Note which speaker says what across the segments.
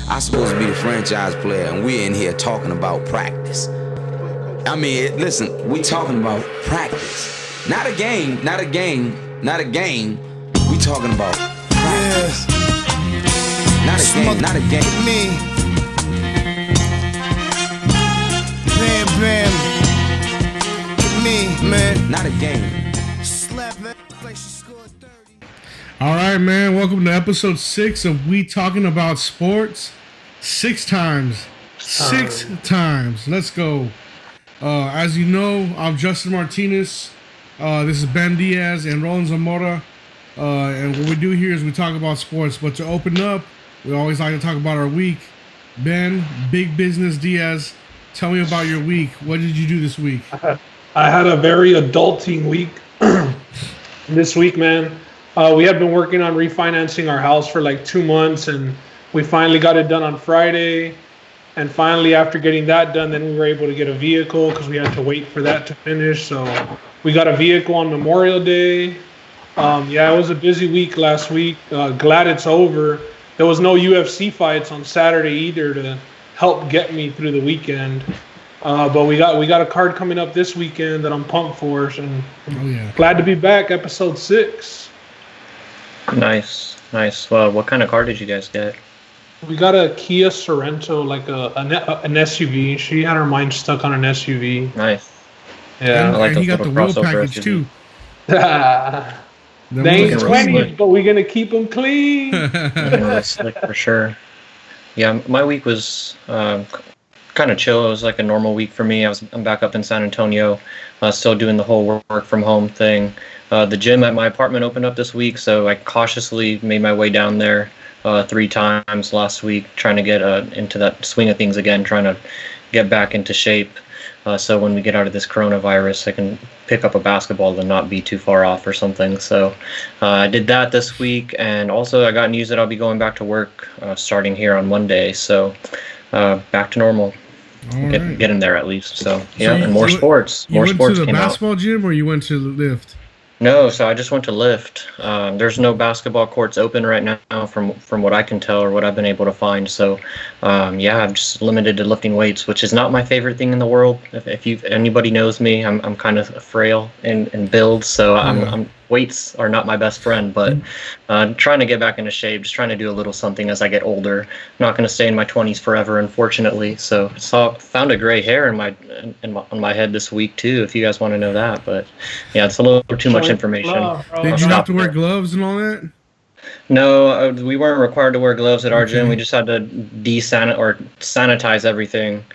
Speaker 1: I'm supposed to be the franchise player, and we're in here talking about practice. I mean, listen, we talking about practice. Not a game, not a game, not a game. We talking about practice. Not a game, not a game.
Speaker 2: Me. Bam, bam. Me, man.
Speaker 1: Not a game.
Speaker 2: Slap that place, she scored 30.
Speaker 3: All right, man. Welcome to episode 6 of We Talking About Sports. 6 times. 6 times. Let's go. As you know, I'm Justin Martinez. This is Ben Diaz and Roland Zamora. And what we do here is we talk about sports. But to open up, we always like to talk about our week. Ben, Big Business Diaz, tell me about your week. What did you do this week?
Speaker 4: I had a very adulting week this week, man. We had been working on refinancing our house for like 2 months, and we finally got it done on Friday. And finally, after getting that done, then we were able to get a vehicle because we had to wait for that to finish. So we got a vehicle on Memorial Day. Yeah, it was a busy week last week. Glad it's over. There was no UFC fights on Saturday either to help get me through the weekend. But we got a card coming up this weekend that I'm pumped for. And glad to be back, episode 6.
Speaker 5: Nice. Well, what kind of car did you guys get?
Speaker 4: We got a Kia Sorento, like an SUV. She had her mind stuck on an SUV.
Speaker 5: Nice.
Speaker 4: Yeah.
Speaker 3: And,
Speaker 5: I like
Speaker 3: and he
Speaker 5: those
Speaker 3: got the
Speaker 5: little
Speaker 3: wheel
Speaker 5: crossover
Speaker 3: package
Speaker 5: SUVs.
Speaker 3: too.
Speaker 4: They ain't 20s, but we're going to keep them clean.
Speaker 5: That's slick for sure. Yeah, my week was kind of chill. It was like a normal week for me. I'm back up in San Antonio, still doing the whole work from home thing. The gym at my apartment opened up this week, so I cautiously made my way down there 3 times last week, trying to get into that swing of things again, trying to get back into shape. So when we get out of this coronavirus, I can pick up a basketball and not be too far off or something. So I did that this week, and also I got news that I'll be going back to work starting here on Monday. So back to normal. Get in there at least. So yeah, and more sports. More sports
Speaker 3: You went to the
Speaker 5: came out.
Speaker 3: basketball gym or you went to lift?
Speaker 5: No, so I just went to lift. There's no basketball courts open right now from what I can tell or what I've been able to find. So, yeah, I'm just limited to lifting weights, which is not my favorite thing in the world. If anybody knows me, I'm kind of frail in build, so I'm weights are not my best friend. But trying to get back into shape, just trying to do a little something as I get older. I'm not going to stay in my 20s forever, unfortunately. So found a gray hair on my head this week too, if you guys want to know that. But yeah, it's a little too much information.
Speaker 3: Did you have to wear gloves and all that?
Speaker 5: No, we weren't required to wear gloves at our gym. We just had to sanitize everything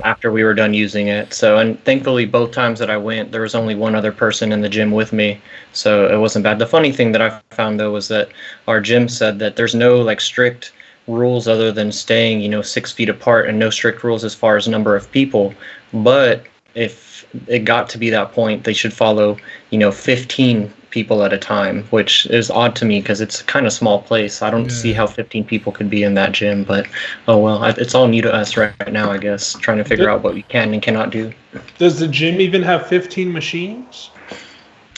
Speaker 5: after we were done using it. So, and thankfully, both times that I went, there was only one other person in the gym with me, so it wasn't bad. The funny thing that I found though was that our gym said that there's no like strict rules other than staying 6 feet apart, and no strict rules as far as number of people. But if it got to be that point, they should follow 15 people at a time, which is odd to me because it's a kind of small place. I don't see how 15 people could be in that gym, but oh well, it's all new to us right now, I guess, trying to figure out what we can and cannot do.
Speaker 4: Does the gym even have 15 machines?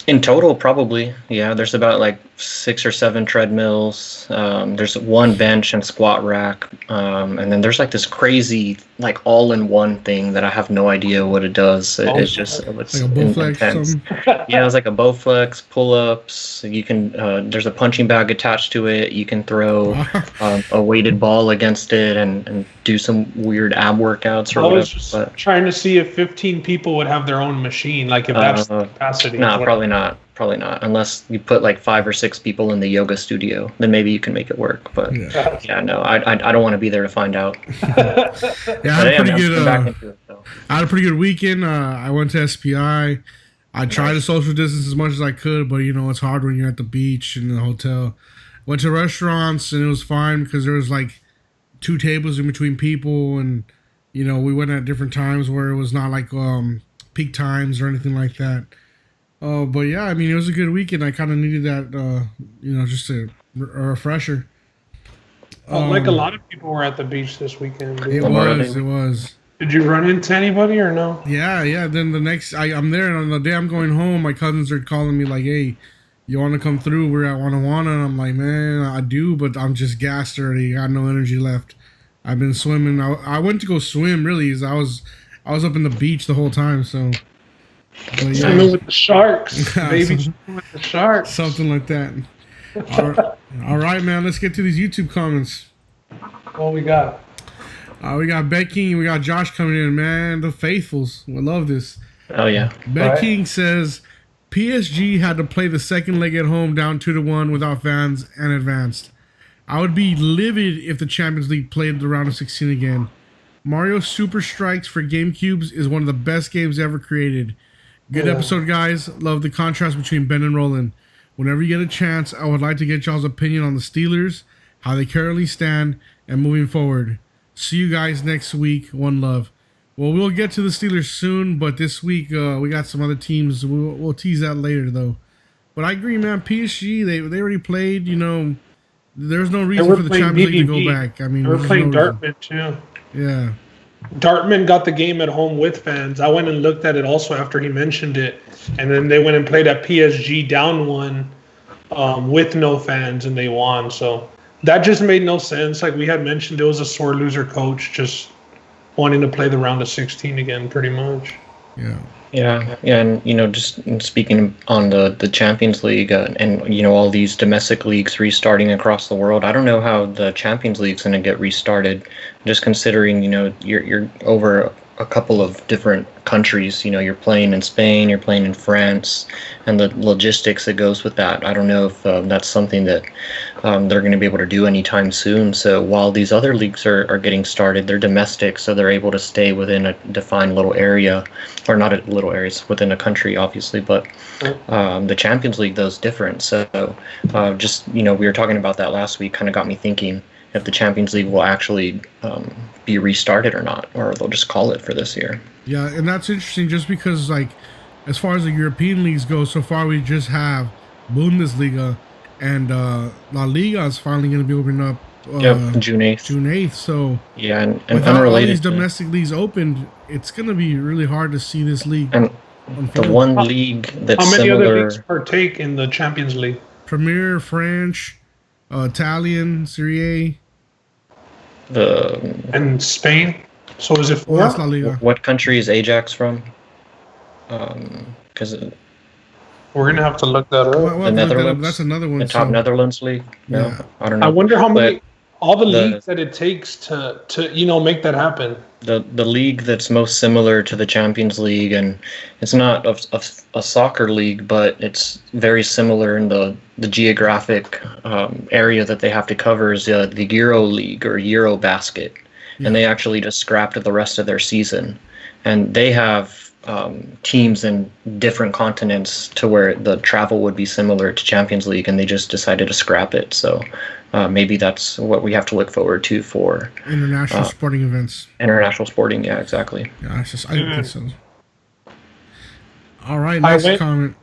Speaker 5: In total, probably. Yeah, there's about like 6 or 7 treadmills. There's 1 bench and squat rack. And then there's like this crazy, like all-in-one thing that I have no idea what it does. It's just it's
Speaker 3: like a Bowflex
Speaker 5: intense.
Speaker 3: or something?
Speaker 5: Yeah, it's like a Bowflex, pull-ups. You can there's a punching bag attached to it. You can throw a weighted ball against it and do some weird ab workouts or
Speaker 4: I
Speaker 5: whatever.
Speaker 4: was just trying to see if 15 people would have their own machine, like if that's the capacity.
Speaker 5: No, probably not. Probably not, unless you put like 5 or 6 people in the yoga studio. Then maybe you can make it work. But yeah, no, I don't want to be there to find out.
Speaker 3: Yeah, I had a pretty good weekend. I went to SPI. I tried to social distance as much as I could, but it's hard when you're at the beach and the hotel. Went to restaurants and it was fine because there was like 2 tables in between people, and we went at different times where it was not like peak times or anything like that. But yeah, I mean, it was a good weekend. I kind of needed that, just a refresher.
Speaker 4: Like a lot of people were at the beach this weekend.
Speaker 3: It was.
Speaker 4: Did you run into anybody or no?
Speaker 3: Yeah. Then the next, I'm there, and on the day I'm going home, my cousins are calling me like, "Hey, you want to come through? We're at Wanna, and I'm like, man, I do, but I'm just gassed already. I got no energy left. I've been swimming. I went to go swim, really, as I was up in the beach the whole time, so.
Speaker 4: Yeah. Swimming with the sharks. Baby swimming with the sharks.
Speaker 3: Something like that. All right, man, let's get to these YouTube comments.
Speaker 4: What we got?
Speaker 3: We got Bet King, we got Josh coming in, man. The faithfuls. We love this.
Speaker 5: Oh, yeah.
Speaker 3: Bet King says, PSG had to play the second leg at home down 2-1 without fans and advanced. I would be livid if the Champions League played the round of 16 again. Mario Super Strikes for GameCubes is one of the best games ever created. Good episode, guys. Love the contrast between Ben and Roland. Whenever you get a chance, I would like to get y'all's opinion on the Steelers, how they currently stand, and moving forward. See you guys next week. One love. Well, we'll get to the Steelers soon, but this week we got some other teams. We'll tease that later, though. But I agree, man. PSG, they already played. You know, there's no reason for the Champions League to go back. I mean,
Speaker 4: they were playing Dortmund too.
Speaker 3: Yeah.
Speaker 4: Dortmund got the game at home with fans. I went and looked at it also after he mentioned it, and then they went and played at PSG down 1 with no fans, and they won. So that just made no sense. Like we had mentioned, it was a sore loser coach just wanting to play the round of 16 again, pretty much.
Speaker 5: Yeah, and just speaking on the Champions League and all these domestic leagues restarting across the world, I don't know how the Champions League's going to get restarted. Just considering you're over a couple of different countries. You're playing in Spain, you're playing in France, and the logistics that goes with that. I don't know if that's something that they're going to be able to do anytime soon. So while these other leagues are getting started, they're domestic, so they're able to stay within a defined little area, or not a little area, it's within a country, obviously. But the Champions League, though, is different. So we were talking about that last week, kind of got me thinking if the Champions League will actually be restarted or not, or they'll just call it for this year.
Speaker 3: Yeah, and that's interesting just because, like, as far as the European leagues go, so far we just have Bundesliga, and La Liga is finally going to be opening up
Speaker 5: June 8th.
Speaker 3: June 8th, so
Speaker 5: yeah, and
Speaker 3: without
Speaker 5: unrelated,
Speaker 3: all these domestic leagues opened, it's going to be really hard to see this league.
Speaker 5: And the one league that's
Speaker 4: how many
Speaker 5: similar,
Speaker 4: other leagues partake in the Champions League?
Speaker 3: Premier, French, Italian, Serie
Speaker 5: A.
Speaker 4: And Spain. So is it 4?
Speaker 3: That's La Liga.
Speaker 5: What country is Ajax from? Because
Speaker 4: we're gonna have to look that up.
Speaker 5: the Netherlands.
Speaker 3: That's another one.
Speaker 5: The top Netherlands league. No,
Speaker 3: Yeah.
Speaker 5: I don't know.
Speaker 4: I wonder how many all the leagues that it takes to make that happen.
Speaker 5: The league that's most similar to the Champions League, and it's not a soccer league, but it's very similar in the geographic area that they have to cover is the Euro League or Euro Basket, and they actually just scrapped the rest of their season, and they have teams in different continents to where the travel would be similar to Champions League, and they just decided to scrap it. So maybe that's what we have to look forward to for
Speaker 3: international sporting events.
Speaker 5: International sporting, yeah, exactly.
Speaker 3: Yeah, it's just I think so. All right, next comment.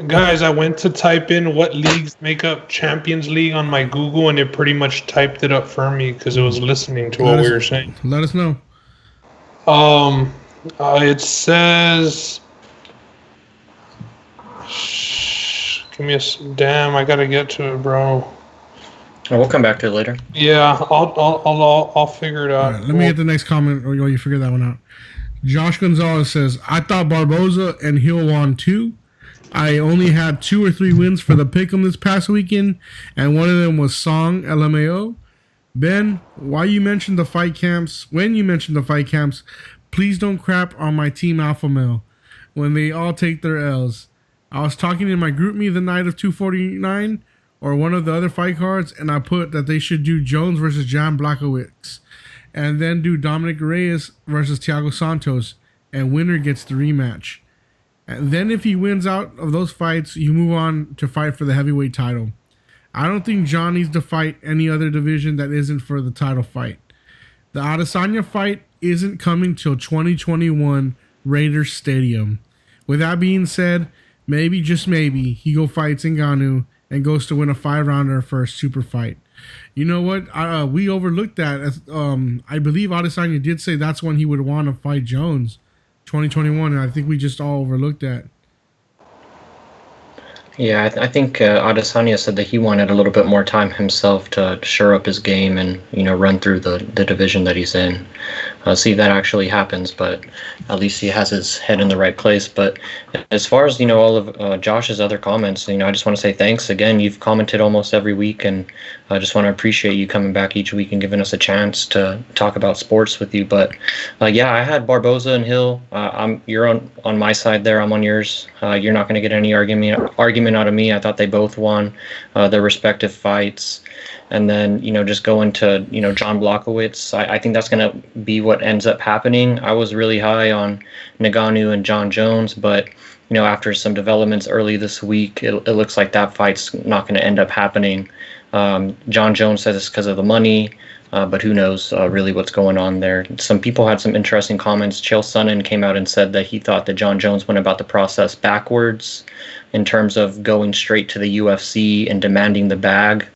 Speaker 4: Guys, I went to type in what leagues make up Champions League on my Google, and it pretty much typed it up for me because it was listening to what we were saying.
Speaker 3: Let us know.
Speaker 4: It says, give me damn, I gotta get to it, bro.
Speaker 5: We'll come back to it later.
Speaker 4: Yeah, I'll figure it out.
Speaker 3: Right, let me get the next comment, or you figure that one out. Josh Gonzalez says, I thought Barboza and Hill won too. I only had 2 or 3 wins for the pick'em this past weekend, and one of them was Song LMAO. Ben, when you mentioned the fight camps, please don't crap on my team Alpha Male when they all take their L's. I was talking in my group me the night of 249 or one of the other fight cards, and I put that they should do Jones versus Jan Blachowicz and then do Dominic Reyes versus Thiago Santos, and winner gets the rematch. And then if he wins out of those fights, you move on to fight for the heavyweight title. I don't think John needs to fight any other division that isn't for the title fight. The Adesanya fight isn't coming till 2021 Raiders Stadium. With that being said, maybe, just maybe, he go fights Ngannou and goes to win a 5-rounder for a super fight. You know what? We overlooked that. I believe Adesanya did say that's when he would want to fight Jones, 2021, and I think we just all overlooked that.
Speaker 5: Yeah, I think Adesanya said that he wanted a little bit more time himself to shore up his game and run through the division that he's in. See if that actually happens, but at least he has his head in the right place. But as far as all of Josh's other comments, I just want to say thanks again. You've commented almost every week, and I just want to appreciate you coming back each week and giving us a chance to talk about sports with you. But yeah, I had Barboza and Hill. You're on my side there. I'm on yours. You're not going to get any argument out of me. I thought they both won their respective fights. And then, just going to, John Blachowicz, I think that's going to be what ends up happening. I was really high on Ngannou and John Jones, but, after some developments early this week, it looks like that fight's not going to end up happening. John Jones says it's because of the money, but who knows really what's going on there. Some people had some interesting comments. Chael Sonnen came out and said that he thought that John Jones went about the process backwards in terms of going straight to the UFC and demanding the bag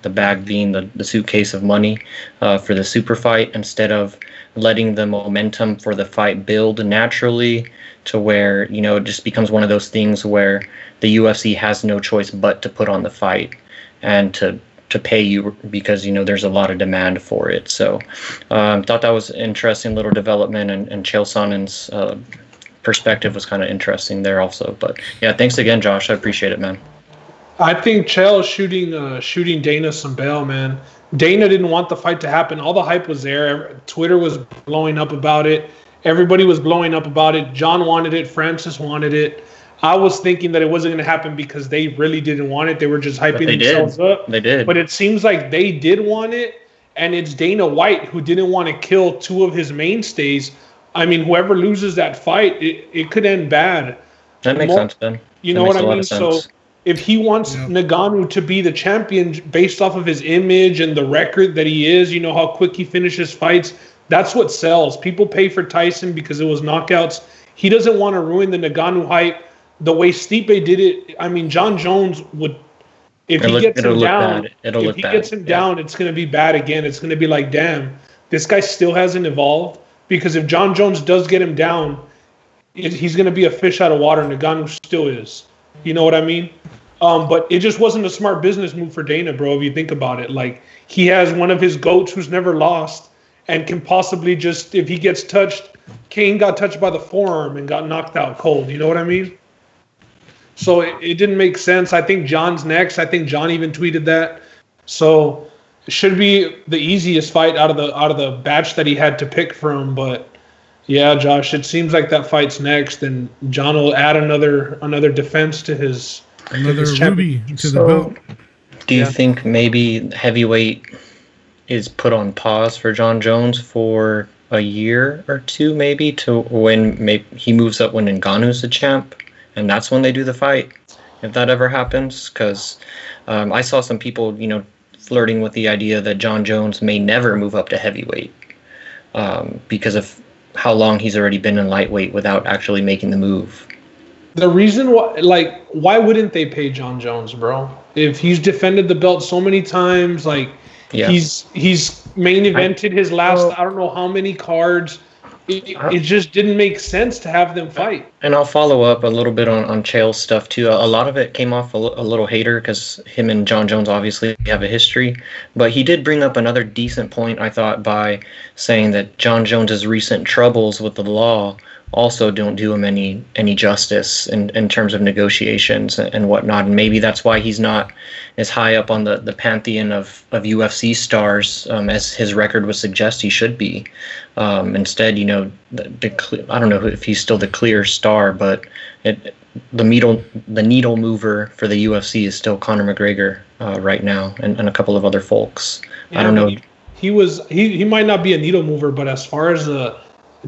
Speaker 5: being the suitcase of money for the super fight, instead of letting the momentum for the fight build naturally to where, it just becomes one of those things where the UFC has no choice but to put on the fight and to pay you because, there's a lot of demand for it. So thought that was an interesting little development, and Chael Sonnen's perspective was kind of interesting there also. But yeah, thanks again, Josh. I appreciate it, man.
Speaker 4: I think Chael shooting Dana some bail, man. Dana didn't want the fight to happen. All the hype was there. Twitter was blowing up about it. Everybody was blowing up about it. John wanted it. Francis wanted it. I was thinking that it wasn't going to happen because they really didn't want it. They were just hyping themselves up.
Speaker 5: They did.
Speaker 4: But it seems like they did want it, and it's Dana White who didn't want to kill two of his mainstays. I mean, whoever loses that fight, it could end bad.
Speaker 5: That makes sense, Ben.
Speaker 4: You know what I mean? So if he wants Ngannou to be the champion based off of his image and the record that he is, how quick he finishes fights, that's what sells. People pay for Tyson because it was knockouts. He doesn't want to ruin the Ngannou hype the way Stipe did it. I mean, John Jones would, if he gets him down, it's going to be bad again. It's going to be like, damn, this guy still hasn't evolved. Because if John Jones does get him down, he's going to be a fish out of water. Ngannou still is. You know what I mean? But it just wasn't a smart business move for Dana, bro, if you think about it. Like, he has one of his GOATs who's never lost and can possibly just, if he gets touched, Kane got touched by the forearm and got knocked out cold. You know what I mean? So it didn't make sense. I think John's next. I think John even tweeted that. So it should be the easiest fight out of the batch that he had to pick from. But yeah, Josh, it seems like that fight's next, and John will add another defense to his
Speaker 3: ruby to the belt.
Speaker 5: Do you think maybe heavyweight is put on pause for John Jones for a year or two, maybe, to when he moves up when Ngannou's the champ, and that's when they do the fight, if that ever happens? Because I saw some people, flirting with the idea that John Jones may never move up to heavyweight because of how long he's already been in lightweight without actually making the move.
Speaker 4: The reason why wouldn't they pay John Jones, bro? If he's defended the belt so many times, he's main evented his last I don't know how many cards. It just didn't make sense to have them fight.
Speaker 5: And I'll follow up a little bit on Chael's stuff too. A lot of it came off a little hater because him and John Jones obviously have a history. But he did bring up another decent point, I thought, by saying that John Jones's recent troubles with the law also don't do him any justice in terms of negotiations and whatnot. And maybe that's why he's not as high up on the pantheon of UFC stars as his record would suggest he should be. Instead, I don't know if he's still the clear star, but the needle mover for the UFC is still Conor McGregor right now, and a couple of other folks. Yeah, I don't know.
Speaker 4: He might not be a needle mover, but as far as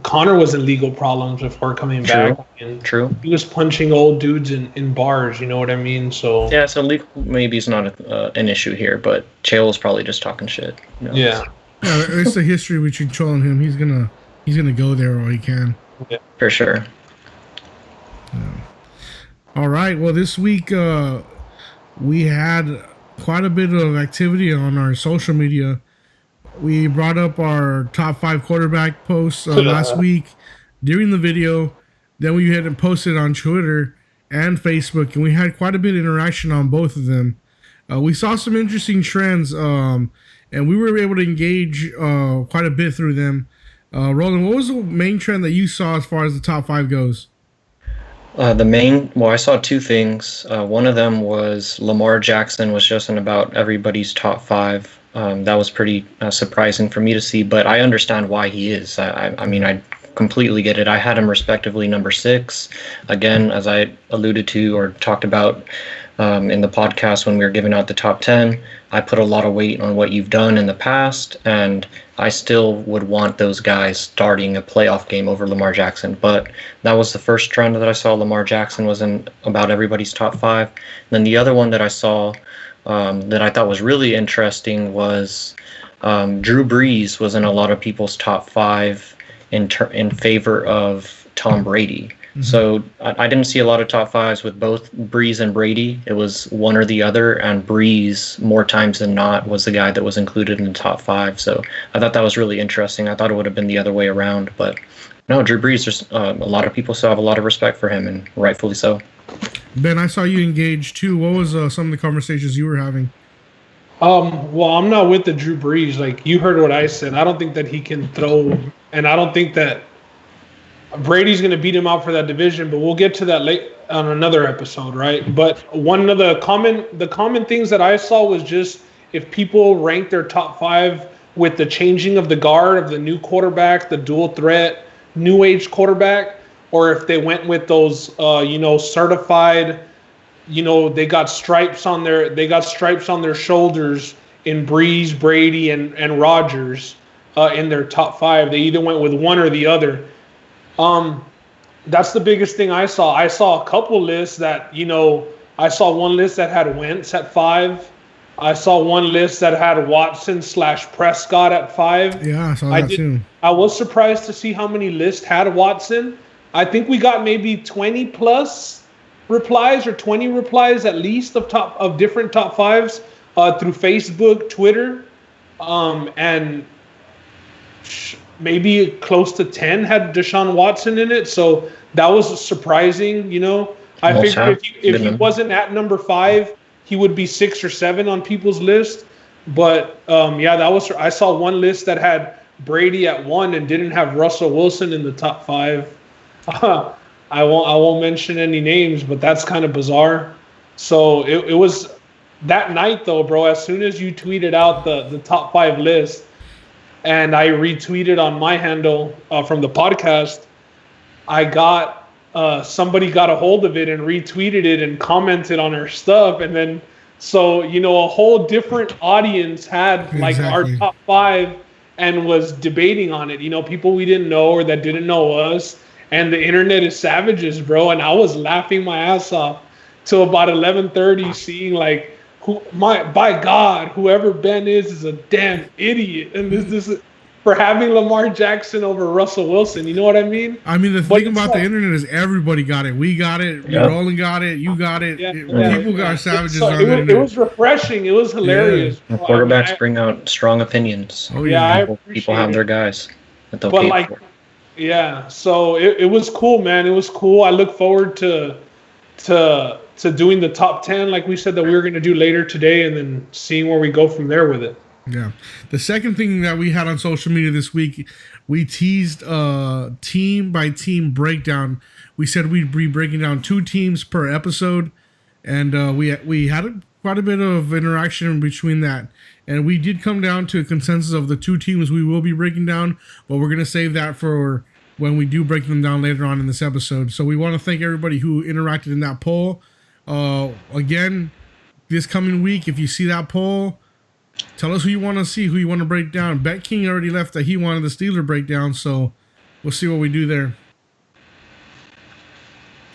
Speaker 4: Conor was in legal problems before coming back.
Speaker 5: True.
Speaker 4: He was punching old dudes in bars. You know what I mean? So
Speaker 5: yeah. So legal maybe it's not an issue here, but Chael is probably just talking shit.
Speaker 4: Yeah.
Speaker 3: Yeah, it's the history between Chael and him. He's gonna go there all he can.
Speaker 5: Yeah, for sure.
Speaker 3: Yeah. All right. Well, this week we had quite a bit of activity on our social media. We brought up our top 5 quarterback posts last week during the video. Then we had it posted on Twitter, and Facebook, and we had quite a bit of interaction on both of them. We saw some interesting trends, and we were able to engage quite a bit through them. Roland, what was the main trend that you saw as far as the top 5 goes?
Speaker 5: I saw two things. One of them was Lamar Jackson was just in about everybody's top 5. That was pretty surprising for me to see, but I understand why he is. I mean, I completely get it. I had him respectively number 6. Again, as I alluded to or talked about in the podcast when we were giving out the top 10, I put a lot of weight on what you've done in the past, and I still would want those guys starting a playoff game over Lamar Jackson. But that was the first trend that I saw. Lamar Jackson was in about everybody's top 5. And then the other one that I saw that I thought was really interesting was Drew Brees was in a lot of people's top 5 in favor of Tom Brady. Mm-hmm. So I didn't see a lot of top 5s with both Brees and Brady. It was one or the other, and Brees, more times than not, was the guy that was included in the top 5. So I thought that was really interesting. I thought it would have been the other way around, but no, Drew Brees, there's a lot of people still have a lot of respect for him, and rightfully so.
Speaker 3: Ben, I saw you engaged too. What was some of the conversations you were having?
Speaker 4: Well, I'm not with the Drew Brees. Like, you heard what I said. I don't think that he can throw, and I don't think that Brady's going to beat him out for that division, but we'll get to that late on another episode, right? But one of the common things that I saw was just if people rank their top 5 with the changing of the guard of the new quarterback, the dual threat, new age quarterback, or if they went with those, certified, they got stripes on their shoulders in Brees, Brady, and Rodgers in their top 5. They either went with one or the other. That's the biggest thing I saw. I saw a couple lists that, I saw one list that had Wentz at 5. I saw one list that had Watson/Prescott at 5.
Speaker 3: Yeah, I saw that too.
Speaker 4: I was surprised to see how many lists had Watson. I think we got maybe 20 plus replies, or 20 replies at least of different top 5s through Facebook, Twitter, and maybe close to 10 had Deshaun Watson in it. So that was surprising, I figured if he wasn't at number 5, he would be 6 or 7 on people's list. But I saw one list that had Brady at 1 and didn't have Russell Wilson in the top 5. I won't mention any names, but that's kind of bizarre. So it was that night though, bro. As soon as you tweeted out the top 5 list, and I retweeted on my handle from the podcast, I got somebody got a hold of it and retweeted it and commented on our stuff, and then so a whole different audience had like our top 5 and was debating on it. People we didn't know or that didn't know us. And the internet is savages, bro. And I was laughing my ass off till about 11:30, seeing like, by God, whoever Ben is a damn idiot. And this is for having Lamar Jackson over Russell Wilson. You know what I mean?
Speaker 3: I mean, the thing about the internet is everybody got it. We got it. Yeah. Roland got it. You got it. People got savages on the internet.
Speaker 4: It was refreshing. It was hilarious.
Speaker 5: Yeah. Quarterbacks bring out strong opinions.
Speaker 3: Oh yeah.
Speaker 5: People have their guys that they'll pay for.
Speaker 4: Yeah, so it was cool, man. It was cool. I look forward to doing the top 10, like we said that we were going to do later today, and then seeing where we go from there with it.
Speaker 3: Yeah. The second thing that we had on social media this week, we teased team by team breakdown. We said we'd be breaking down 2 teams per episode, and we had quite a bit of interaction between that. And we did come down to a consensus of the 2 teams we will be breaking down, but we're going to save that for when we do break them down later on in this episode. So we want to thank everybody who interacted in that poll. Again, this coming week, if you see that poll, tell us who you want to see, who you want to break down. Bet King already left that he wanted the Steeler breakdown, so we'll see what we do there.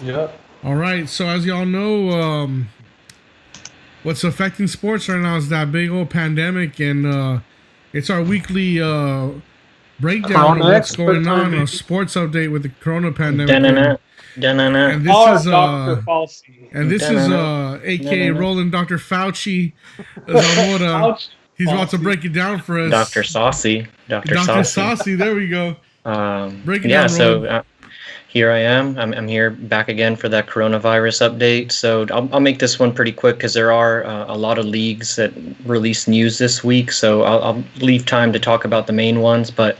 Speaker 4: Yeah.
Speaker 3: All right, so as y'all know, what's affecting sports right now is that big old pandemic, and it's our weekly breakdown of what's going on, a sports update with the corona pandemic. And this is Dr. Fauci. And this is aka Roland Dr. Fauci. He's about to break it down for us.
Speaker 5: Dr. Saucy.
Speaker 3: Dr. Saucy, there we go.
Speaker 5: Break it down, Roland. here I am. I'm here back again for that coronavirus update. So I'll make this one pretty quick because there are a lot of leagues that release news this week. So I'll leave time to talk about the main ones. But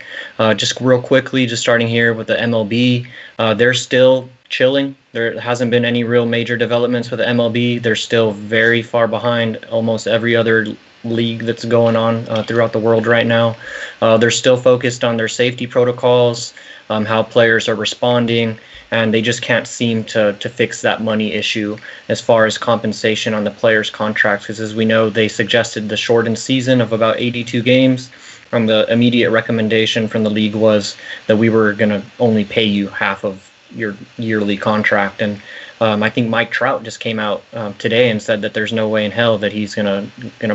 Speaker 5: just real quickly, just starting here with the MLB, they're still chilling. There hasn't been any real major developments with the MLB. They're still very far behind almost every other league that's going on throughout the world right now. They're still focused on their safety protocols, how players are responding, and they just can't seem to fix that money issue as far as compensation on the players' contracts. Because as we know, they suggested the shortened season of about 82 games. The immediate recommendation from the league was that we were going to only pay you half of your yearly contract. And I think Mike Trout just came out today and said that there's no way in hell that he's gonna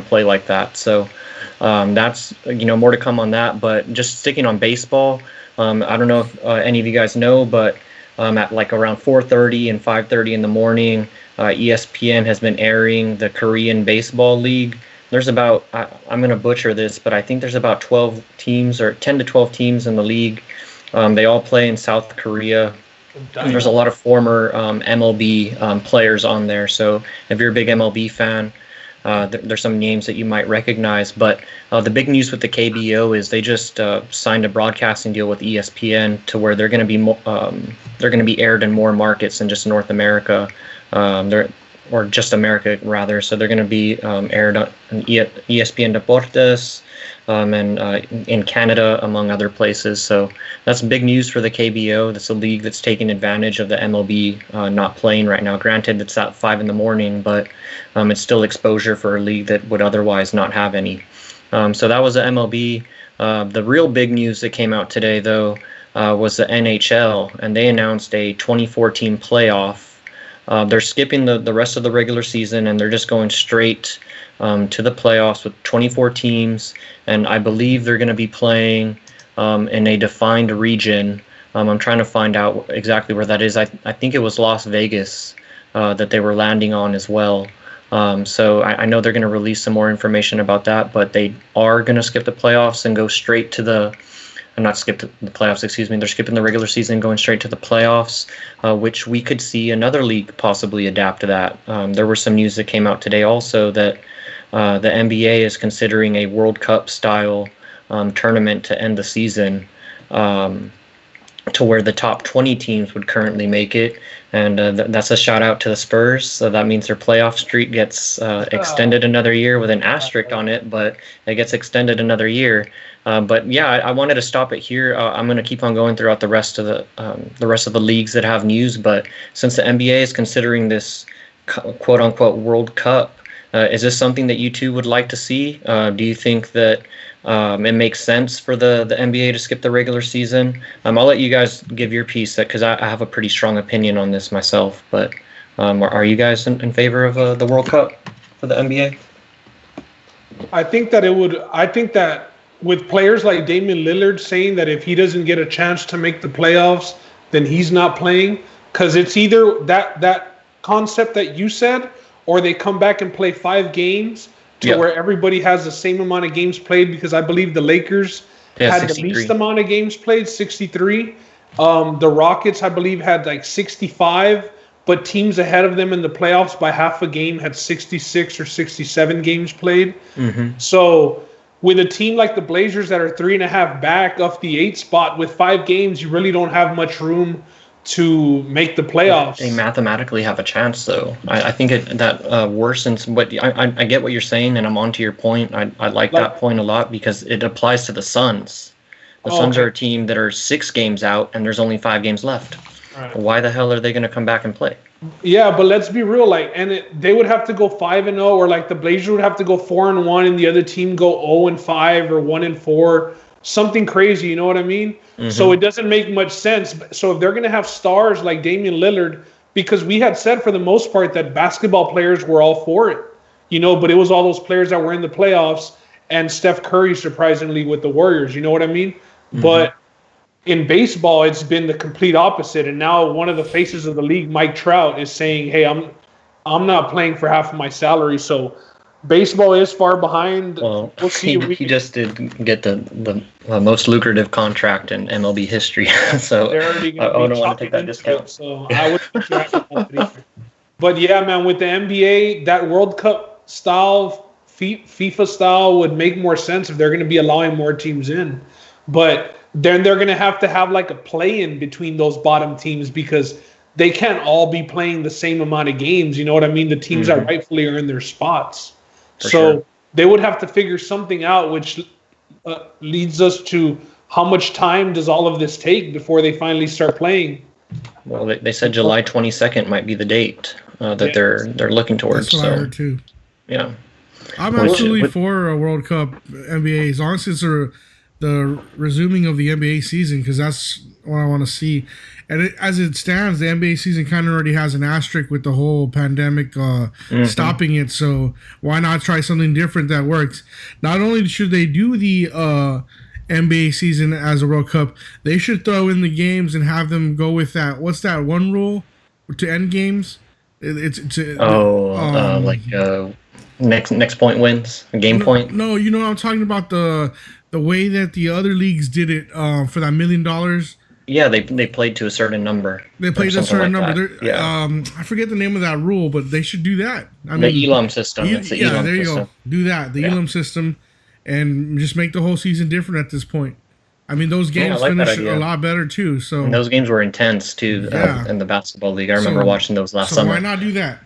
Speaker 5: play like that. So that's more to come on that. But just sticking on baseball, I don't know if any of you guys know, but at like around 4:30 and 5:30 in the morning, ESPN has been airing the Korean Baseball League. There's about, I'm going to butcher this, but I think there's about 12 teams or 10 to 12 teams in the league. They all play in South Korea. And there's a lot of former MLB players on there. So if you're a big MLB fan, there's some names that you might recognize. But the big news with the KBO is they just signed a broadcasting deal with ESPN to where they're going to be aired in more markets than just North America, or just America rather. So they're going to be aired on ESPN Deportes, and in Canada, among other places. So that's big news for the KBO. That's a league that's taking advantage of the MLB not playing right now. Granted, it's at 5 a.m, but it's still exposure for a league that would otherwise not have any. So that was the MLB. The real big news that came out today, though, was the NHL, and they announced a 2014 playoff. They're skipping the rest of the regular season, and they're just going straight to the playoffs with 24 teams, and I believe they're going to be playing in a defined region. I'm trying to find out exactly where that is. I think it was Las Vegas that they were landing on as well. So I know they're going to release some more information about that, but they are going to skip the playoffs and go straight to the not skip the playoffs, excuse me. They're skipping the regular season, going straight to the playoffs, which we could see another league possibly adapt to that. There were some news that came out today also that the NBA is considering a World Cup style tournament to end the season, to where the top 20 teams would currently make it. And that's a shout out to the Spurs. So that means their playoff streak gets extended another year with an asterisk on it, but it gets extended another year. But yeah, I wanted to stop it here. I'm going to keep on going throughout the rest of the leagues that have news. But since the NBA is considering this quote unquote World Cup, is this something that you two would like to see? Do you think that it makes sense for the NBA to skip the regular season? I'll let you guys give your piece, because I have a pretty strong opinion on this myself. But are you guys in favor of the World Cup for the NBA?
Speaker 4: I think that with players like Damian Lillard saying that if he doesn't get a chance to make the playoffs, then he's not playing, because it's either that concept that you said, or they come back and play 5 games to where everybody has the same amount of games played, because I believe the Lakers had 63. The least amount of games played, 63. The Rockets, I believe, had like 65, but teams ahead of them in the playoffs by half a game had 66 or 67 games played. Mm-hmm. So with a team like the Blazers that are 3.5 back off the 8th spot with 5 games, you really don't have much room to make the playoffs.
Speaker 5: They mathematically have a chance, though. I think that worsens. But I get what you're saying, and I'm on to your point. I like that point a lot, because it applies to the Suns. The Suns are a team that are 6 games out, and there's only 5 games left. Right. Why the hell are they going to come back and play?
Speaker 4: Yeah, but let's be real. They would have to go 5-0, or like the Blazers would have to go 4-1, and the other team go 0-5 or 1-4. Something crazy, you know what I mean? Mm-hmm. So it doesn't make much sense. So if they're going to have stars like Damian Lillard, because we had said for the most part that basketball players were all for it, but it was all those players that were in the playoffs, and Steph Curry surprisingly with the Warriors, you know what I mean? Mm-hmm. But in baseball, it's been the complete opposite. And now one of the faces of the league, Mike Trout, is saying, hey, I'm not playing for half of my salary. So Baseball is far behind.
Speaker 5: Well,
Speaker 4: We'll see.
Speaker 5: he just did get the most lucrative contract in MLB history, so
Speaker 4: They're already
Speaker 5: I
Speaker 4: going to
Speaker 5: don't want to take that
Speaker 4: into
Speaker 5: discount.
Speaker 4: it, so I would put you happy about it either. But yeah, man, with the NBA, that World Cup style, FIFA style would make more sense if they're going to be allowing more teams in. But then they're going to have like a play-in between those bottom teams because they can't all be playing the same amount of games. You know what I mean? The teams that rightfully earn their spots. So they would have to figure something out, which leads us to how much time does all of this take before they finally start playing?
Speaker 5: Well, they said July 22nd might be the date that they're looking towards.
Speaker 3: That's what I heard too.
Speaker 5: Yeah.
Speaker 3: I'm actually for a World Cup NBA as long as it's the resuming of the NBA season because that's what I want to see. And as it stands, the NBA season kind of already has an asterisk with the whole pandemic stopping it. So why not try something different that works? Not only should they do the NBA season as a World Cup, they should throw in the games and have them go with that. What's that one rule to end games?
Speaker 5: Next point wins, point.
Speaker 3: No, you know what I'm talking about, the way that the other leagues did it for that $1 million.
Speaker 5: Yeah, they played to a certain number.
Speaker 3: They played a certain number. I forget the name of that rule, but they should do that. I mean,
Speaker 5: the ELAM system.
Speaker 3: There you go. Do that. The ELAM system, and just make the whole season different at this point. I mean, those games finished a lot better too. So
Speaker 5: and those games were intense too in the basketball league. I remember watching those last summer.
Speaker 3: Why not do that?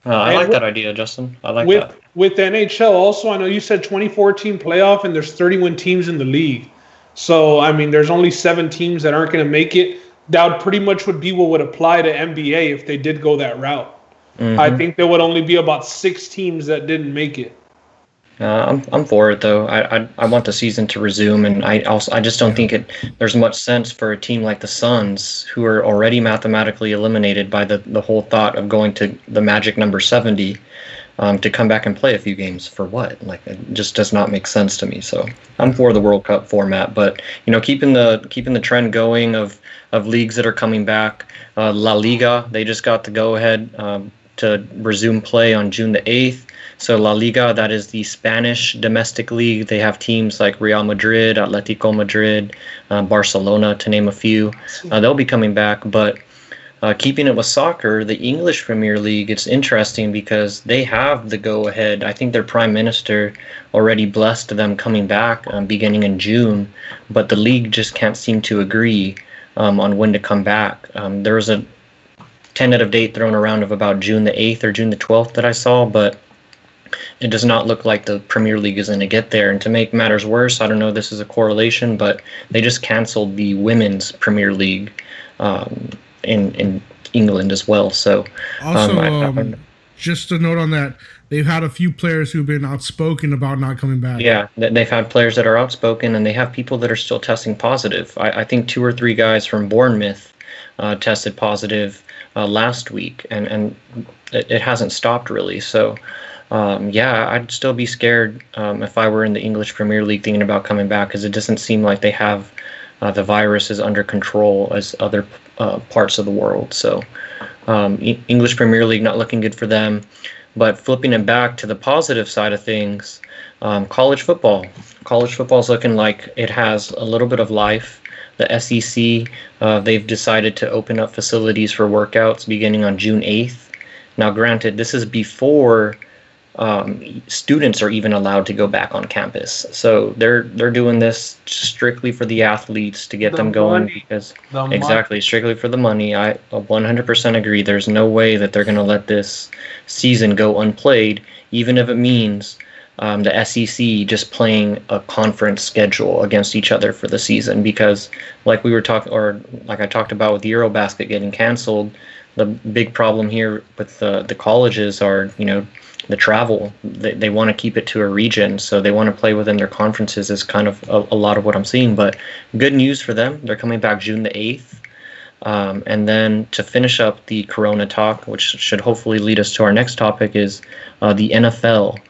Speaker 5: I like that idea, Justin. I like that.
Speaker 4: With the NHL also, I know you said 2014 playoff and there's 31 teams in the league. So, I mean, there's only 7 teams that aren't going to make it. That would pretty much would be what would apply to NBA if they did go that route. I think there would only be about 6 teams that didn't make it.
Speaker 5: I'm for it though. I want the season to resume, and I just don't think there's much sense for a team like the Suns, who are already mathematically eliminated by the whole thought of going to the magic number 70, to come back and play a few games for what? Like, it just does not make sense to me. So I'm for the World Cup format, but keeping the trend going of leagues that are coming back. La Liga, they just got the go ahead to resume play on June the 8th. So La Liga, that is the Spanish domestic league. They have teams like Real Madrid, Atletico Madrid, Barcelona, to name a few. They'll be coming back. But keeping it with soccer, the English Premier League, it's interesting because they have the go-ahead. I think their prime minister already blessed them coming back beginning in June. But the league just can't seem to agree on when to come back. There was a tentative date thrown around of about June the 8th or June the 12th that I saw, but it does not look like the Premier League is going to get there. And to make matters worse, I don't know if this is a correlation, but they just canceled the Women's Premier League in England as well. So
Speaker 3: also, just a note on that, they've had a few players who've been outspoken about not coming back.
Speaker 5: Yeah, they've had players that are outspoken, and they have people that are still testing positive. I think 2 or 3 guys from Bournemouth tested positive last week, and it hasn't stopped really. So I'd still be scared if I were in the English Premier League thinking about coming back, because it doesn't seem like they have the virus is under control as other parts of the world. So English Premier League not looking good for them. But flipping it back to the positive side of things, college football. College football is looking like it has a little bit of life. The SEC, they've decided to open up facilities for workouts beginning on June 8th. Now, granted, this is before students are even allowed to go back on campus. So they're doing this strictly for the athletes to get them going, because strictly for the money. I 100% agree. There's no way that they're going to let this season go unplayed, even if it means the SEC just playing a conference schedule against each other for the season, because like we were talking, or like I talked about with Eurobasket getting canceled, the big problem here with the colleges are, the travel. They want to keep it to a region, so they want to play within their conferences is kind of a lot of what I'm seeing. But good news for them. They're coming back June the 8th. And then to finish up the Corona talk, which should hopefully lead us to our next topic, is the NFL.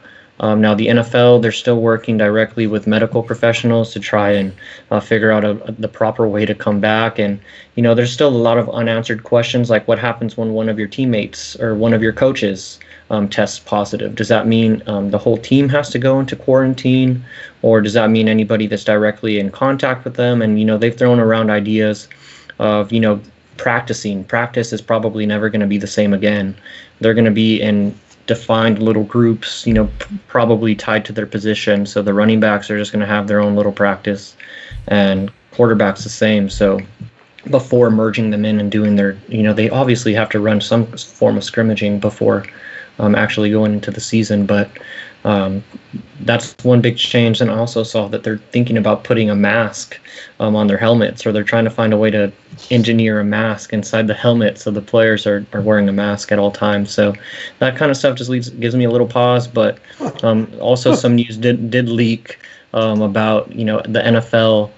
Speaker 5: Now, the NFL, they're still working directly with medical professionals to try and figure out the proper way to come back. And, there's still a lot of unanswered questions, like what happens when one of your teammates or one of your coaches tests positive? Does that mean the whole team has to go into quarantine? Or does that mean anybody that's directly in contact with them? And, they've thrown around ideas of, practicing. Practice is probably never going to be the same again. They're going to be in defined little groups, probably tied to their position. So the running backs are just going to have their own little practice, and quarterbacks the same. So before merging them in and doing their, they obviously have to run some form of scrimmaging before actually going into the season. But that's one big change. And I also saw that they're thinking about putting a mask on their helmets, or they're trying to find a way to engineer a mask inside the helmet so the players are wearing a mask at all times. So that kind of stuff just gives me a little pause. But also some news did leak about, the NFL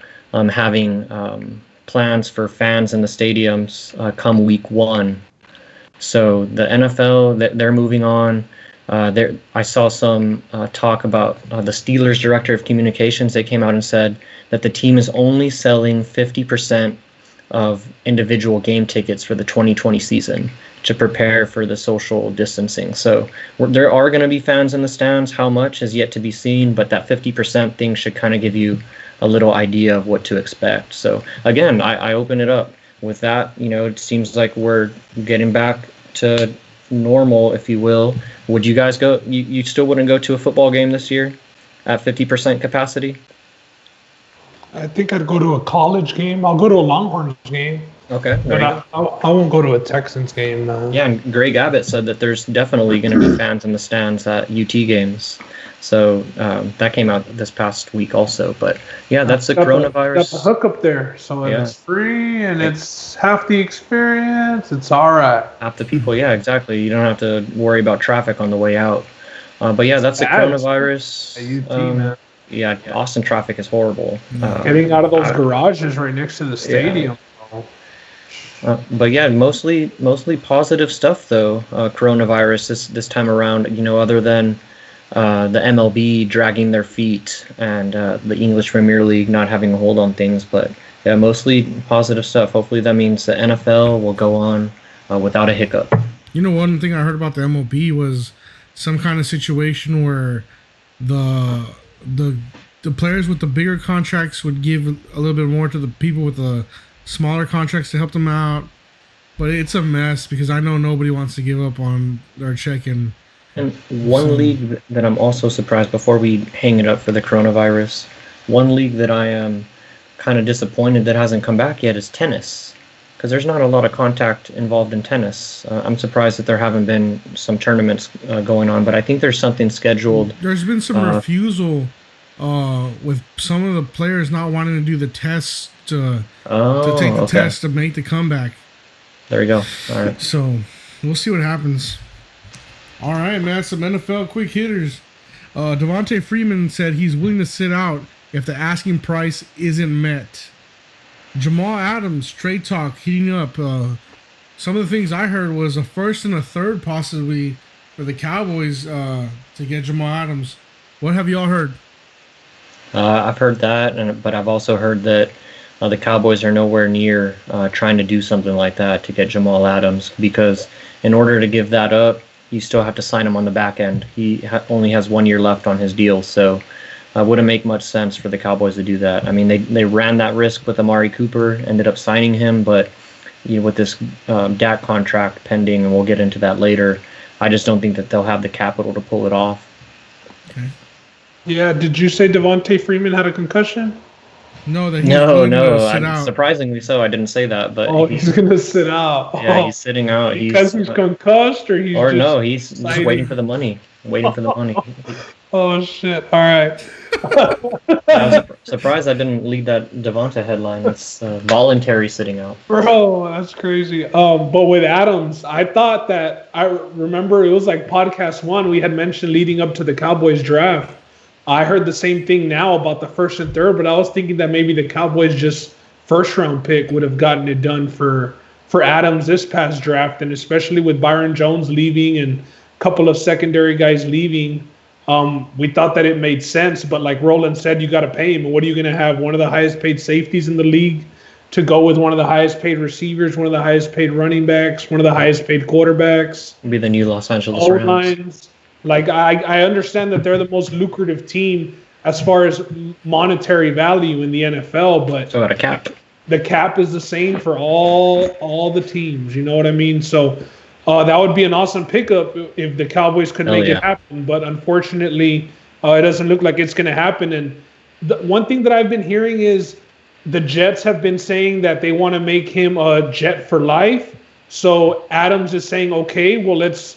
Speaker 5: having plans for fans in the stadiums come week 1. So the NFL, they're moving on. I saw some talk about the Steelers director of communications. They came out and said that the team is only selling 50% of individual game tickets for the 2020 season to prepare for the social distancing. So there are going to be fans in the stands. How much is yet to be seen, but that 50% thing should kind of give you a little idea of what to expect. So again, I open it up. With that, it seems like we're getting back to normal, if you will. Would you guys go? You still wouldn't go to a football game this year at 50% capacity?
Speaker 4: I think I'd go to a college game. I'll go to a Longhorns game.
Speaker 5: Okay.
Speaker 4: But I won't go to a Texans game.
Speaker 5: Yeah, and Greg Abbott said that there's definitely going to be fans in the stands at UT games. So that came out this past week also. But yeah, that's the coronavirus.
Speaker 4: Got the hookup there. So it's free and it's half the experience. It's all right.
Speaker 5: Half the people, yeah, exactly. You don't have to worry about traffic on the way out. But yeah, that's the coronavirus.
Speaker 4: UT, man.
Speaker 5: Yeah, Austin traffic is horrible.
Speaker 4: Getting out of those garages right next to the stadium.
Speaker 5: But yeah, mostly positive stuff though. Coronavirus this time around. Other than the MLB dragging their feet and the English Premier League not having a hold on things. But yeah, mostly positive stuff. Hopefully that means the NFL will go on without a hiccup.
Speaker 3: One thing I heard about the MLB was some kind of situation where the players with the bigger contracts would give a little bit more to the people with the smaller contracts to help them out. But it's a mess because I know nobody wants to give up on their check. And
Speaker 5: one league that I'm also surprised, before we hang it up for the coronavirus, one league that I am kind of disappointed that hasn't come back yet is tennis, because there's not a lot of contact involved in tennis. I'm surprised that there haven't been some tournaments going on, but I think there's something scheduled.
Speaker 3: There's been some refusal with some of the players not wanting to do the test to take the test to make the comeback.
Speaker 5: There you go. All right.
Speaker 3: So we'll see what happens. All right, man. Some NFL quick hitters. Devontae Freeman said he's willing to sit out if the asking price isn't met. Jamal Adams, trade talk heating up. Some of the things I heard was a first and a third possibly for the Cowboys to get Jamal Adams. What have y'all heard?
Speaker 5: I've heard that, but I've also heard that the Cowboys are nowhere near trying to do something like that to get Jamal Adams, because in order to give that up, you still have to sign him on the back end. He only has 1 year left on his deal, so it wouldn't make much sense for the Cowboys to do that. I mean, they ran that risk with Amari Cooper, ended up signing him, but with this Dak contract pending, and we'll get into that later, I just don't think that they'll have the capital to pull it off.
Speaker 3: Okay.
Speaker 4: Yeah, did you say Devontae Freeman had a concussion?
Speaker 3: No, that he's going to sit out.
Speaker 5: Surprisingly so, I didn't say that, but
Speaker 4: he's going to sit out.
Speaker 5: Yeah, he's sitting out.
Speaker 4: Because he's concussed, or
Speaker 5: he's just waiting for the money. Oh
Speaker 4: shit! All right.
Speaker 5: I was surprised I didn't lead that Devonta headline. It's voluntary sitting out.
Speaker 4: Bro, that's crazy. But with Adams, I thought that I remember it was like podcast 1 we had mentioned leading up to the Cowboys draft. I heard the same thing now about the first and third, but I was thinking that maybe the Cowboys just first round pick would have gotten it done for Adams this past draft, and especially with Byron Jones leaving and a couple of secondary guys leaving. We thought that it made sense, but like Roland said, you got to pay him. And what are you going to have? One of the highest paid safeties in the league to go with one of the highest paid receivers, one of the highest paid running backs, one of the highest paid quarterbacks.
Speaker 5: Be the new Los Angeles Rams.
Speaker 4: Lines. Like I understand that they're the most lucrative team as far as monetary value in the NFL, but
Speaker 5: so got a cap.
Speaker 4: The cap is the same for all the teams. You know what I mean? So that would be an awesome pickup if the Cowboys could make it happen. But unfortunately, it doesn't look like it's going to happen. And the one thing that I've been hearing is the Jets have been saying that they want to make him a Jet for life. So Adams is saying, okay, well, let's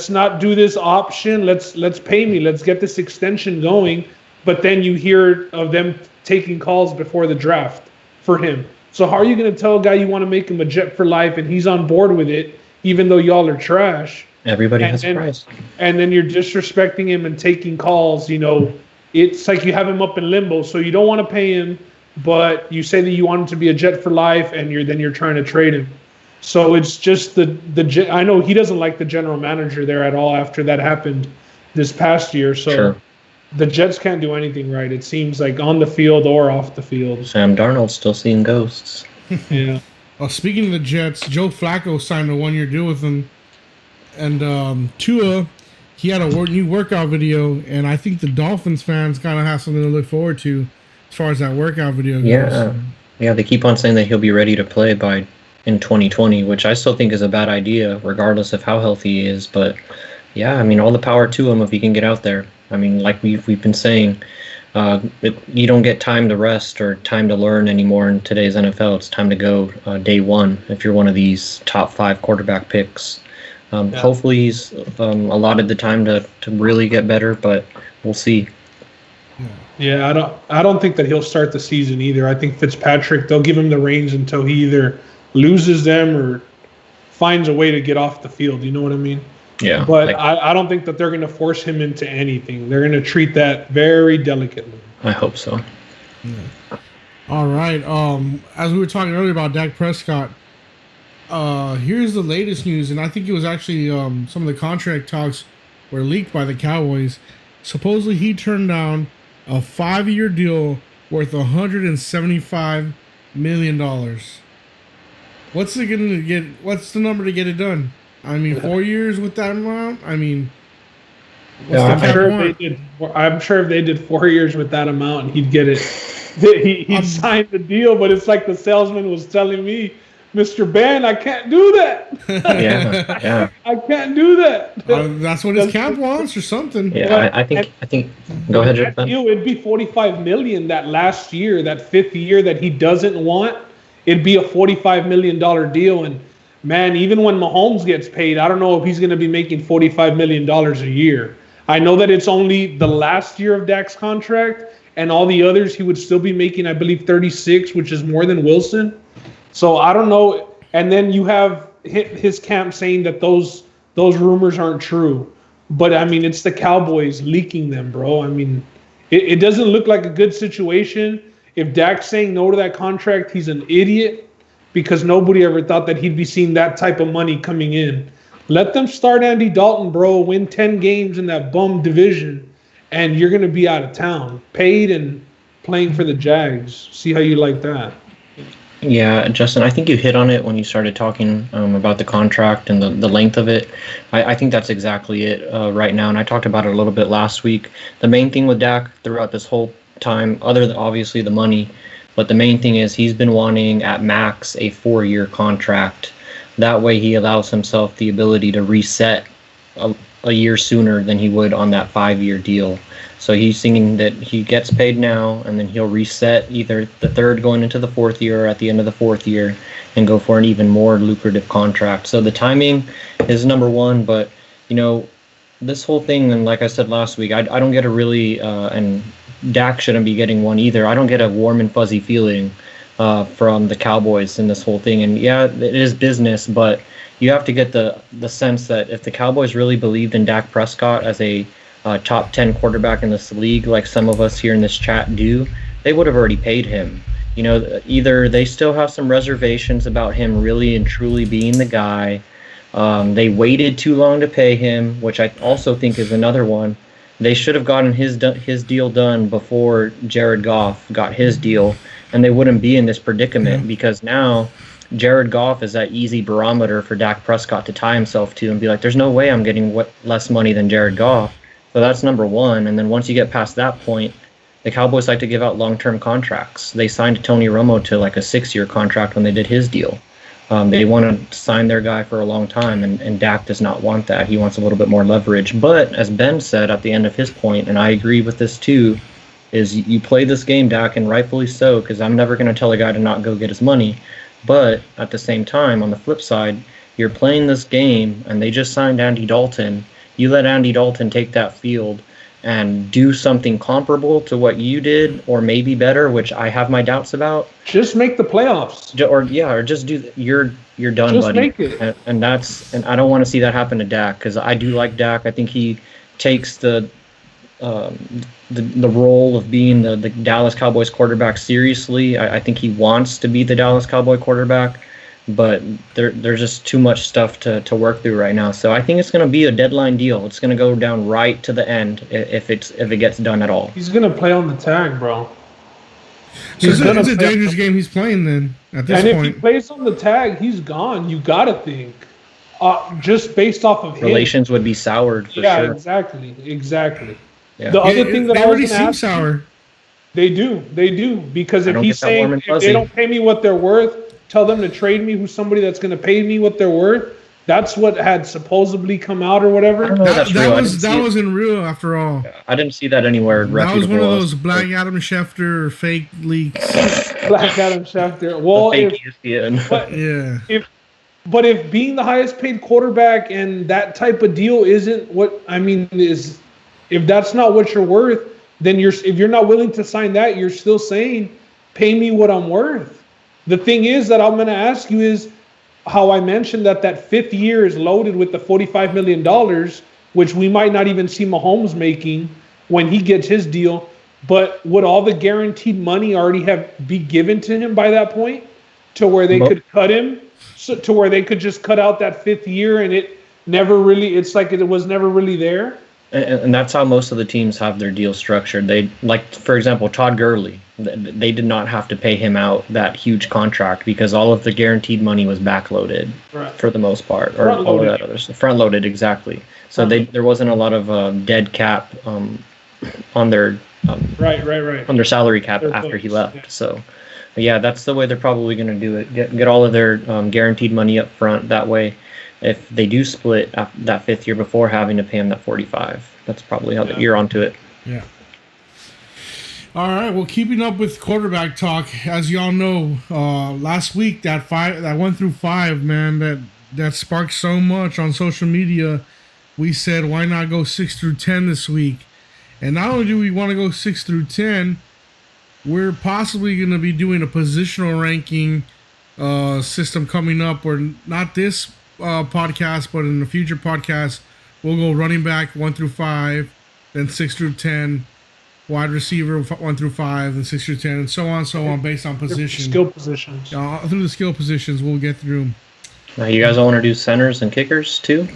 Speaker 4: not do this option. Let's pay me. Let's get this extension going. But then you hear of them taking calls before the draft for him. So how are you going to tell a guy you want to make him a Jet for life and he's on board with it, even though y'all are trash?
Speaker 5: Everybody has a price.
Speaker 4: And then you're disrespecting him and taking calls. You know, it's like you have him up in limbo. So you don't want to pay him, but you say that you want him to be a Jet for life, and you're trying to trade him. So it's just I know he doesn't like the general manager there at all after that happened this past year. So
Speaker 5: sure.
Speaker 4: The Jets can't do anything right, it seems like, on the field or off the field.
Speaker 5: Sam Darnold's still seeing ghosts.
Speaker 4: Yeah.
Speaker 3: Well, speaking of the Jets, Joe Flacco signed a 1-year deal with them. And Tua, he had a new workout video, and I think the Dolphins fans kind of have something to look forward to as far as that workout video goes.
Speaker 5: Yeah, they keep on saying that he'll be ready to play in 2020, which I still think is a bad idea, regardless of how healthy he is. But yeah, I mean, all the power to him if he can get out there. I mean, like we've been saying, you don't get time to rest or time to learn anymore in today's NFL. It's time to go day one if you're one of these top 5 quarterback picks. Hopefully he's allotted the time to really get better, but we'll see.
Speaker 4: Yeah, I don't think that he'll start the season either. I think Fitzpatrick, they'll give him the reins until he either loses them or finds a way to get off the field. You know what I mean?
Speaker 5: Yeah.
Speaker 4: But I don't think that they're going to force him into anything. They're going to treat that very delicately.
Speaker 5: I hope so.
Speaker 3: Yeah. All right. As we were talking earlier about Dak Prescott, here's the latest news, and I think it was actually some of the contract talks were leaked by the Cowboys. Supposedly he turned down a 5-year deal worth $175 million. What's it going to get? What's the number to get it done? I mean, 4 years with that amount? I mean,
Speaker 4: I'm sure if they did 4 years with that amount, he'd get it. He'd sign the deal, but it's like the salesman was telling me, Mr. Ben, I can't do that.
Speaker 5: Yeah.
Speaker 4: I can't do that.
Speaker 3: That's what his cap wants or something.
Speaker 5: Yeah, I think. Go ahead, Jeff.
Speaker 4: It'd be $45 million that last year, that 5th year that he doesn't want. It'd be a $45 million deal, and man, even when Mahomes gets paid, I don't know if he's going to be making $45 million a year. I know that it's only the last year of Dak's contract, and all the others he would still be making, I believe, 36, which is more than Wilson. So I don't know. And then you have his camp saying that those rumors aren't true. But, I mean, it's the Cowboys leaking them, bro. I mean, it doesn't look like a good situation. If Dak's saying no to that contract, he's an idiot, because nobody ever thought that he'd be seeing that type of money coming in. Let them start Andy Dalton, bro. Win 10 games in that bum division, and you're going to be out of town, paid and playing for the Jags. See how you like that.
Speaker 5: Yeah, Justin, I think you hit on it when you started talking about the contract and the length of it. I think that's exactly it right now, and I talked about it a little bit last week. The main thing with Dak throughout this whole time, other than obviously the money, but the main thing is he's been wanting at max a 4-year contract. That way he allows himself the ability to reset a year sooner than he would on that 5-year deal. So he's thinking that he gets paid now, and then he'll reset either the 3rd going into the 4th year or at the end of the 4th year and go for an even more lucrative contract. So the timing is number one, but, you know, this whole thing, and like I said last week, I don't get a really, and Dak shouldn't be getting one either, I don't get a warm and fuzzy feeling from the Cowboys in this whole thing. And yeah, it is business, but you have to get the sense that if the Cowboys really believed in Dak Prescott as a top 10 quarterback in this league, like some of us here in this chat do, they would have already paid him. You know, either they still have some reservations about him really and truly being the guy. They waited too long to pay him, which I also think is another one. They should have gotten his deal done before Jared Goff got his deal, and they wouldn't be in this predicament because now Jared Goff is that easy barometer for Dak Prescott to tie himself to and be like, there's no way I'm getting less money than Jared Goff. So that's number one. And then once you get past that point, the Cowboys like to give out long-term contracts. They signed Tony Romo to like a 6-year contract when they did his deal. They want to sign their guy for a long time, and Dak does not want that. He wants a little bit more leverage. But as Ben said at the end of his point, and I agree with this too, is you play this game, Dak, and rightfully so, because I'm never going to tell a guy to not go get his money. But at the same time, on the flip side, you're playing this game, and they just signed Andy Dalton. You let Andy Dalton take that field and do something comparable to what you did, or maybe better, which I have my doubts about.
Speaker 4: Just make the playoffs.
Speaker 5: Or just do. You're done,
Speaker 4: just
Speaker 5: buddy.
Speaker 4: Make it.
Speaker 5: And I don't want to see that happen to Dak, because I do like Dak. I think he takes the role of being the Dallas Cowboys quarterback seriously. I think he wants to be the Dallas Cowboy quarterback, but there's just too much stuff to work through right now. So I think it's going to be a deadline deal. It's going to go down right to the end if it gets done at all.
Speaker 4: He's going to play on the tag, bro.
Speaker 3: It's a dangerous game he's playing then at this point.
Speaker 4: And if he plays on the tag, he's gone. You got to think. Just based off of
Speaker 5: relations would be soured for sure.
Speaker 4: Yeah, exactly. Yeah. The
Speaker 3: other thing that I already seem sour.
Speaker 4: They do, because if he's saying if they don't pay me what they're worth, tell them to trade me who's somebody that's going to pay me what they're worth. That's what had supposedly come out or whatever.
Speaker 5: I don't know if that's real.
Speaker 3: That wasn't real after all.
Speaker 5: I didn't see that anywhere.
Speaker 3: That was one of those Black Adam Schefter fake leaks.
Speaker 4: Black Adam Schefter. Well,
Speaker 5: fake ESPN.
Speaker 4: But if being the highest paid quarterback and that type of deal isn't what I mean is, if that's not what you're worth, then if you're not willing to sign that, you're still saying, pay me what I'm worth. The thing is that I'm going to ask you is how I mentioned that fifth year is loaded with the $45 million, which we might not even see Mahomes making when he gets his deal. But would all the guaranteed money already be given to him by that point to where they could cut him? So, to where they could just cut out that fifth year and it's like it was never really there?
Speaker 5: And that's how most of the teams have their deal structured. They, like, for example, Todd Gurley, they did not have to pay him out that huge contract because all of the guaranteed money was backloaded for the most part, or all of that other stuff. Front loaded, exactly. So there wasn't a lot of dead cap on their on their salary cap after he left. Yeah. So yeah, that's the way they're probably going to do it. Get all of their guaranteed money up front. That way, if they do split that fifth year before having to pay him that 45, that's probably how you're onto it.
Speaker 3: Yeah. All right. Well, keeping up with quarterback talk, as y'all know, last week that 1 through 5, man, that sparked so much on social media. We said, why not go 6 through 10 this week? And not only do we want to go 6 through 10, we're possibly going to be doing a positional ranking system coming up, or not this podcast, but in the future podcast, we'll go running back 1 through 5, then 6 through 10, wide receiver 1 through 5, and 6 through 10, and so on, based on position.
Speaker 4: Skill positions.
Speaker 3: Through the skill positions, we'll get through them.
Speaker 5: Now, you guys all want to do centers and kickers too?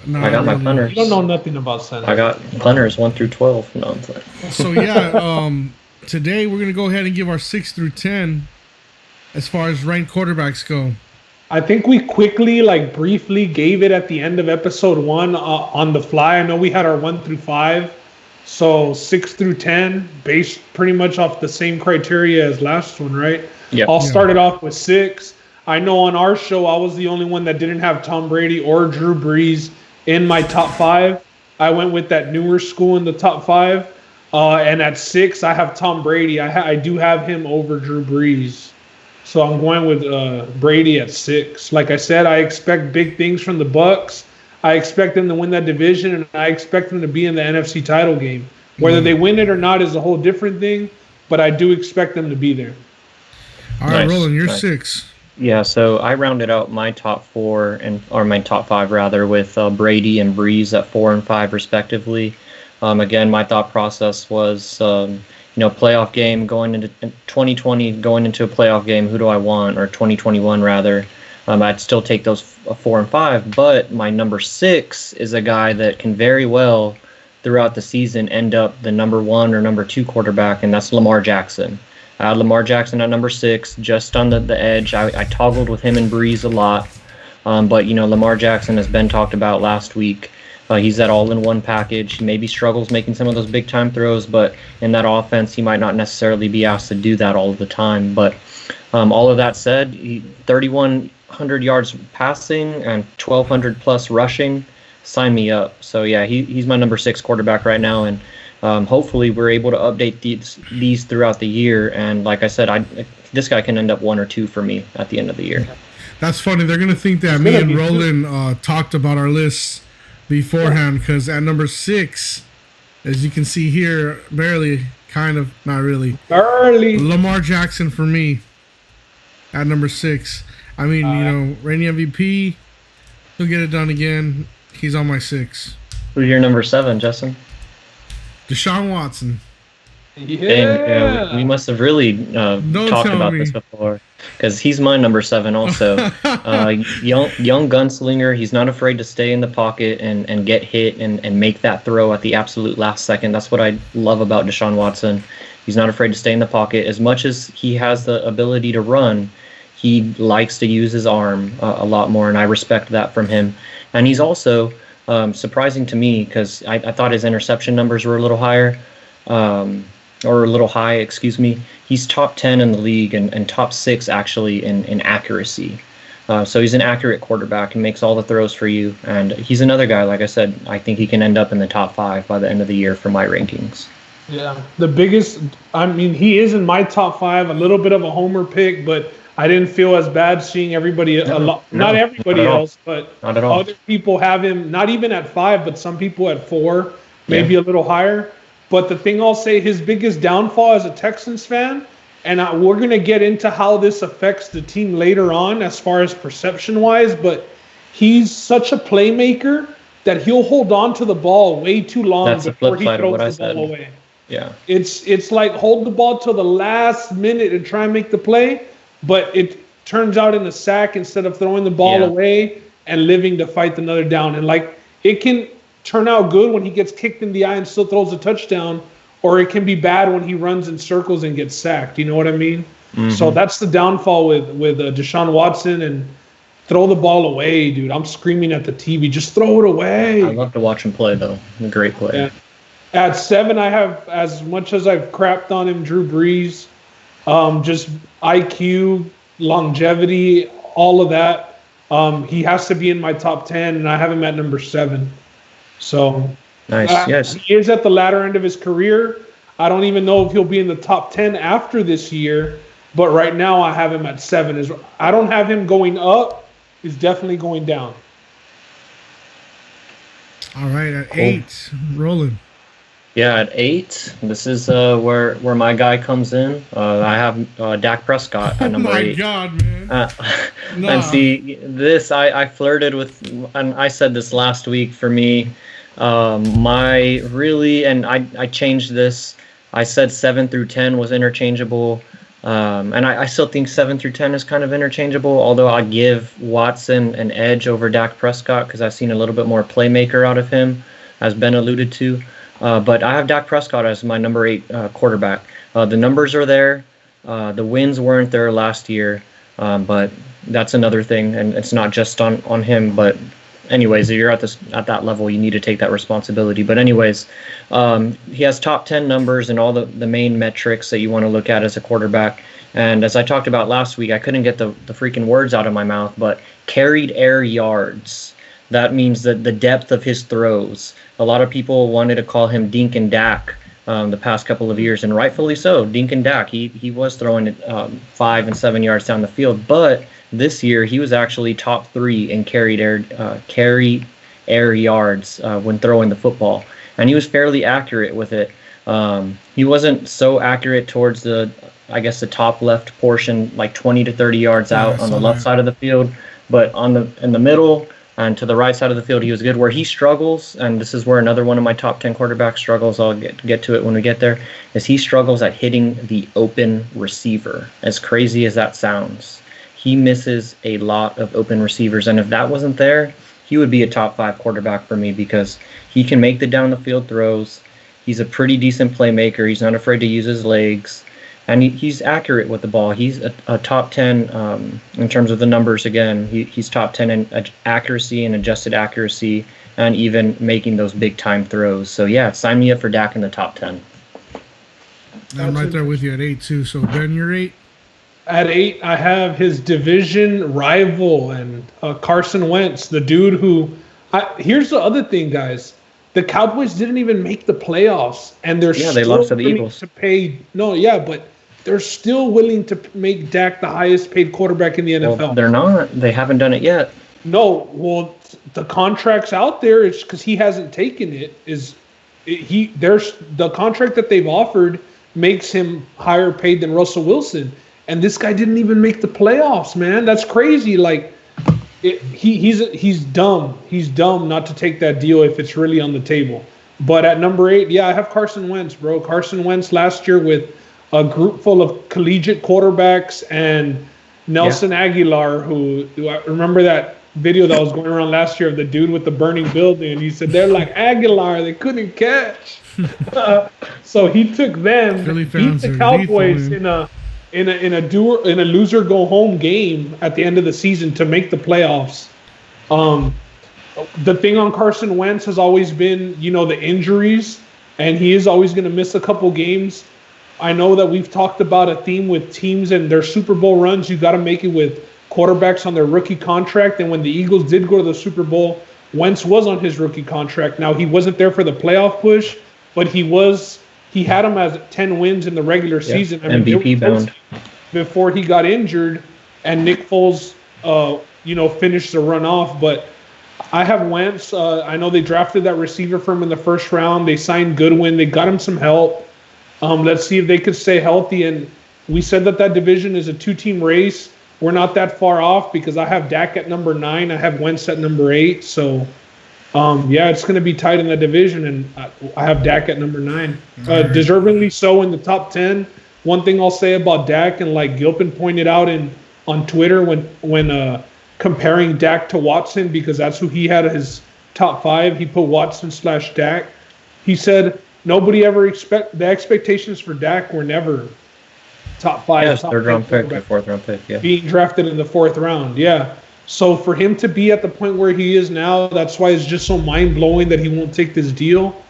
Speaker 3: No,
Speaker 5: I got my punters.
Speaker 4: You don't know nothing about centers.
Speaker 5: I got punters 1 through 12. No, I'm playing.
Speaker 3: So yeah, today we're gonna go ahead and give our 6 through 10 as far as ranked quarterbacks go.
Speaker 4: I think we quickly, briefly gave it at the end of episode 1 on the fly. I know we had our 1 through 5, so 6 through 10, based pretty much off the same criteria as last one, right?
Speaker 5: Yeah.
Speaker 4: I'll start it off with 6. I know on our show, I was the only one that didn't have Tom Brady or Drew Brees in my top 5. I went with that newer school in the top 5. And at 6, I have Tom Brady. I do have him over Drew Brees. So I'm going with Brady at 6. Like I said, I expect big things from the Bucs. I expect them to win that division, and I expect them to be in the NFC title game. Whether they win it or not is a whole different thing, but I do expect them to be there.
Speaker 3: All right, Roland, you're 6.
Speaker 5: Yeah, so I rounded out my top 4, or my top 5 rather, with Brady and Brees at 4 and 5 respectively. Again, my thought process was, playoff game going into 2020, going into a playoff game. Who do I want? Or 2021 rather. I'd still take those 4 and 5, but my number 6 is a guy that can very well throughout the season end up the number 1 or number 2 quarterback, and that's Lamar Jackson. Lamar Jackson at number 6, just on the edge. I toggled with him and Breeze a lot. But, Lamar Jackson has been talked about last week. He's that all-in-one package. He maybe struggles making some of those big-time throws, but in that offense, he might not necessarily be asked to do that all of the time. But all of that said, 3,100 yards passing and 1,200 plus rushing. Sign me up. So, yeah, he's my number 6 quarterback right now, and hopefully we're able to update these throughout the year. And like I said, this guy can end up 1 or 2 for me at the end of the year.
Speaker 3: That's funny. They're going to think that me and Roland talked about our lists beforehand, because at number 6, as you can see here, barely, kind of, not really.
Speaker 4: Barely.
Speaker 3: Lamar Jackson for me at number 6. I mean, reigning MVP, he'll get it done again. He's on my 6.
Speaker 5: Who's your number 7, Justin?
Speaker 3: Deshaun Watson.
Speaker 4: Yeah.
Speaker 5: We must have really talked about this before, because he's my number 7 also. Young gunslinger. He's not afraid to stay in the pocket and get hit and make that throw at the absolute last second. That's what I love about Deshaun Watson. He's not afraid to stay in the pocket. As much as he has the ability to run, he likes to use his arm a lot more, and I respect that from him. And he's also surprising to me, because I thought his interception numbers were a little higher. Or a little high, excuse me. He's top 10 in the league and top 6 actually in accuracy. So he's an accurate quarterback and makes all the throws for you. And he's another guy, like I said, I think he can end up in the top 5 by the end of the year for my rankings.
Speaker 4: Yeah, he is in my top 5, a little bit of a homer pick, but I didn't feel as bad seeing everybody, not everybody else, but
Speaker 5: not at all.
Speaker 4: Other people have him, not even at 5, but some people at 4, maybe a little higher. But the thing I'll say, his biggest downfall as a Texans fan, and we're going to get into how this affects the team later on as far as perception-wise, but he's such a playmaker that he'll hold on to the ball way too long before he throws the ball away.
Speaker 5: Yeah.
Speaker 4: It's like hold the ball till the last minute and try and make the play, but it turns out in a sack instead of throwing the ball away and living to fight another down. And like it can turn out good when he gets kicked in the eye and still throws a touchdown, or it can be bad when he runs in circles and gets sacked. You know what I mean? Mm-hmm. So that's the downfall with Deshaun Watson, and throw the ball away, dude. I'm screaming at the TV, just throw it away.
Speaker 5: I love to watch him play, though. A great play.
Speaker 4: Yeah. At 7, I have, as much as I've crapped on him, Drew Brees, just IQ, longevity, all of that. He has to be in my top 10, and I have him at number 7. So
Speaker 5: nice. Yes,
Speaker 4: he is at the latter end of his career. I don't even know if he'll be in the top 10 after this year, but right now I have him at 7. I don't have him going up. He's definitely going down.
Speaker 3: All right, at 8, rolling.
Speaker 5: Yeah, at 8, this is where my guy comes in. I have Dak Prescott at number 8.
Speaker 3: Oh my God, man!
Speaker 5: And see, this I flirted with, and I said this last week. For me, I changed this. I said 7 through 10 was interchangeable, and I still think 7 through 10 is kind of interchangeable. Although I give Watson an edge over Dak Prescott because I've seen a little bit more playmaker out of him, as Ben alluded to. But I have Dak Prescott as my number 8 quarterback. The numbers are there. The wins weren't there last year, but that's another thing, and it's not just on him. But anyways, if you're at that level, you need to take that responsibility. But anyways, he has top 10 numbers and all the main metrics that you want to look at as a quarterback. And as I talked about last week, I couldn't get the freaking words out of my mouth, but carried air yards. That means that the depth of his throws. A lot of people wanted to call him Dink and Dak the past couple of years, and rightfully so. Dink and Dak, he was throwing it 5 and 7 yards down the field, but this year he was actually top 3 in carried air yards when throwing the football, and he was fairly accurate with it. He wasn't so accurate towards the top left portion, like 20 to 30 yards out on the left side of the field, but in the middle and to the right side of the field, he was good. Where he struggles, and this is where another one of my top 10 quarterbacks struggles, I'll get to it when we get there, is he struggles at hitting the open receiver. As crazy as that sounds, he misses a lot of open receivers. And if that wasn't there, he would be a top 5 quarterback for me because he can make the down the field throws. He's a pretty decent playmaker. He's not afraid to use his legs, and he's accurate with the ball. He's a top 10 in terms of the numbers. Again, he's top 10 in accuracy and adjusted accuracy, and even making those big time throws. So yeah, sign me up for Dak in the top 10.
Speaker 3: I'm right there with you at 8 too. So Ben, you're 8.
Speaker 4: At 8, I have his division rival and Carson Wentz, the dude who. Here's the other thing, guys. The Cowboys didn't even make the playoffs, and they
Speaker 5: lost to the Eagles.
Speaker 4: But they're still willing to make Dak the highest paid quarterback in the NFL.
Speaker 5: Well, they're not. They haven't done it yet.
Speaker 4: No, well, the contract's out there. It's because he hasn't taken it. The contract that they've offered makes him higher paid than Russell Wilson, and this guy didn't even make the playoffs, man. That's crazy. Like, he's dumb. He's dumb not to take that deal if it's really on the table. But at number 8, yeah, I have Carson Wentz, bro. Carson Wentz last year with a group full of collegiate quarterbacks and Nelson Aguilar, who I remember that video that was going around last year of the dude with the burning building, and he said they're like Aguilar, they couldn't catch. So he took them, beat the Cowboys in a loser go home game at the end of the season to make the playoffs. The thing on Carson Wentz has always been, the injuries, and he is always going to miss a couple games. I know that we've talked about a theme with teams and their Super Bowl runs. You got to make it with quarterbacks on their rookie contract. And when the Eagles did go to the Super Bowl, Wentz was on his rookie contract. Now, he wasn't there for the playoff push, but he had him as 10 wins in the regular season. I mean,
Speaker 5: MVP bound.
Speaker 4: Before he got injured, and Nick Foles, finished the run off. But I have Wentz. I know they drafted that receiver for him in the first round. They signed Goodwin. They got him some help. Let's see if they could stay healthy. And we said that division is a 2-team race. We're not that far off because I have Dak at number 9. I have Wentz at number 8. So, it's going to be tight in that division. And I have Dak at number 9. Deservingly so in the top 10. One thing I'll say about Dak, and like Gilpin pointed out on Twitter when comparing Dak to Watson, because that's who he had his top 5. He put Watson/Dak. He said nobody ever the expectations for Dak were never top 5.
Speaker 5: Yes, third round pick, or fourth round pick. Yeah,
Speaker 4: being drafted in the 4th round. Yeah. So for him to be at the point where he is now, that's why it's just so mind blowing that he won't take this deal.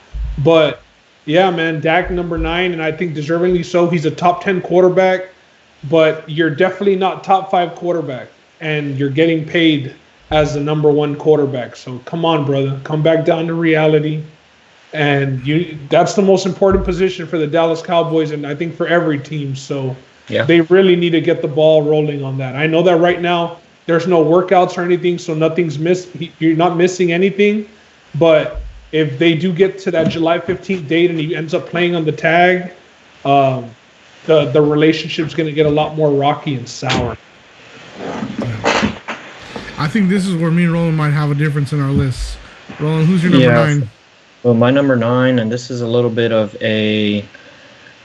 Speaker 4: But yeah, man, Dak number 9, and I think deservingly so. He's a top 10 quarterback, but you're definitely not top 5 quarterback, and you're getting paid as the number 1 quarterback. So come on, brother, come back down to reality. And that's the most important position for the Dallas Cowboys, and I think for every team. So they really need to get the ball rolling on that. I know that right now there's no workouts or anything, so nothing's missed. You're not missing anything, but if they do get to that July 15th date and he ends up playing on the tag, the relationship's going to get a lot more rocky and sour.
Speaker 3: I think this is where me and Roland might have a difference in our lists. Roland, who's your number 9?
Speaker 5: Well, my number 9, and this is a little bit of a,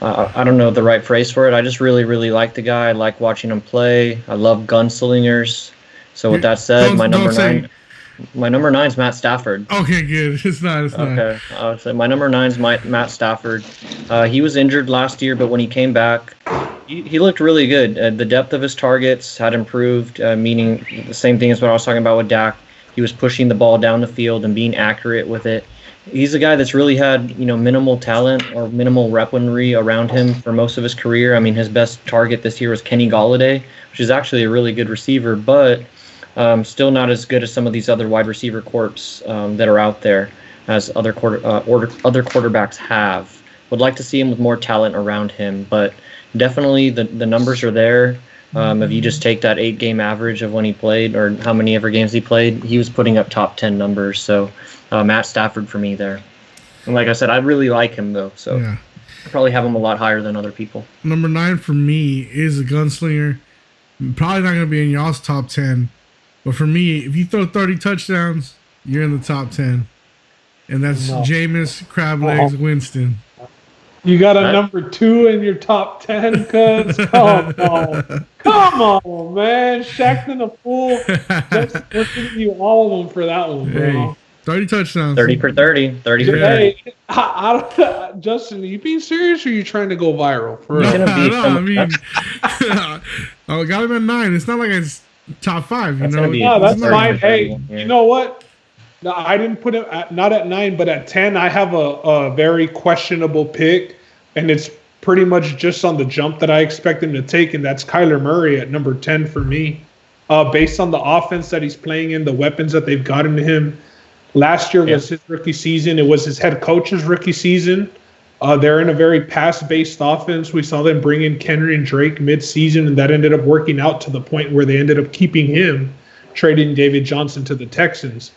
Speaker 5: I don't know the right phrase for it. I just really, really like the guy. I like watching him play. I love gunslingers. So with that said, my number 9 is Matt Stafford.
Speaker 3: Okay, good. It's not.
Speaker 5: Okay. So my number 9 is Matt Stafford. He was injured last year, but when he came back, he looked really good. The depth of his targets had improved, meaning the same thing as what I was talking about with Dak. He was pushing the ball down the field and being accurate with it. He's a guy that's really had, minimal talent or minimal weaponry around him for most of his career. I mean, his best target this year was Kenny Golladay, which is actually a really good receiver, but still not as good as some of these other wide receiver corps that are out there, as other quarterbacks have. Would like to see him with more talent around him, but definitely the numbers are there. If you just take that 8-game average of when he played, or how many ever games he played, he was putting up top 10 numbers. So Matt Stafford for me there. And like I said, I really like him though, so I probably have him a lot higher than other people.
Speaker 3: Number 9 for me is a gunslinger. Probably not going to be in y'all's top 10, but for me, if you throw 30 touchdowns, you're in the top 10, and that's Jameis Crab Legs Winston.
Speaker 4: You got a number 2 in your top 10, cuz? Come on, man. Shaq in the pool. Just giving you all of them for that one, bro.
Speaker 3: Hey, 30 touchdowns.
Speaker 5: 30 for 30. 30 for 30.
Speaker 4: Hey, I don't, Justin, are you being serious or are you trying to go viral? For real?
Speaker 3: I mean, I got him at 9. It's not like it's top 5, you know?
Speaker 4: No, that's fine. Hey, you know what? No, I didn't put him not at 9, but at 10, I have a very questionable pick, and it's pretty much just on the jump that I expect him to take, and that's Kyler Murray at number 10 for me. Based on the offense that he's playing in, the weapons that they've gotten to him. Last year was his rookie season. It was his head coach's rookie season. They're in a very pass-based offense. We saw them bring in Kenry and Drake mid-season, and that ended up working out to the point where they ended up keeping him, trading David Johnson to the Texans.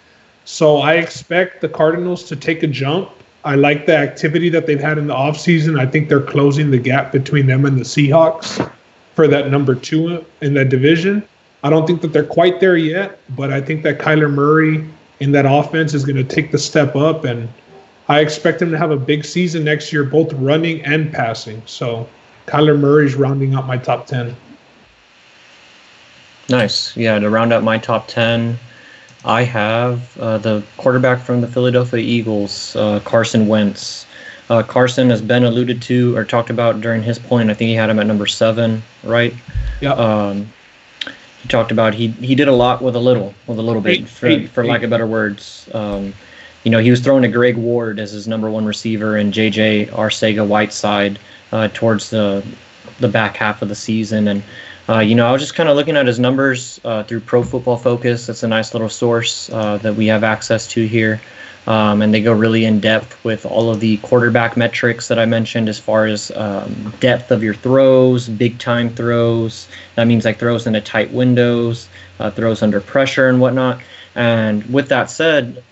Speaker 4: So I expect the Cardinals to take a jump. I like the activity that they've had in the offseason. I think they're closing the gap between them and the Seahawks for that number 2 in that division. I don't think that they're quite there yet, but I think that Kyler Murray in that offense is going to take the step up, and I expect him to have a big season next year, both running and passing. So Kyler Murray's rounding out my top 10.
Speaker 5: Nice. Yeah, to round out my top 10, I have the quarterback from the Philadelphia Eagles, Carson Wentz. Carson has been alluded to or talked about during his point. I think he had him at number 7, right?
Speaker 4: Yeah.
Speaker 5: He talked about he did a lot with a little bit, for lack of better words. He was throwing to Greg Ward as his number 1 receiver and J.J. Arcega-Whiteside towards the back half of the season. And I was just kind of looking at his numbers through Pro Football Focus. That's a nice little source that we have access to here. And they go really in depth with all of the quarterback metrics that I mentioned as far as depth of your throws, big time throws. That means like throws into tight windows, throws under pressure and whatnot. And with that said,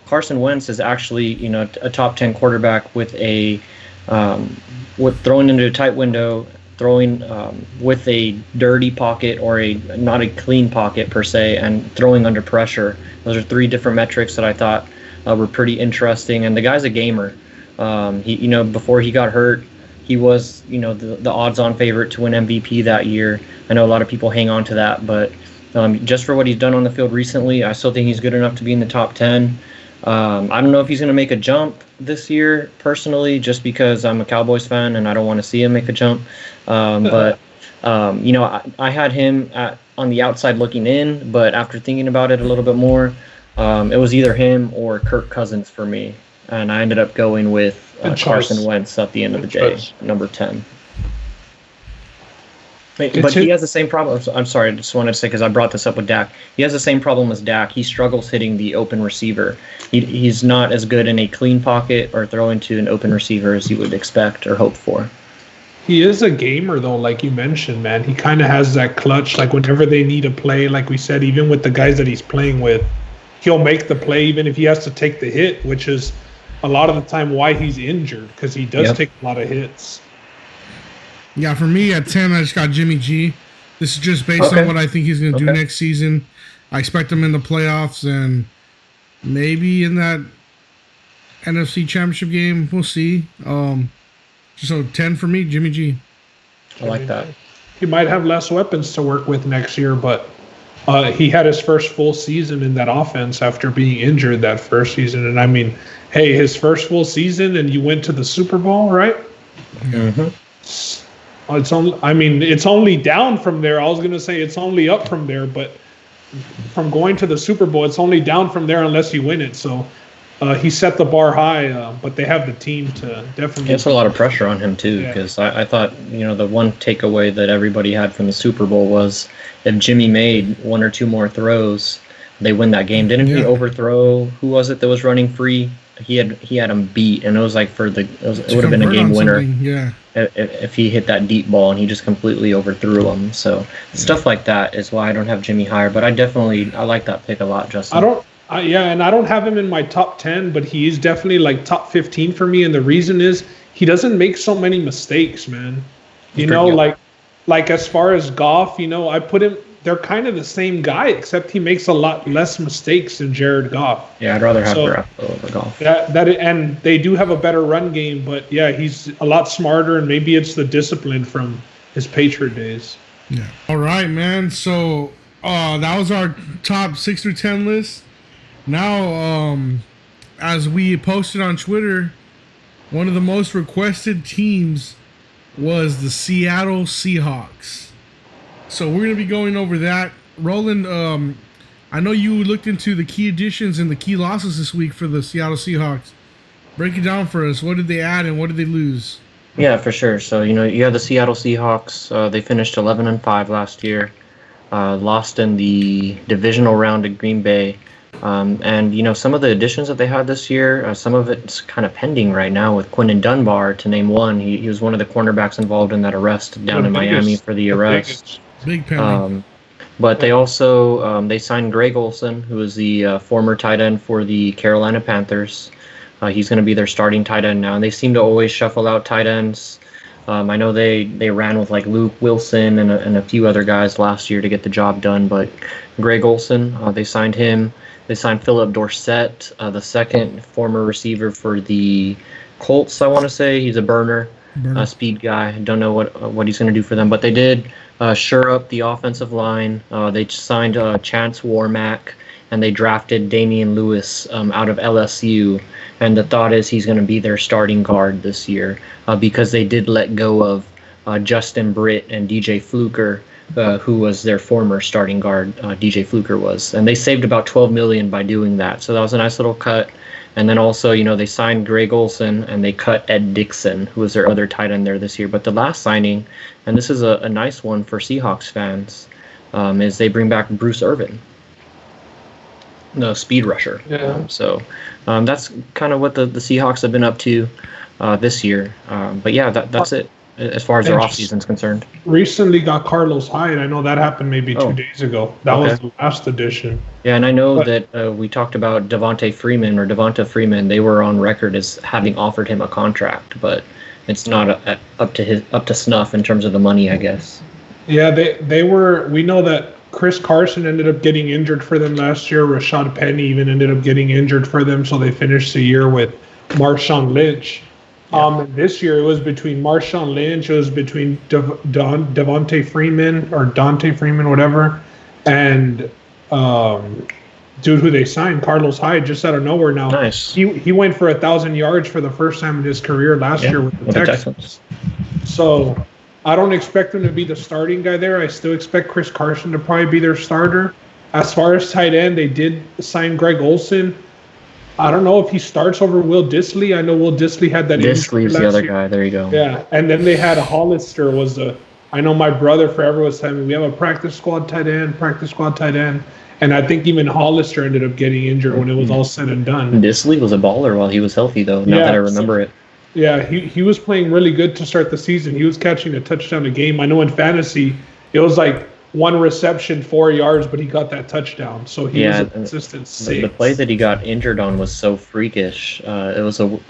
Speaker 5: Carson Wentz is actually, a top 10 quarterback with with throwing into a tight window, throwing with a dirty pocket or not a clean pocket per se, and throwing under pressure. Those are 3 different metrics that I thought were pretty interesting. And the guy's a gamer. He, before he got hurt, he was, the odds-on favorite to win MVP that year. I know a lot of people hang on to that, but just for what he's done on the field recently, I still think he's good enough to be in the top 10. I don't know if he's going to make a jump this year, personally, just because I'm a Cowboys fan and I don't want to see him make a jump. But I had him on the outside looking in, but after thinking about it a little bit more, it was either him or Kirk Cousins for me, and I ended up going with Carson Wentz at the end of the day, number 10. But he has the same problem. I'm sorry, I just wanted to say, because I brought this up with Dak. He has the same problem as Dak. He struggles hitting the open receiver. He's not as good in a clean pocket or throwing to an open receiver as you would expect or hope for.
Speaker 4: He is a gamer, though, like you mentioned, man. He kind of has that clutch, like whenever they need a play, like we said, even with the guys that he's playing with, he'll make the play even if he has to take the hit, which is a lot of the time why he's injured, because he does take a lot of hits.
Speaker 3: Yeah, for me at 10, I just got Jimmy G. This is just based on what I think he's going to do next season. I expect him in the playoffs and maybe in that NFC Championship game. We'll see. So 10 for me, Jimmy G.
Speaker 5: I like that.
Speaker 4: He might have less weapons to work with next year, but he had his first full season in that offense after being injured that first season. And I mean, hey, his first full season and you went to the Super Bowl, right?
Speaker 5: Mm-hmm.
Speaker 4: It's only down from there. I was going to say it's only up from there, but from going to the Super Bowl, it's only down from there unless you win it. So he set the bar high, but they have the team to definitely.
Speaker 5: It's a lot of pressure on him too, because I thought the one takeaway that everybody had from the Super Bowl was if Jimmy made 1 or 2 more throws, they win that game. Didn't he overthrow? Who was it that was running free? He had him beat, and it was like it would have been a game winner.
Speaker 3: Yeah.
Speaker 5: If he hit that deep ball and he just completely overthrew him. So stuff like that is why I don't have Jimmy higher. But I like that pick a lot, Justin.
Speaker 4: And I don't have him in my top 10, but he is definitely like top 15 for me. And the reason is he doesn't make so many mistakes, man. Like as far as Goff, I put him they're kind of the same guy, except he makes a lot less mistakes than Jared Goff.
Speaker 5: Yeah, I'd rather have Garoppolo over Goff.
Speaker 4: And they do have a better run game, but yeah, he's a lot smarter, and maybe it's the discipline from his Patriot days.
Speaker 3: Yeah. All right, man. So that was our top 6 through 10 list. Now, as we posted on Twitter, one of the most requested teams was the Seattle Seahawks. So we're going to be going over that. Roland, I know you looked into the key additions and the key losses this week for the Seattle Seahawks. Break it down for us. What did they add and what did they lose?
Speaker 5: Yeah, for sure. So, you have the Seattle Seahawks. They finished 11-5 last year. Lost in the divisional round to Green Bay. And, some of the additions that they had this year, some of it's kind of pending right now with Quinton Dunbar, to name one. He was one of the cornerbacks involved in that arrest down in Miami for the arrest.
Speaker 3: Big pending.
Speaker 5: But they also they signed Greg Olsen, who is the former tight end for the Carolina Panthers. He's going to be their starting tight end now. And they seem to always shuffle out tight ends. I know they ran with like Luke Wilson and a few other guys last year to get the job done. But Greg Olsen, they signed him. They signed Philip Dorsett, the second former receiver for the Colts, I want to say. He's a burner. Speed guy. Don't know what he's going to do for them. But they did shore up the offensive line. They signed Chance Warmack, and they drafted Damian Lewis out of LSU. And the thought is he's going to be their starting guard this year because they did let go of Justin Britt and DJ Fluker, who was their former starting guard. DJ Fluker was. And they saved about $12 million by doing that. So that was a nice little cut. And then also, they signed Greg Olsen and they cut Ed Dixon, who was their other tight end there this year. But the last signing, and this is a nice one for Seahawks fans, is they bring back Bruce Irvin, the speed rusher.
Speaker 4: Yeah.
Speaker 5: So that's kind of what the Seahawks have been up to this year. But yeah, that's it as far as their offseason is concerned.
Speaker 4: Recently got Carlos Hyde. I know that happened maybe 2 days ago. That was the last edition.
Speaker 5: Yeah, and I know that we talked about Devonta Freeman. They were on record as having offered him a contract, but it's not up to snuff in terms of the money, I guess.
Speaker 4: Yeah, they were. We know that Chris Carson ended up getting injured for them last year. Rashad Penny even ended up getting injured for them, so they finished the year with Marshawn Lynch. Yeah. This year it was between Marshawn Lynch, it was between Devonta Freeman or Dante Freeman, whatever, and dude who they signed, Carlos Hyde, just out of nowhere now.
Speaker 5: Nice.
Speaker 4: He went for 1,000 yards for the first time in his career last year with the Texans. So I don't expect him to be the starting guy there. I still expect Chris Carson to probably be their starter. As far as tight end, they did sign Greg Olsen. I don't know if he starts over Will Dissly. I know Will Dissly had that.
Speaker 5: Dissly's the other guy. There you go.
Speaker 4: Yeah, and then they had Hollister was I know my brother forever was telling me we have a practice squad tight end, and I think even Hollister ended up getting injured when it was all said and done.
Speaker 5: Dissly was a baller while he was healthy, though. Now that I remember it.
Speaker 4: Yeah, he was playing really good to start the season. He was catching a touchdown a game. I know in fantasy it was like 1 reception, 4 yards, but he got that touchdown. So he was a consistent 6.
Speaker 5: The play that he got injured on was so freakish. It was a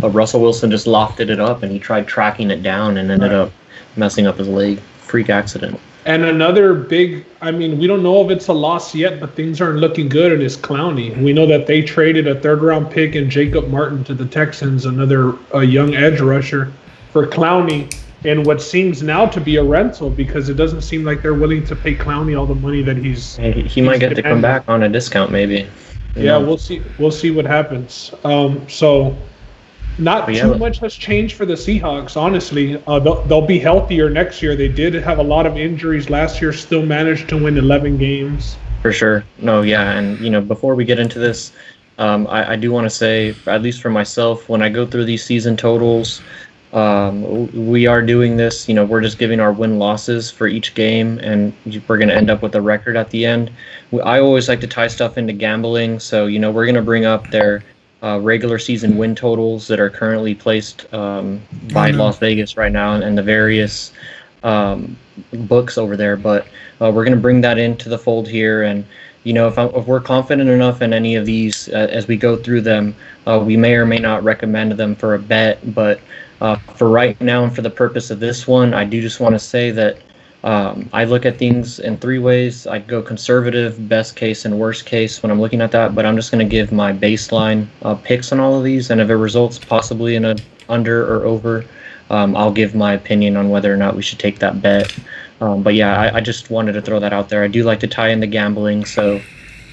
Speaker 5: Russell Wilson just lofted it up, and he tried tracking it down and ended up messing up his leg. Freak accident.
Speaker 4: And another big, we don't know if it's a loss yet, but things aren't looking good, and it's Clowney. We know that they traded a 3rd-round pick and Jacob Martin to the Texans, another young edge rusher, for Clowney. And what seems now to be a rental because it doesn't seem like they're willing to pay Clowney all the money that
Speaker 5: he might get to come back on a discount maybe.
Speaker 4: Yeah, we'll see. We'll see what happens. So not too much has changed for the Seahawks, honestly. They'll be healthier next year. They did have a lot of injuries last year, still managed to win 11 games.
Speaker 5: For sure. No, yeah. And, before we get into this, I do want to say, at least for myself, when I go through these season totals, we are doing this, we're just giving our win-losses for each game, and we're going to end up with a record at the end. I always like to tie stuff into gambling, so, we're going to bring up their regular season win totals that are currently placed by Las Vegas right now and the various books over there. But we're going to bring that into the fold here, and if we're confident enough in any of these as we go through them, we may or may not recommend them for a bet. But for right now and for the purpose of this one, I do just want to say that I look at things in three ways. I go conservative, best case, and worst case when I'm looking at that. But I'm just going to give my baseline picks on all of these, and if it results possibly in a under or over, I'll give my opinion on whether or not we should take that bet. But yeah, I just wanted to throw that out there. I do like to tie into gambling. So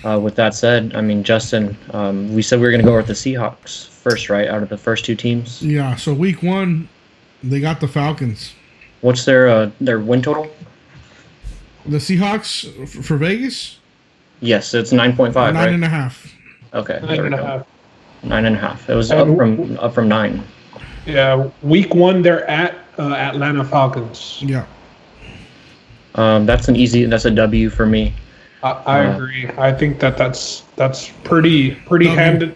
Speaker 5: with that said, I mean, Justin, we said we were going to go with the Seahawks first, right, out of the first two teams?
Speaker 3: Yeah, so week 1, they got the Falcons.
Speaker 5: What's their win total?
Speaker 3: The Seahawks for Vegas?
Speaker 5: Yes, it's 9.5, right?
Speaker 3: 9.5.
Speaker 5: Okay,
Speaker 4: 9.5.
Speaker 5: 9.5. It was up from 9.
Speaker 4: Yeah, week 1 they're at Atlanta Falcons.
Speaker 3: Yeah.
Speaker 5: That's a W for me.
Speaker 4: I agree. I think that's pretty handed.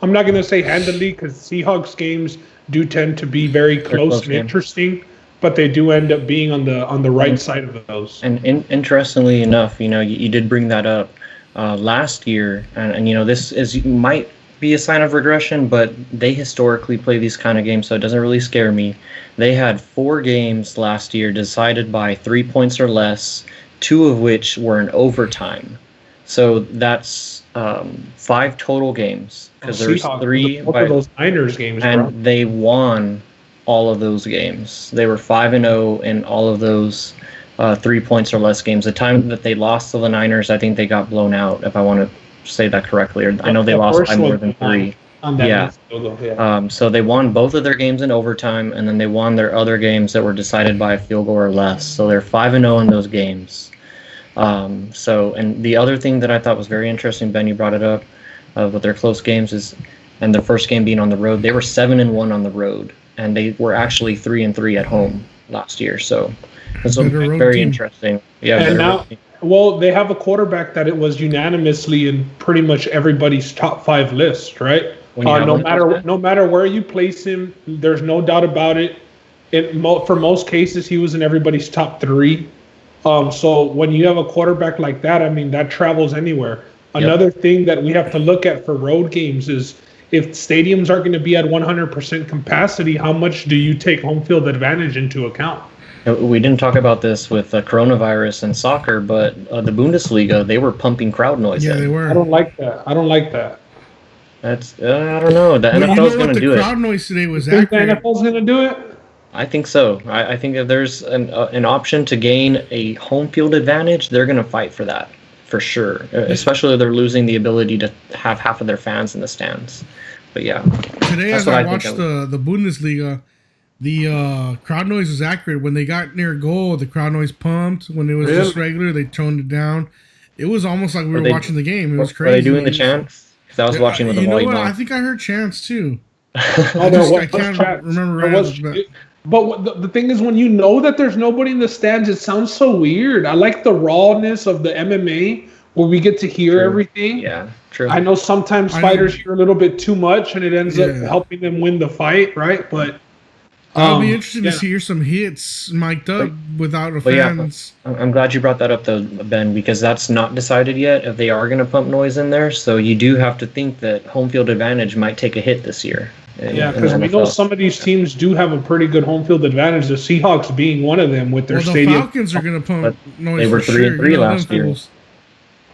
Speaker 4: I'm not gonna say handedly because Seahawks games do tend to be very close and interesting, but they do end up being on the right side of those.
Speaker 5: And interestingly enough, you did bring that up last year, and this might be a sign of regression, but they historically play these kind of games, so it doesn't really scare me. They had 4 games last year decided by 3 points or less, 2 of which were in overtime. So that's 5 total games because there's 3
Speaker 4: by those Niners games,
Speaker 5: and they won all of those games. They were 5-0 in all of those 3 points or less games. The time that they lost to the Niners, I think they got blown out, if I want to say that correctly. Or I know they lost by more than 3. So they won both of their games in overtime, and then they won their other games that were decided by a field goal or less. So they're 5-0 in those games. And the other thing that I thought was very interesting, Ben, you brought it up, with their close games and their first game being on the road, they were 7-1 on the road, and they were actually 3-3 at home last year. So it's very interesting. Yeah.
Speaker 4: And now, well, they have a quarterback that it was unanimously in pretty much everybody's top 5 list, right? No matter where you place him, there's no doubt about it. For most cases, he was in everybody's top 3. So when you have a quarterback like that, I mean, that travels anywhere. Another thing that we have to look at for road games is if stadiums aren't going to be at 100% capacity, how much do you take home field advantage into account?
Speaker 5: We didn't talk about this with coronavirus and soccer, but the Bundesliga, they were pumping crowd noise.
Speaker 3: Yeah, they were.
Speaker 4: I don't like that.
Speaker 5: That's I don't know. The NFL's going to do it.
Speaker 3: The crowd noise today was
Speaker 4: accurate. The NFL's going to do it?
Speaker 5: I think so. I think if there's an option to gain a home field advantage, they're going to fight for that, for sure. Especially if they're losing the ability to have half of their fans in the stands. But yeah.
Speaker 3: Today, as I watched the Bundesliga, the crowd noise was accurate. When they got near goal, the crowd noise pumped. When it was just regular, they toned it down. It was almost like we were watching the game. It was crazy.
Speaker 5: Were they doing the chants? Because I was watching with the volleyball. You know what?
Speaker 3: I think I heard chants too.
Speaker 4: I can't remember. But the thing is, when you know that there's nobody in the stands, it sounds so weird. I like the rawness of the MMA where we get to hear everything.
Speaker 5: Yeah, true.
Speaker 4: I know sometimes fighters hear a little bit too much, and it ends up helping them win the fight, right? But
Speaker 3: I'll be interested to hear some hits mic'd up without the fans.
Speaker 5: Yeah, I'm glad you brought that up, though, Ben, because that's not decided yet if they are going to pump noise in there. So you do have to think that home field advantage might take a hit this year.
Speaker 4: Because we know some of these teams do have a pretty good home field advantage. The Seahawks being one of them with their stadium.
Speaker 3: The Falcons are going to pump noise.
Speaker 5: They were 3-3 last year.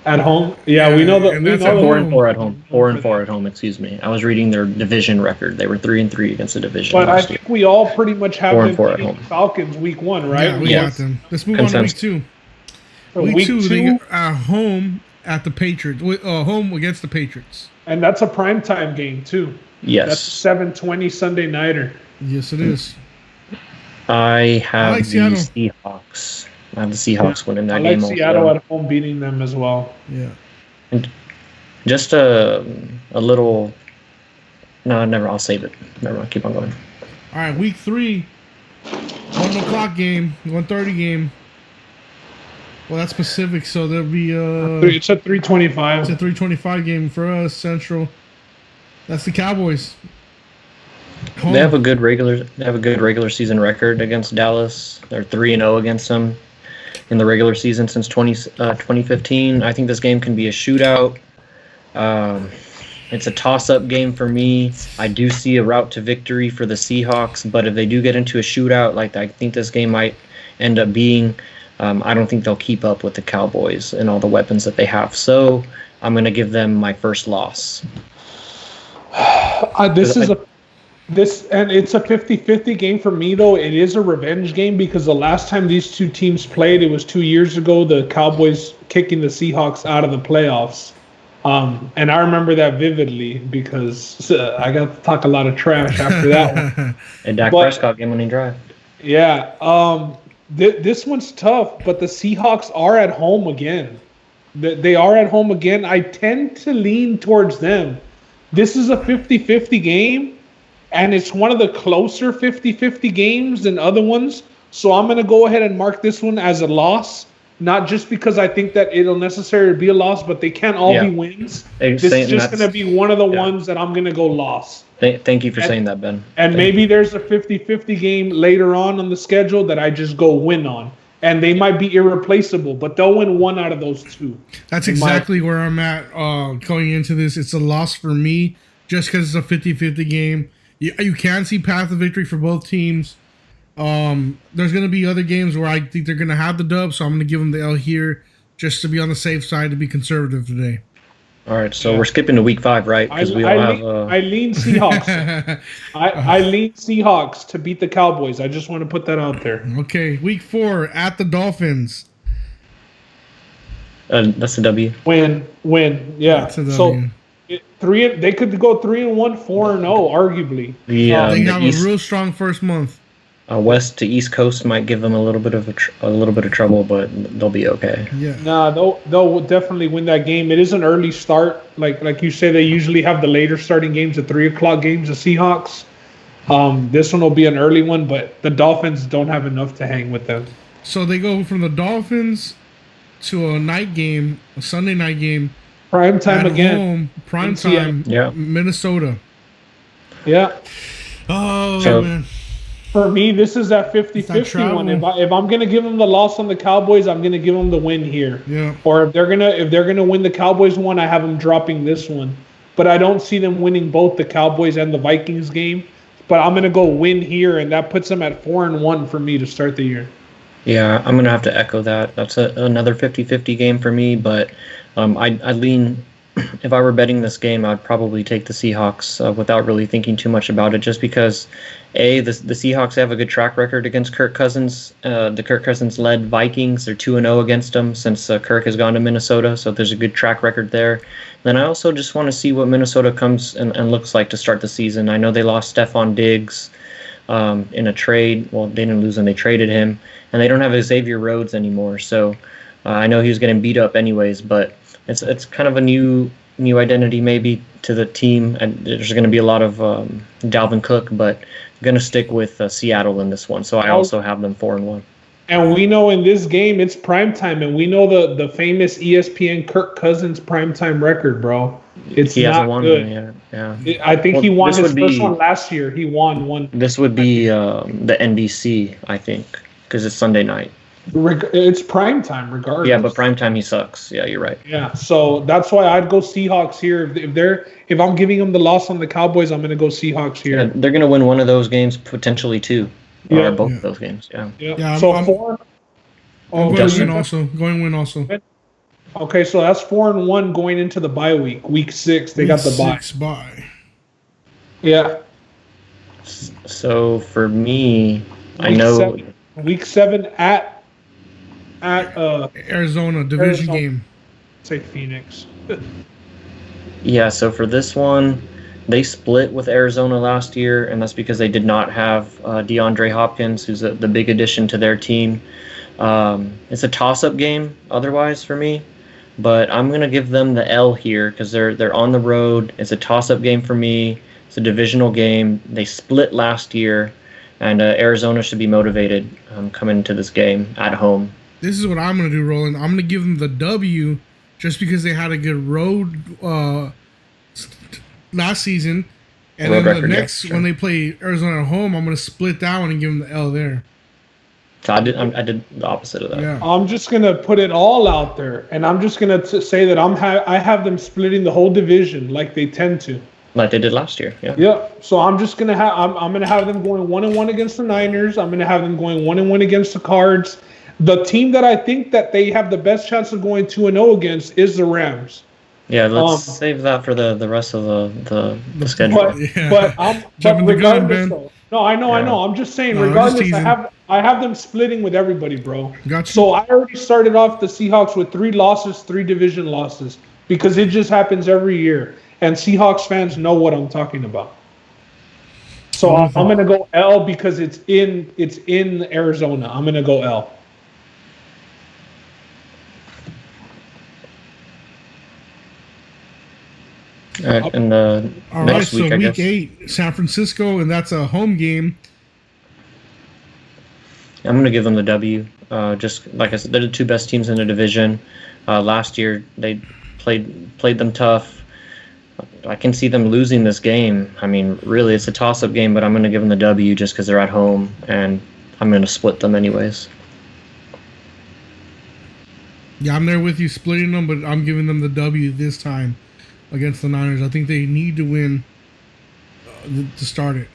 Speaker 4: At home, we know that.
Speaker 5: That's 4-4 at home. 4-4 at home. Excuse me. I was reading their division record. They were 3-3 against the division.
Speaker 4: But I think we all pretty much have them beating Falcons week 1, right?
Speaker 3: Yeah, we got them. Let's move on to week 2. Week 2, they are home at the Patriots. Home against the Patriots.
Speaker 4: And that's a primetime game too.
Speaker 5: Yes.
Speaker 4: That's 7:20 Sunday nighter.
Speaker 3: Yes, it is.
Speaker 5: I have the Seahawks. I have the Seahawks winning that game.
Speaker 4: I like Seattle at home beating them as well.
Speaker 3: Yeah.
Speaker 5: And just a little. No, never. I'll save it. Never mind. Keep on going.
Speaker 3: All right, week 3, 1 o'clock game, 1:30 game. Well, that's Pacific, so there'll be
Speaker 4: It's at 3:25.
Speaker 3: It's a 3:25 game for us Central. That's the Cowboys.
Speaker 5: They have a good regular season record against Dallas. They're 3-0 against them in the regular season since 2015. I think this game can be a shootout. It's a toss-up game for me. I do see a route to victory for the Seahawks, but if they do get into a shootout, like I think this game might end up being, I don't think they'll keep up with the Cowboys and all the weapons that they have. So I'm going to give them my first loss.
Speaker 4: It's a 50-50 game for me, though. It is a revenge game because the last time these two teams played, it was 2 years ago, the Cowboys kicking the Seahawks out of the playoffs. And I remember that vividly because I got to talk a lot of trash after that one.
Speaker 5: And Dak Prescott game-winning drive.
Speaker 4: Yeah. This one's tough, but the Seahawks are at home again. They are at home again. I tend to lean towards them. This is a 50-50 game, and it's one of the closer 50-50 games than other ones. So I'm going to go ahead and mark this one as a loss, not just because I think that it'll necessarily be a loss, but they can't all be wins. This is just going to be one of the ones that I'm going to go loss.
Speaker 5: Thank you for saying that, Ben.
Speaker 4: And maybe there's a 50-50 game later on the schedule that I just go win on. And they might be irreplaceable, but they'll win one out of those two.
Speaker 3: That's exactly where I'm at going into this. It's a loss for me just because it's a 50-50 game. You can see path of victory for both teams. There's going to be other games where I think they're going to have the dub, so I'm going to give them the L here just to be on the safe side, to be conservative today.
Speaker 5: All right, so we're skipping to week 5, right? Because
Speaker 4: I lean Seahawks. I lean Seahawks to beat the Cowboys. I just want to put that out there.
Speaker 3: Okay, week 4 at the Dolphins.
Speaker 5: That's a W.
Speaker 4: Win. Yeah.
Speaker 3: That's a W.
Speaker 4: So they could go 3-1, 4-0, arguably.
Speaker 3: They have a real strong first month.
Speaker 5: West to East Coast might give them a little bit of trouble, but they'll be okay.
Speaker 3: Yeah.
Speaker 4: Nah, they'll definitely win that game. It is an early start, like you say. They usually have the later starting games, the 3:00 games. The Seahawks. This one will be an early one, but the Dolphins don't have enough to hang with them.
Speaker 3: So they go from the Dolphins to a night game, a Sunday night game.
Speaker 4: Prime time again.
Speaker 3: Home, prime time.
Speaker 5: Yeah.
Speaker 3: Minnesota.
Speaker 4: Yeah.
Speaker 3: Oh man.
Speaker 4: For me, this is that 50-50 one. If I'm gonna give them the loss on the Cowboys, I'm gonna give them the win here.
Speaker 3: Yeah.
Speaker 4: Or if they're gonna win the Cowboys one, I have them dropping this one. But I don't see them winning both the Cowboys and the Vikings game. But I'm gonna go win here, and that puts them at 4-1 for me to start the year.
Speaker 5: Yeah, I'm gonna have to echo that. That's another 50-50 game for me. But I lean. If I were betting this game, I'd probably take the Seahawks without really thinking too much about it, just because, the Seahawks have a good track record against Kirk Cousins. The Kirk Cousins-led Vikings, they're 2-0 against them since Kirk has gone to Minnesota, so there's a good track record there. Then I also just want to see what Minnesota comes and looks like to start the season. I know they lost Stephon Diggs in a trade. Well, they didn't lose him, they traded him. And they don't have Xavier Rhodes anymore, so I know he was getting beat up anyways, but it's kind of a new identity maybe to the team, and there's going to be a lot of Dalvin Cook, but I'm going to stick with Seattle in this one. So I also have them 4-1.
Speaker 4: And we know in this game it's primetime, and we know the famous ESPN Kirk Cousins primetime record, bro. He hasn't won good. One yet. Yeah. I think he won his first one last year. He won one.
Speaker 5: This would be the NBC, I think, because it's Sunday night.
Speaker 4: It's prime time regardless.
Speaker 5: Yeah, but prime time he sucks. Yeah, you're right.
Speaker 4: Yeah, so that's why I'd go Seahawks here. If I'm giving them the loss on the Cowboys, I'm going to go Seahawks here.
Speaker 5: Yeah, they're going to win one of those games, potentially two, or both of those games.
Speaker 4: Yeah. So I'm 4.
Speaker 3: I'm going win also.
Speaker 4: Okay, so that's 4-1 going into the bye week. Week 6, they got the bye.
Speaker 3: Bye.
Speaker 4: Yeah.
Speaker 5: So for me, I know
Speaker 4: Week 7 at
Speaker 3: Arizona division game.
Speaker 4: Say Phoenix.
Speaker 5: Yeah, so for this one, they split with Arizona last year, and that's because they did not have DeAndre Hopkins, who's the big addition to their team. It's a toss-up game otherwise for me, but I'm going to give them the L here because they're on the road. It's a toss-up game for me. It's a divisional game. They split last year, and Arizona should be motivated coming into this game at home.
Speaker 3: This is what I'm going to do, Roland. I'm going to give them the W just because they had a good road last season. And then the next, when they play Arizona at home, I'm going to split that one and give them the L there.
Speaker 5: So I did the opposite of that.
Speaker 3: Yeah.
Speaker 4: I'm just going to put it all out there, and I'm just going to say that I have them splitting the whole division like they tend to.
Speaker 5: Like they did last year, yeah.
Speaker 4: Yeah. So I'm just gonna have I'm gonna have them going 1-1 against the Niners. I'm gonna have them going 1-1 against the Cards. The team that I think that they have the best chance of going 2-0 against is the Rams.
Speaker 5: Yeah, let's save that for the rest of the schedule.
Speaker 4: But regardless, though, no, I know. I'm just saying. Regardless, I have them splitting with everybody, bro.
Speaker 3: Gotcha.
Speaker 4: So I already started off the Seahawks with 3 losses, 3 division losses, because it just happens every year, and Seahawks fans know what I'm talking about. So I'm gonna go L because it's in Arizona. I'm gonna go L.
Speaker 5: And the next week,
Speaker 3: so
Speaker 5: I
Speaker 3: week
Speaker 5: guess.
Speaker 3: 8, San Francisco, and that's a home game.
Speaker 5: I'm going to give them the W. Just like I said, they're the 2 best teams in the division. Last year, they played them tough. I can see them losing this game. I mean, really, it's a toss-up game, but I'm going to give them the W just because they're at home, and I'm going to split them anyways.
Speaker 3: Yeah, I'm there with you splitting them, but I'm giving them the W this time against the Niners. I think they need to win to start it.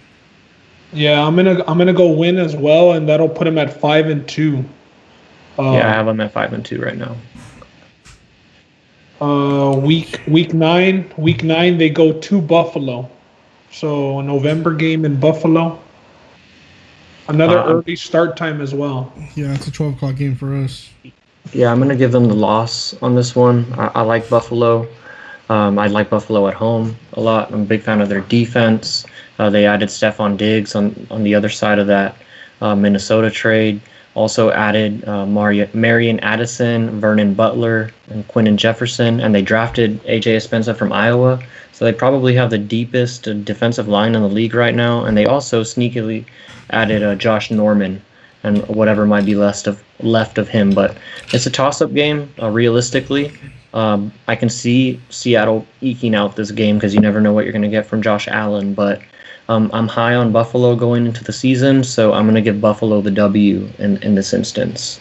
Speaker 4: Yeah, I'm gonna go win as well, and that'll put them at 5-2.
Speaker 5: Yeah, I have them at 5-2 right now.
Speaker 4: Week 9 they go to Buffalo, so a November game in Buffalo. Another early start time as well.
Speaker 3: Yeah, it's a 12 o'clock game for us.
Speaker 5: Yeah, I'm going to give them the loss on this one. I like Buffalo. I like Buffalo at home a lot. I'm a big fan of their defense. They added Stephon Diggs on the other side of that Minnesota trade. Also added Marion Addison, Vernon Butler, and Quinton Jefferson. And they drafted A.J. Espenza from Iowa. So they probably have the deepest defensive line in the league right now. And they also sneakily added Josh Norman and whatever might be left of him. But it's a toss-up game, realistically. I can see Seattle eking out this game because you never know what you're going to get from Josh Allen. But I'm high on Buffalo going into the season, so I'm going to give Buffalo the W in this instance.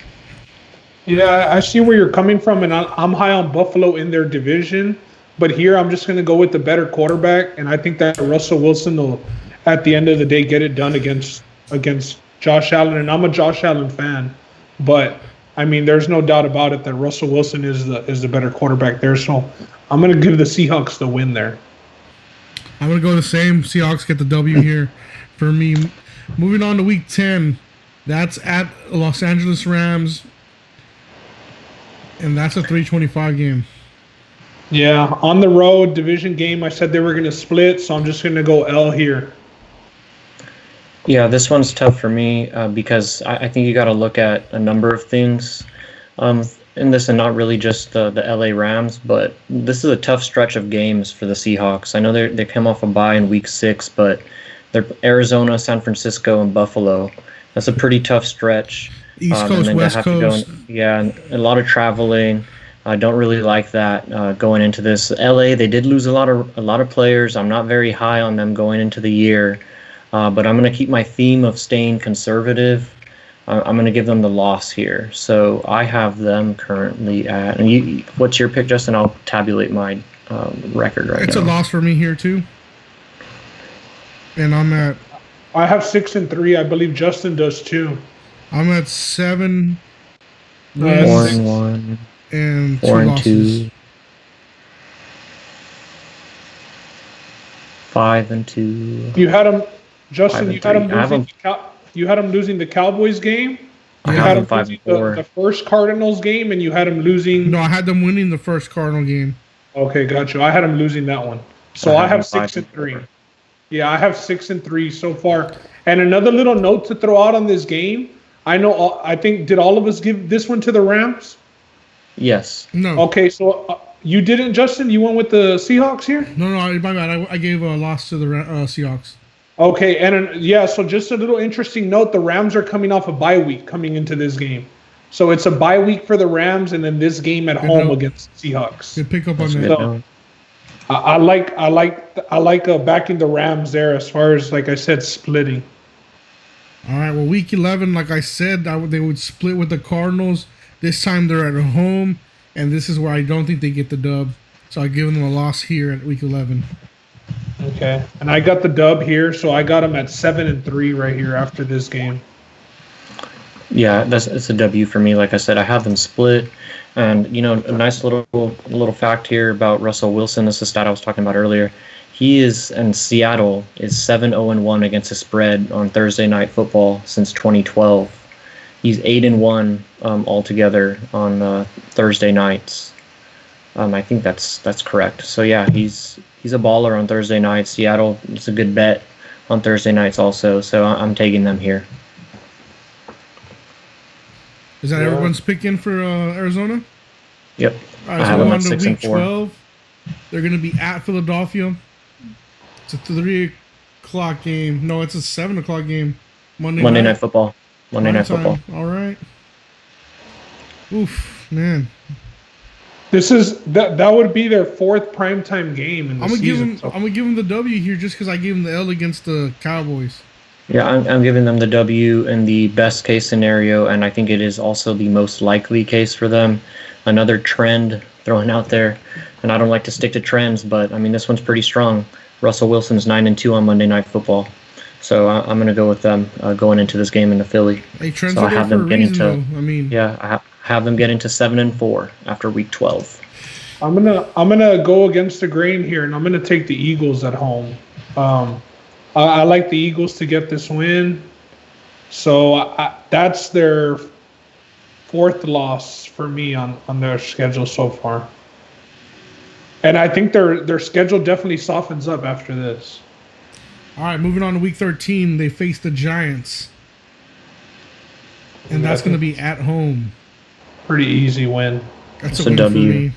Speaker 4: Yeah, I see where you're coming from, and I'm high on Buffalo in their division. But here I'm just going to go with the better quarterback, and I think that Russell Wilson will, at the end of the day, get it done against Josh Allen. And I'm a Josh Allen fan, but I mean, there's no doubt about it that Russell Wilson is the better quarterback there. So I'm going to give the Seahawks the win there.
Speaker 3: I'm going to go the same. Seahawks get the W here for me. Moving on to week 10, that's at Los Angeles Rams, and that's a 3:25 game.
Speaker 4: Yeah, on the road, division game. I said they were going to split, so I'm just going to go L here.
Speaker 5: Yeah, this one's tough for me because I think you got to look at a number of things in this, and not really just the LA Rams, but this is a tough stretch of games for the Seahawks. I know they come off a bye in week 6, but they're Arizona, San Francisco, and Buffalo. That's a pretty tough stretch.
Speaker 3: East Coast, West Coast.
Speaker 5: And a lot of traveling. I don't really like that going into this. LA, they did lose a lot of players. I'm not very high on them going into the year. But I'm going to keep my theme of staying conservative. I'm going to give them the loss here. So I have them currently at. And what's your pick, Justin? I'll tabulate my record right now.
Speaker 3: It's a loss for me here too. And I'm at.
Speaker 4: I have 6-3. I believe Justin does too.
Speaker 3: I'm at 7.
Speaker 5: 4-1
Speaker 3: and
Speaker 5: 4-2. 5-2.
Speaker 4: You had them. Justin, you had them losing the Cowboys game.
Speaker 5: I
Speaker 4: You
Speaker 5: have
Speaker 4: had
Speaker 5: them
Speaker 4: them losing
Speaker 5: 5-4.
Speaker 4: the first Cardinals game, and you had them losing.
Speaker 3: No, I had them winning the first Cardinal game.
Speaker 4: Okay, got you. I had them losing that one. So I have 6-3.
Speaker 5: 5-4.
Speaker 4: Yeah, I have 6-3 so far. And another little note to throw out on this game. I think did all of us give this one to the Rams?
Speaker 5: Yes.
Speaker 3: No.
Speaker 4: Okay, so you didn't, Justin. You went with the Seahawks here.
Speaker 3: No, my bad. I gave a loss to the Seahawks.
Speaker 4: Okay, and so just a little interesting note, the Rams are coming off a bye week coming into this game. So it's a bye week for the Rams, and then this game at home against the Seahawks.
Speaker 3: Good pick up on that.
Speaker 4: So, I like backing the Rams there as far as, like I said, splitting.
Speaker 3: All right, well, week 11, like I said, they would split with the Cardinals. This time they're at home, and this is where I don't think they get the dub. So I give them a loss here at week 11.
Speaker 4: Okay, and I got the dub here, so I got them at 7-3 right here after this game.
Speaker 5: Yeah, it's a W for me. Like I said, I have them split. And, a nice little fact here about Russell Wilson. This is a stat I was talking about earlier. He is, in Seattle, is 7-0-1 against the spread on Thursday Night Football since 2012. He's 8-1 altogether on Thursday nights. I think that's correct. So yeah, he's a baller on Thursday nights. Seattle is a good bet on Thursday nights also. So I'm taking them here.
Speaker 3: Is that everyone's picking for Arizona?
Speaker 5: Yep.
Speaker 3: All right, so we're on to week 12. They're going to be at Philadelphia. It's a 3 o'clock game. No, it's a 7 o'clock game.
Speaker 5: Monday Night Football. Monday Night Football.
Speaker 3: All right. Oof, man.
Speaker 4: That would be their 4th primetime game in the season.
Speaker 3: I'm gonna give them the W here just because I gave them the L against the Cowboys.
Speaker 5: Yeah, I'm giving them the W in the best case scenario, and I think it is also the most likely case for them. Another trend thrown out there, and I don't like to stick to trends, but I mean this one's pretty strong. Russell Wilson's 9-2 on Monday Night Football, so I'm going to go with them going into this game in the Philly.
Speaker 3: Hey, trends so I have them get into.
Speaker 5: I have them get into 7-4 after week 12.
Speaker 4: I'm gonna go against the grain here, and I'm gonna take the Eagles at home. I like the Eagles to get this win, so that's their 4th loss for me on their schedule so far. And I think their schedule definitely softens up after this.
Speaker 3: All right, moving on to week 13, they face the Giants, and that's going to be at home.
Speaker 4: Pretty easy win.
Speaker 3: That's a win
Speaker 5: W.
Speaker 3: for me.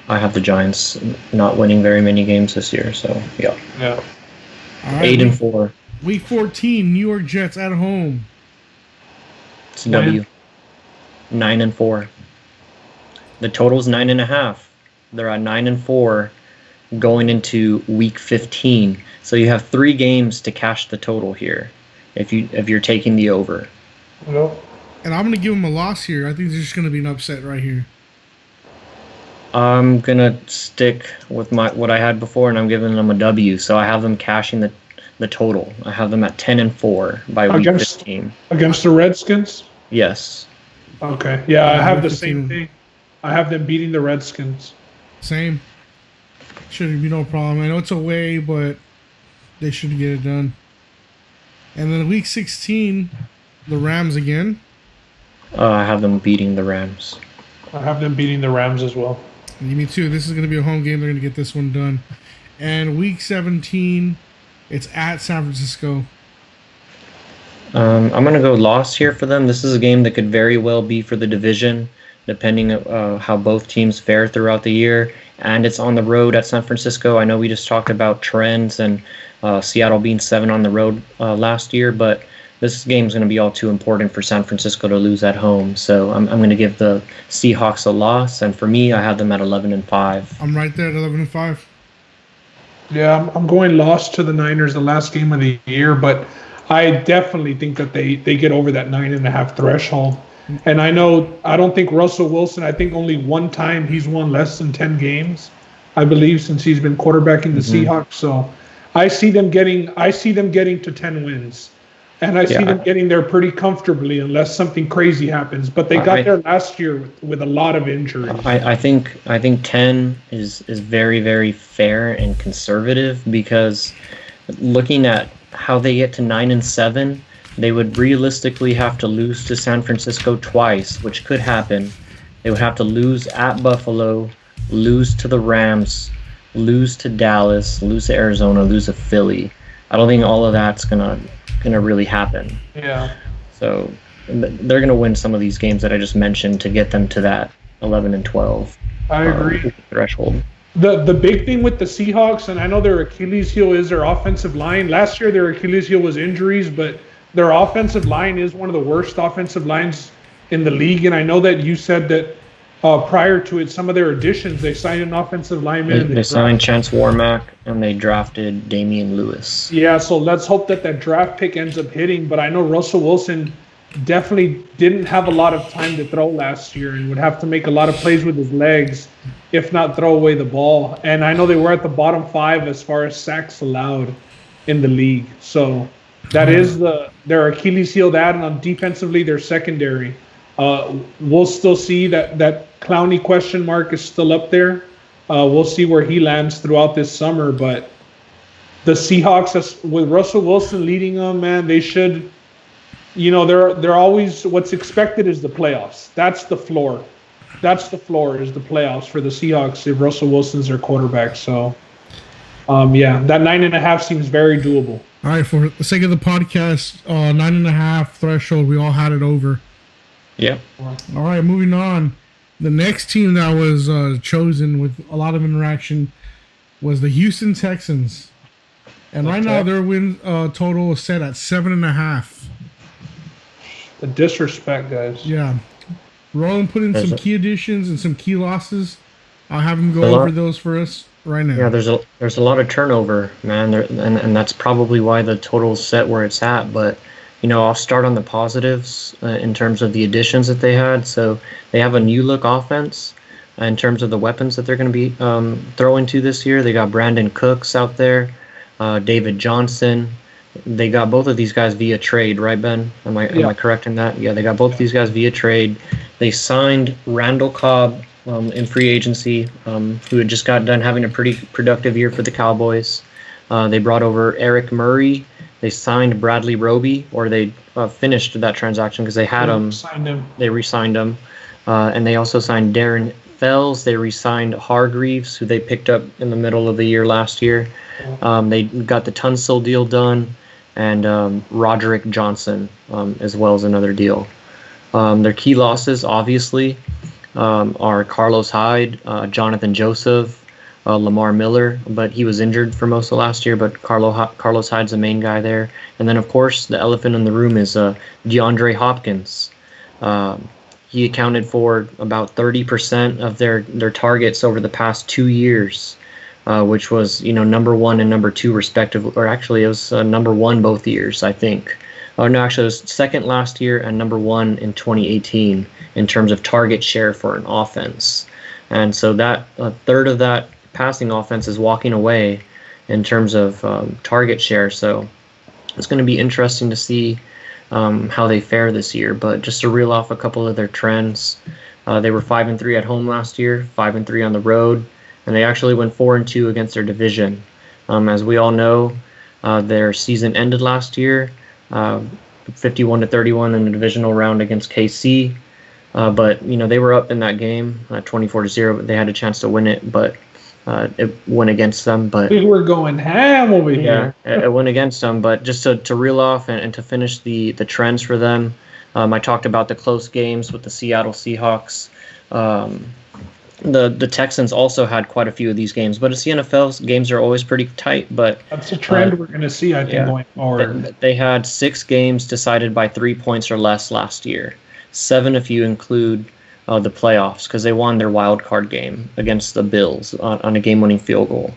Speaker 5: I have the Giants not winning very many games this year, so yeah.
Speaker 4: Yeah.
Speaker 3: All right,
Speaker 5: 8-4.
Speaker 3: Week 14, New York Jets at home.
Speaker 5: It's a W. 9-4. The total's 9.5. They're at 9-4 going into week 15. So you have 3 games to cash the total here if you're taking the over.
Speaker 4: Nope.
Speaker 3: And I'm going to give them a loss here. I think there's just going to be an upset right here.
Speaker 5: I'm going to stick with what I had before, and I'm giving them a W. So I have them cashing the total. I have them at 10-4 by week 15.
Speaker 4: Against the Redskins?
Speaker 5: Yes.
Speaker 4: Okay. Yeah, I have the same thing. I have them beating the Redskins.
Speaker 3: Same. Should be no problem. I know it's away, but they should get it done. And then week 16, the Rams again.
Speaker 5: I have them beating the Rams.
Speaker 4: I have them beating the Rams as well.
Speaker 3: Me too. This is going to be a home game. They're going to get this one done. And week 17, it's at San Francisco.
Speaker 5: I'm going to go loss here for them. This is a game that could very well be for the division, depending on how both teams fare throughout the year. And it's on the road at San Francisco. I know we just talked about trends and Seattle being 7 on the road last year, but this game is going to be all too important for San Francisco to lose at home. So I'm going to give the Seahawks a loss, and for me, I have them at 11-5.
Speaker 3: I'm right there at 11-5.
Speaker 4: Yeah, I'm going loss to the Niners the last game of the year, but I definitely think that they get over that 9.5 threshold. And I don't think Russell Wilson, I think only one time he's won less than 10 games, I believe, since he's been quarterbacking the Seahawks. So I see them getting to 10 wins. And I see them getting there pretty comfortably unless something crazy happens. But they got there last year with a lot of injuries.
Speaker 5: I think 10 is very, very fair and conservative, because looking at how they get to 9-7, they would realistically have to lose to San Francisco twice, which could happen. They would have to lose at Buffalo, lose to the Rams, lose to Dallas, lose to Arizona, lose to Philly. I don't think all of that's gonna really happen.
Speaker 4: Yeah.
Speaker 5: So they're gonna win some of these games that I just mentioned to get them to that 11-12.
Speaker 4: I agree.
Speaker 5: Threshold.
Speaker 4: The big thing with the Seahawks, and I know their Achilles heel is their offensive line. Last year their Achilles heel was injuries, but their offensive line is one of the worst offensive lines in the league. And I know that you said that prior to it, some of their additions, they signed an offensive lineman.
Speaker 5: They signed Chance Warmack, and they drafted Damian Lewis.
Speaker 4: Yeah, so let's hope that draft pick ends up hitting. But I know Russell Wilson definitely didn't have a lot of time to throw last year and would have to make a lot of plays with his legs, if not throw away the ball. And I know they were at the bottom 5 as far as sacks allowed in the league. So That is their Achilles heel. That, and on defensively, their secondary. We'll still see that Clowney question mark is still up there. We'll see where he lands throughout this summer. But the Seahawks, with Russell Wilson leading them, man, they should. They're always, what's expected is the playoffs. That's the floor. That's the floor, is the playoffs for the Seahawks if Russell Wilson's their quarterback. So, that 9.5 seems very doable.
Speaker 3: All right, for the sake of the podcast, 9.5 threshold, we all had it over.
Speaker 5: Yeah.
Speaker 3: All right, moving on. The next team that was chosen with a lot of interaction was the Houston Texans. And right now their win total is set at 7.5.
Speaker 4: The disrespect, guys.
Speaker 3: Yeah. Roland put in some key additions and some key losses. I'll have him go over those for us right now.
Speaker 5: Yeah, there's a lot of turnover, man, and that's probably why the total's set where it's at. But I'll start on the positives in terms of the additions that they had. So they have a new look offense in terms of the weapons that they're going to be throwing to this year. They got Brandon Cooks out there, David Johnson. They got both of these guys via trade, right, Ben? Am I correct in that? Yeah, they got both of these guys via trade. They signed Randall Cobb in free agency, who had just got done having a pretty productive year for the Cowboys. They brought over Eric Murray. They signed Bradley Roby, or they finished that transaction because they had him. They re-signed him. And they also signed Darren Fells. They re-signed Hargreaves, who they picked up in the middle of the year last year. They got the Tunsil deal done, and Roderick Johnson as well as another deal. Their key losses, obviously, are Carlos Hyde, Jonathan Joseph, Lamar Miller, but he was injured for most of last year, but Carlos Hyde's the main guy there. And then, of course, the elephant in the room is DeAndre Hopkins. He accounted for about 30% of their targets over the past 2 years, which was, number 1 and number 2 respectively. Or actually, it was number 1 both years, I think. Oh, no, actually, it was second last year and number 1 in 2018 in terms of target share for an offense. And so that a third of that passing offense is walking away in terms of target share. So it's going to be interesting to see how they fare this year. But just to reel off a couple of their trends, they were 5-3 at home last year, 5-3 on the road, and they actually went 4-2 against their division. As we all know, their season ended last year, 51-31 in the divisional round against KC. But they were up in that game, 24-0. But they had a chance to win it, but it went against them. But
Speaker 4: we were going ham over here.
Speaker 5: Yeah, it went against them. But just to reel off and to finish the trends for them, I talked about the close games with the Seattle Seahawks. The Texans also had quite a few of these games, but it's the NFL's games are always pretty tight. But
Speaker 4: that's a trend we're going to see, I think, going forward.
Speaker 5: They had 6 games decided by 3 points or less last year. 7 if you include the playoffs, because they won their wild card game against the Bills on a game-winning field goal.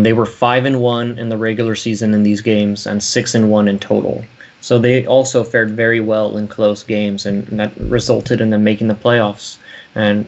Speaker 5: They were 5-1 in the regular season in these games and 6-1 in total. So they also fared very well in close games, and that resulted in them making the playoffs. And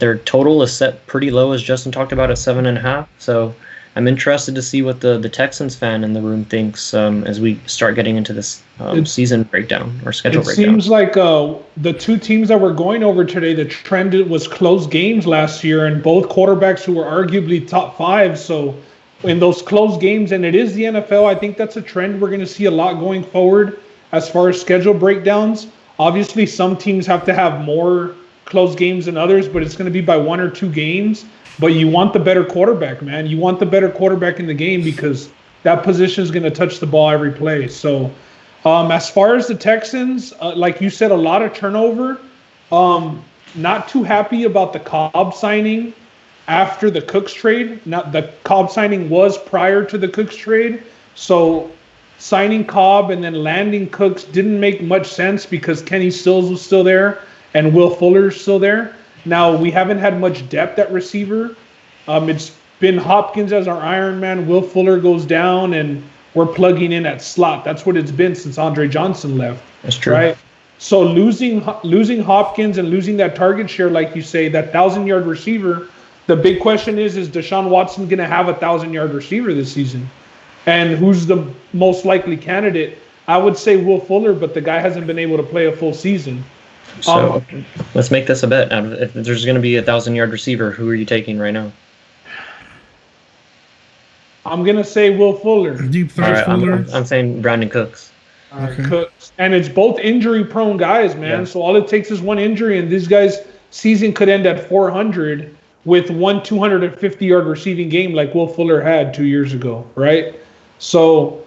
Speaker 5: their total is set pretty low, as Justin talked about, at 7.5. So I'm interested to see what the Texans fan in the room thinks as we start getting into this season breakdown or schedule breakdown.
Speaker 4: It seems like the 2 teams that we're going over today, the trend was close games last year, and both quarterbacks who were arguably top 5. So in those close games, and it is the NFL, I think that's a trend we're going to see a lot going forward as far as schedule breakdowns. Obviously, some teams have to have more close games than others, but it's going to be by 1 or 2 games. But you want the better quarterback, man. You want the better quarterback in the game because that position is going to touch the ball every play. So as far as the Texans, like you said, a lot of turnover. Not too happy about the Cobb signing after the Cooks trade. The Cobb signing was prior to the Cooks trade. So signing Cobb and then landing Cooks didn't make much sense because Kenny Stills was still there and Will Fuller's still there. Now, we haven't had much depth at receiver. It's been Hopkins as our Iron Man. Will Fuller goes down, and we're plugging in at slot. That's what it's been since Andre Johnson left.
Speaker 5: That's true.
Speaker 4: Right? So losing Hopkins and losing that target share, like you say, that 1,000-yard receiver, the big question is Deshaun Watson going to have a 1,000-yard receiver this season? And who's the most likely candidate I would say Will Fuller, but the guy hasn't been able to play a full season.
Speaker 5: So let's make this a bet. If there's going to be a 1,000-yard receiver, who are you taking right now?
Speaker 4: I'm going to say Will Fuller.
Speaker 3: Deep third Fuller.
Speaker 5: I'm saying Brandon Cooks.
Speaker 4: Cooks. And it's both injury-prone guys, man. Yeah. So all it takes is one injury, and this guy's season could end at 400 with one 250-yard receiving game like Will Fuller had 2 years ago, right? So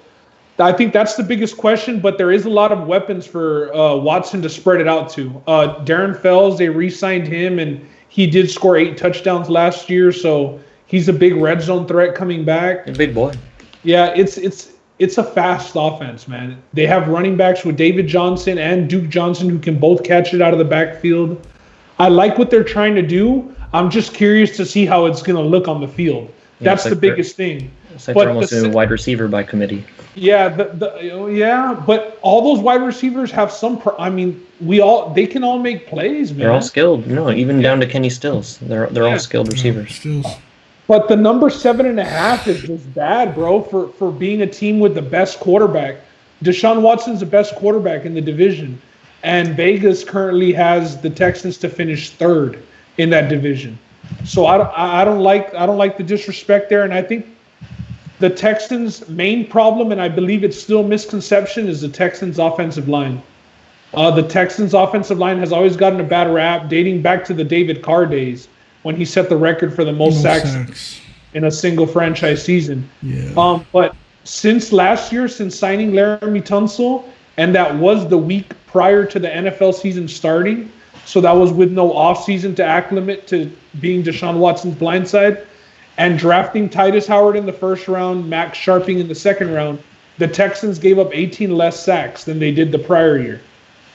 Speaker 4: I think that's the biggest question, but there is a lot of weapons for Watson to spread it out to. Darren Fells, they re-signed him, and he did score 8 touchdowns last year, so he's a big red zone threat coming back.
Speaker 5: A big boy.
Speaker 4: Yeah, it's a fast offense, man. They have running backs with David Johnson and Duke Johnson who can both catch it out of the backfield. I like what they're trying to do. I'm just curious to see how it's going to look on the field. That's the biggest thing.
Speaker 5: It's like they're almost doing a wide receiver by committee.
Speaker 4: Yeah, but all those wide receivers have some. They can all make plays, man.
Speaker 5: They're all skilled. No, even down to Kenny Stills, they're all skilled receivers.
Speaker 4: But the number 7.5 is just bad, bro. For being a team with the best quarterback, Deshaun Watson's the best quarterback in the division, and Vegas currently has the Texans to finish 3rd in that division. So I don't like the disrespect there, and I think the Texans' main problem, and I believe it's still a misconception, is the Texans' offensive line. The Texans' offensive line has always gotten a bad rap, dating back to the David Carr days when he set the record for the most sacks in a single franchise season.
Speaker 3: Yeah.
Speaker 4: But since last year, since signing Laramie Tunsil, and that was the week prior to the NFL season starting, so that was with no offseason to acclimate to being Deshaun Watson's blindside, and drafting Titus Howard in the first round, Max Sharping in the second round, the Texans gave up 18 less sacks than they did the prior year.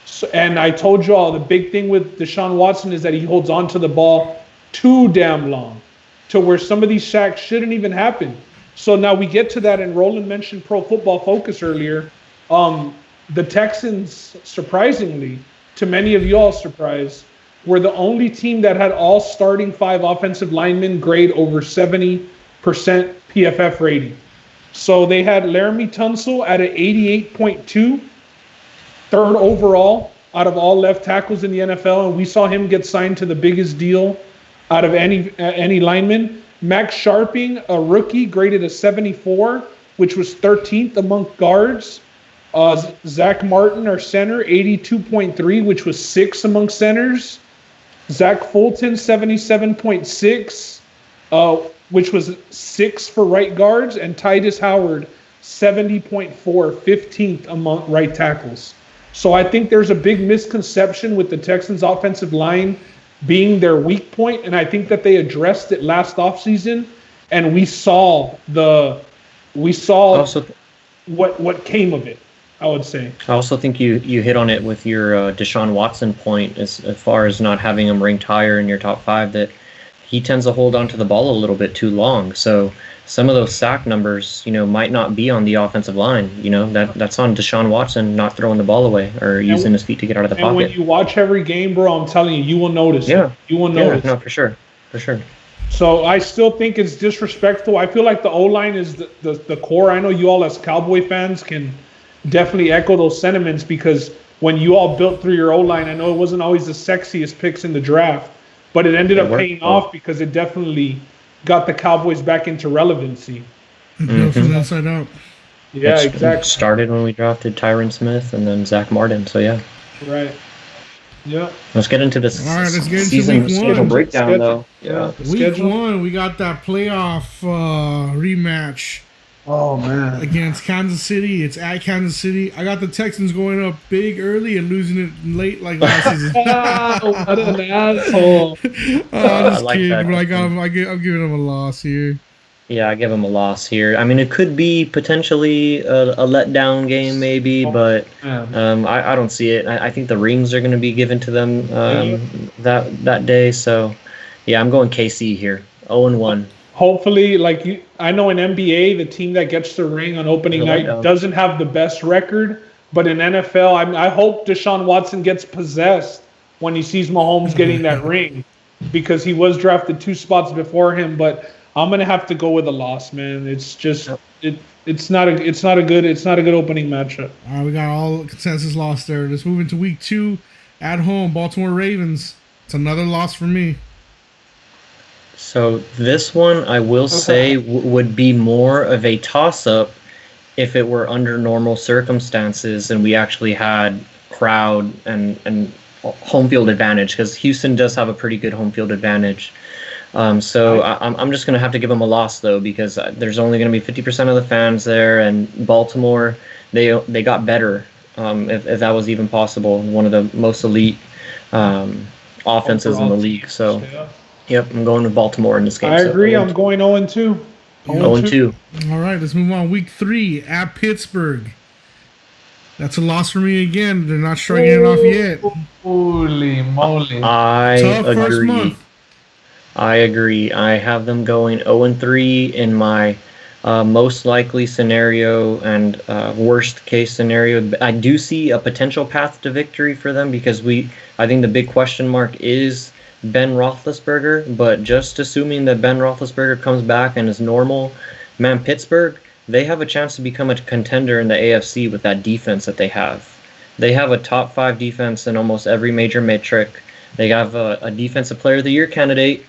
Speaker 4: So, and I told you all, the big thing with Deshaun Watson is that he holds on to the ball too damn long, to where some of these sacks shouldn't even happen. So now we get to that, and Roland mentioned Pro Football Focus earlier. The Texans, surprisingly, to many of y'all's surprise, were the only team that had all starting 5 offensive linemen grade over 70% PFF rating. So they had Laramie Tunsil at an 88.2, 3rd overall out of all left tackles in the NFL, and we saw him get signed to the biggest deal out of any lineman. Max Sharping, a rookie, graded a 74, which was 13th among guards. Zach Martin, our center, 82.3, which was 6th among centers. Zach Fulton, 77.6, which was 6th for right guards. And Titus Howard, 70.4, 15th among right tackles. So I think there's a big misconception with the Texans' offensive line being their weak point, and I think that they addressed it last offseason, and we saw what came of it, I would say.
Speaker 5: I also think you hit on it with your Deshaun Watson point as far as not having him ranked higher in your top 5, that he tends to hold on to the ball a little bit too long. So some of those sack numbers, might not be on the offensive line. That's on Deshaun Watson not throwing the ball away or using his feet to get out of the pocket.
Speaker 4: And when you watch every game, bro, I'm telling you, you will notice.
Speaker 5: Yeah.
Speaker 4: You will notice.
Speaker 5: No, for sure.
Speaker 4: So I still think it's disrespectful. I feel like the O-line is the core. I know you all as Cowboy fans can definitely echo those sentiments, because when you all built through your O-line, I know it wasn't always the sexiest picks in the draft, but it ended up paying off because it definitely got the Cowboys back into relevancy.
Speaker 3: From inside out.
Speaker 4: Yeah, exactly.
Speaker 5: Started when we drafted Tyron Smith and then Zach Martin. So yeah.
Speaker 4: Right. Yeah.
Speaker 5: Let's get into this.
Speaker 3: All right, let's get into
Speaker 5: season
Speaker 3: week
Speaker 5: schedule
Speaker 3: 1.
Speaker 5: breakdown, though. Yeah.
Speaker 3: Week 1, we got that playoff rematch.
Speaker 4: Oh man!
Speaker 3: Against Kansas City. It's at Kansas City. I got the Texans going up big early and losing it late like last season.
Speaker 4: What an asshole!
Speaker 3: I'm just kidding, but I'm giving them a loss here.
Speaker 5: Yeah, I give them a loss here. I mean, it could be potentially a letdown game, maybe, but I don't see it. I think the rings are going to be given to them that day. So, yeah, I'm going KC here, 0-1.
Speaker 4: Hopefully, I know in NBA, the team that gets the ring on opening night doesn't have the best record, but in NFL, I hope Deshaun Watson gets possessed when he sees Mahomes getting that ring, because he was drafted 2 spots before him. But I'm gonna have to go with a loss, man. It's just It's not a good opening matchup.
Speaker 3: All right, we got all consensus loss there. Let's move into week 2 at home. Baltimore Ravens. It's another loss for me.
Speaker 5: So this one, I will say, would be more of a toss-up if it were under normal circumstances and we actually had crowd and home field advantage, because Houston does have a pretty good home field advantage. I'm just going to have to give them a loss, though, because there's only going to be 50% of the fans there, and Baltimore, they got better, if that was even possible. One of the most elite offenses in the league. So, yep, I'm going with Baltimore in this game.
Speaker 4: I agree. I'm going 0-2.
Speaker 5: 0-2.
Speaker 3: All right, let's move on. Week 3 at Pittsburgh. That's a loss for me again. They're not striking it off yet.
Speaker 4: Holy moly.
Speaker 5: I
Speaker 3: Tough first
Speaker 5: agree.
Speaker 3: month.
Speaker 5: I agree. I have them going 0-3 in my most likely scenario and worst case scenario. I do see a potential path to victory for them because I think the big question mark is Ben Roethlisberger, but just assuming that Ben Roethlisberger comes back and is normal, man, Pittsburgh, they have a chance to become a contender in the AFC with that defense that they have. They have a top 5 defense in almost every major metric. They have a Defensive Player of the Year candidate,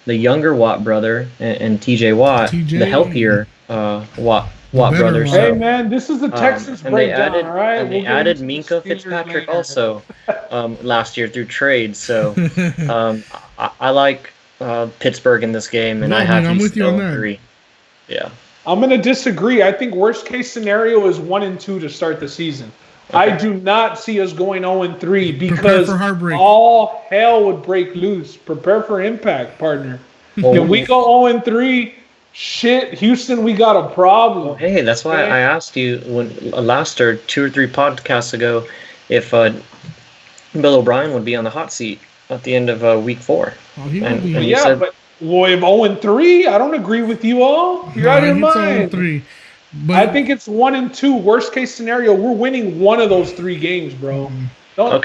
Speaker 5: the younger Watt brother, and TJ Watt, the healthier Watt brothers.
Speaker 4: Hey, man, this is the Texans breakdown, all right?
Speaker 5: And they added Minka Fitzpatrick also last year through trade. So I like Pittsburgh in this game, and I have Houston 0-3. Yeah.
Speaker 4: I'm going to disagree. I think worst case scenario is 1-2 to start the season. Okay. I do not see us going 0-3 because all hell would break loose. Prepare for impact, partner. If we go 0-3, shit, Houston, we got a problem.
Speaker 5: Hey, that's why I asked you last 2 or 3 podcasts ago if Bill O'Brien would be on the hot seat at the end of week 4.
Speaker 3: Oh, he will be.
Speaker 4: And you said, but if 0-3, I don't agree with you all. You're out of your mind. 0-3. But I think it's 1-2. Worst case scenario, we're winning one of those 3 games, bro. We're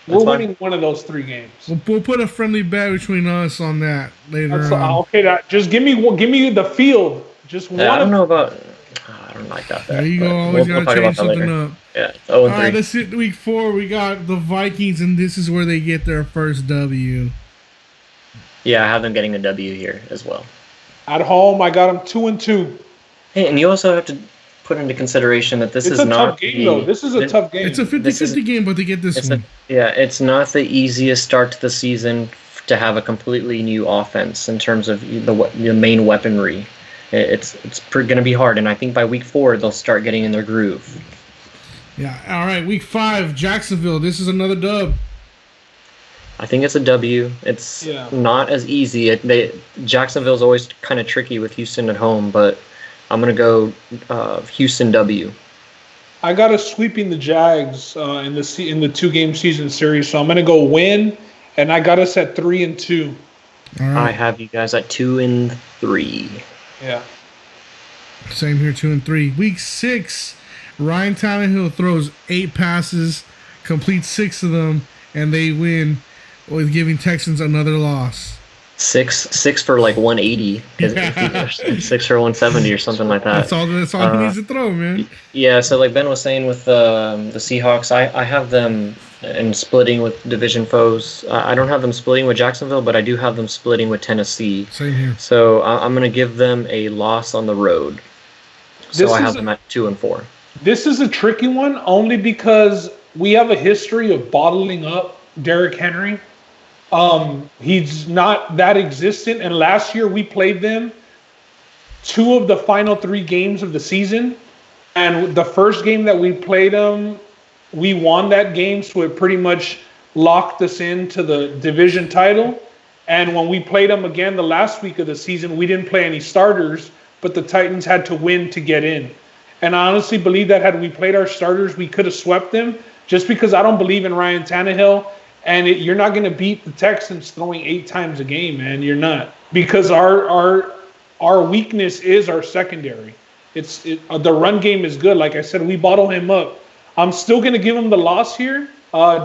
Speaker 4: winning one of those 3 games.
Speaker 3: We'll put a friendly bet between us on that later on.
Speaker 4: Okay, just give me the field. Just one.
Speaker 5: I don't know about. I don't like that.
Speaker 3: There you go. Always gotta change something up.
Speaker 5: Yeah. 0-3.
Speaker 3: All right, let's hit week 4. We got the Vikings, and this is where they get their first W.
Speaker 5: Yeah, I have them getting a W here as well.
Speaker 4: At home, I got them 2-2.
Speaker 5: Hey, and you also have to put into consideration that this is not
Speaker 4: a tough game, though. This is a tough game.
Speaker 3: It's a 50-50 game, but they get this one.
Speaker 5: It's not the easiest start to the season to have a completely new offense in terms of the main weaponry. It's going to be hard, and I think by week 4 they'll start getting in their groove.
Speaker 3: Yeah. All right, week 5, Jacksonville. This is another dub.
Speaker 5: I think it's a W. It's not as easy. Jacksonville's always kind of tricky with Houston at home, but I'm going to go Houston W.
Speaker 4: I got us sweeping the Jags in the 2-game season series, so I'm going to go win, and I got us at 3-2.
Speaker 3: Right.
Speaker 5: I have you guys at 2-3.
Speaker 4: Yeah.
Speaker 3: Same here, 2-3. Week 6, Ryan Tannehill throws 8 passes, completes 6 of them, and they win, with giving Texans another loss.
Speaker 5: 6 for like 180, 6 for 170 or something like that.
Speaker 3: That's all he needs to throw, man.
Speaker 5: Yeah, so like Ben was saying with the Seahawks, I have them in splitting with division foes. I don't have them splitting with Jacksonville, but I do have them splitting with Tennessee.
Speaker 3: Same here.
Speaker 5: So I'm going to give them a loss on the road. So I have them at 2-4.
Speaker 4: This is a tricky one only because we have a history of bottling up Derrick Henry. He's not that existent, and last year we played them 2 of the final 3 games of the season, and the first game that we played them, we won that game, so it pretty much locked us into the division title. And when we played them again the last week of the season, we didn't play any starters, but the Titans had to win to get in. And I honestly believe that had we played our starters, we could have swept them, just because I don't believe in Ryan Tannehill. And you're not going to beat the Texans throwing 8 times a game, man. You're not, because our weakness is our secondary. The run game is good. Like I said, we bottle him up. I'm still going to give him the loss here,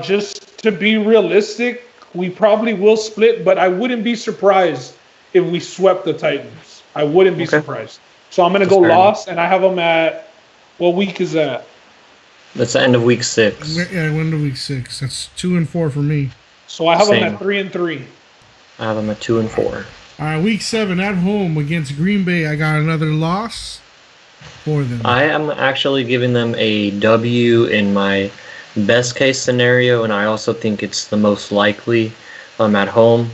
Speaker 4: just to be realistic. We probably will split, but I wouldn't be surprised if we swept the Titans. I wouldn't be surprised. So I'm going to go loss, and I have them at, what week is that?
Speaker 5: That's the end of week 6.
Speaker 3: Yeah, end of week 6. That's 2-4 for me.
Speaker 4: So I have them at 3-3.
Speaker 5: I have them at 2-4.
Speaker 3: All right, week 7 at home against Green Bay. I got another loss for them.
Speaker 5: I am actually giving them a W in my best case scenario, and I also think it's the most likely at home.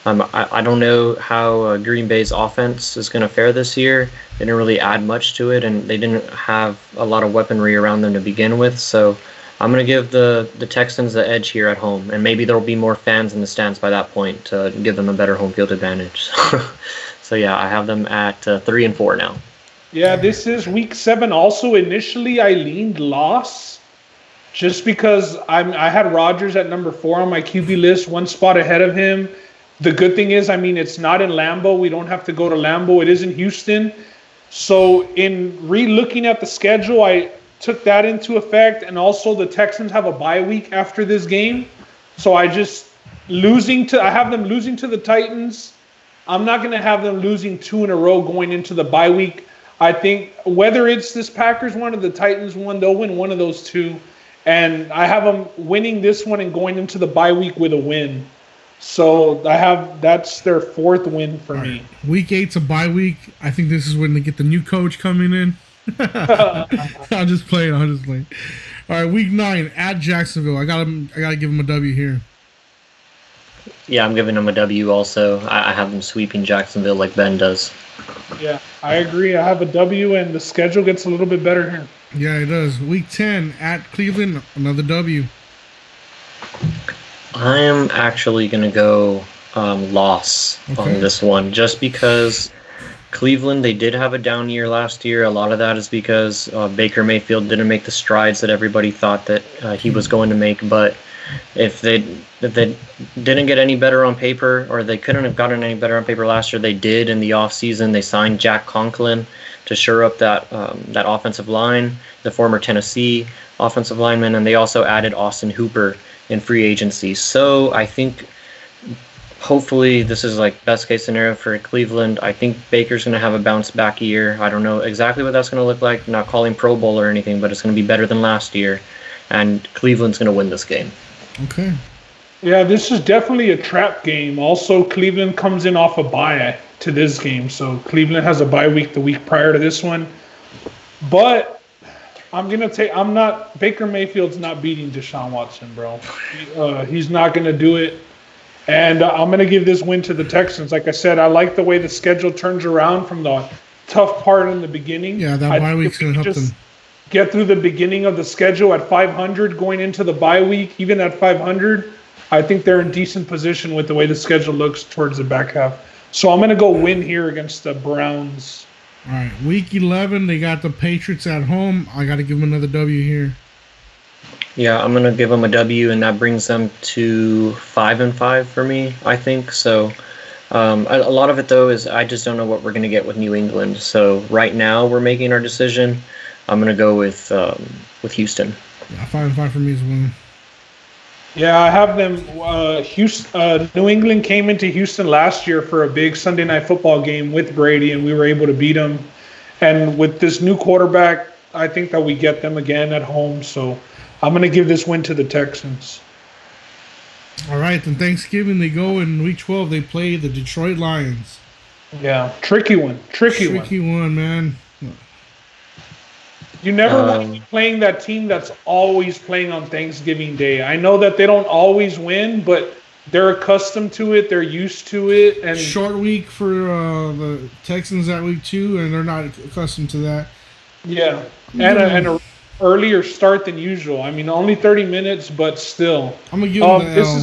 Speaker 5: I don't know how Green Bay's offense is going to fare this year. They didn't really add much to it, and they didn't have a lot of weaponry around them to begin with. So I'm going to give the Texans the edge here at home, and maybe there will be more fans in the stands by that point to give them a better home field advantage. So yeah, I have them at 3-4 now.
Speaker 4: Yeah, this is week 7. Also, initially I leaned loss just because I had Rodgers at number 4 on my QB list, one spot ahead of him. The good thing is, I mean, it's not in Lambeau. We don't have to go to Lambeau. It is in Houston. So in re-looking at the schedule, I took that into effect. And also the Texans have a bye week after this game. So I have them losing to the Titans. I'm not going to have them losing 2 in a row going into the bye week. I think whether it's this Packers one or the Titans one, they'll win one of those two. And I have them winning this one and going into the bye week with a win. So that's their 4th win for me.
Speaker 3: Week 8's a bye week. I think this is when they get the new coach coming in. I'm just playing. All right, week 9 at Jacksonville. I gotta give them a W here.
Speaker 5: Yeah, I'm giving them a W also. I have them sweeping Jacksonville like Ben does.
Speaker 4: Yeah, I agree. I have a W, and the schedule gets a little bit better here.
Speaker 3: Yeah, it does. Week 10 at Cleveland, another W.
Speaker 5: I am actually going to go loss on this one, just because Cleveland, they did have a down year last year. A lot of that is because Baker Mayfield didn't make the strides that everybody thought that he was going to make. But if they didn't get any better on paper, or they couldn't have gotten any better on paper last year, they did in the offseason. They signed Jack Conklin to shore up that offensive line, the former Tennessee offensive lineman, and they also added Austin Hooper in free agency. So I think hopefully this is like best case scenario for Cleveland. I think Baker's going to have a bounce back year. I don't know exactly what that's going to look like. Not calling Pro Bowl or anything, but it's going to be better than last year. And Cleveland's going to win this game.
Speaker 3: Okay.
Speaker 4: Yeah, this is definitely a trap game. Also, Cleveland comes in off a bye to this game. So Cleveland has a bye week the week prior to this one. But Baker Mayfield's not beating Deshaun Watson, bro. He's not going to do it. And I'm going to give this win to the Texans. Like I said, I like the way the schedule turns around from the tough part in the beginning.
Speaker 3: Yeah, that bye week's going to help them.
Speaker 4: Get through the beginning of the schedule at 500 going into the bye week, even at 500, I think they're in decent position with the way the schedule looks towards the back half. So I'm going to go win here against the Browns.
Speaker 3: All right, week 11, they got the Patriots at home. I got to give them another W here.
Speaker 5: Yeah, I'm going to give them a W, and that brings them to 5-5 for me, I think. So a lot of it, though, is I just don't know what we're going to get with New England. So right now we're making our decision. I'm going to go with Houston.
Speaker 3: Yeah, 5-5 for me as well.
Speaker 4: Yeah, I have them. New England came into Houston last year for a big Sunday Night Football game with Brady, and we were able to beat them. And with this new quarterback, I think that we get them again at home. So I'm going to give this win to the Texans.
Speaker 3: All right, then Thanksgiving, they go in week 12. They play the Detroit Lions.
Speaker 4: Yeah, tricky one,
Speaker 3: man.
Speaker 4: You never want to be playing that team that's always playing on Thanksgiving Day. I know that they don't always win, but they're accustomed to it. They're used to it. And
Speaker 3: short week for the Texans that week too, and they're not accustomed to that.
Speaker 4: Yeah, and a earlier start than usual. I mean, only 30 minutes, but still.
Speaker 3: I'm gonna give them the L.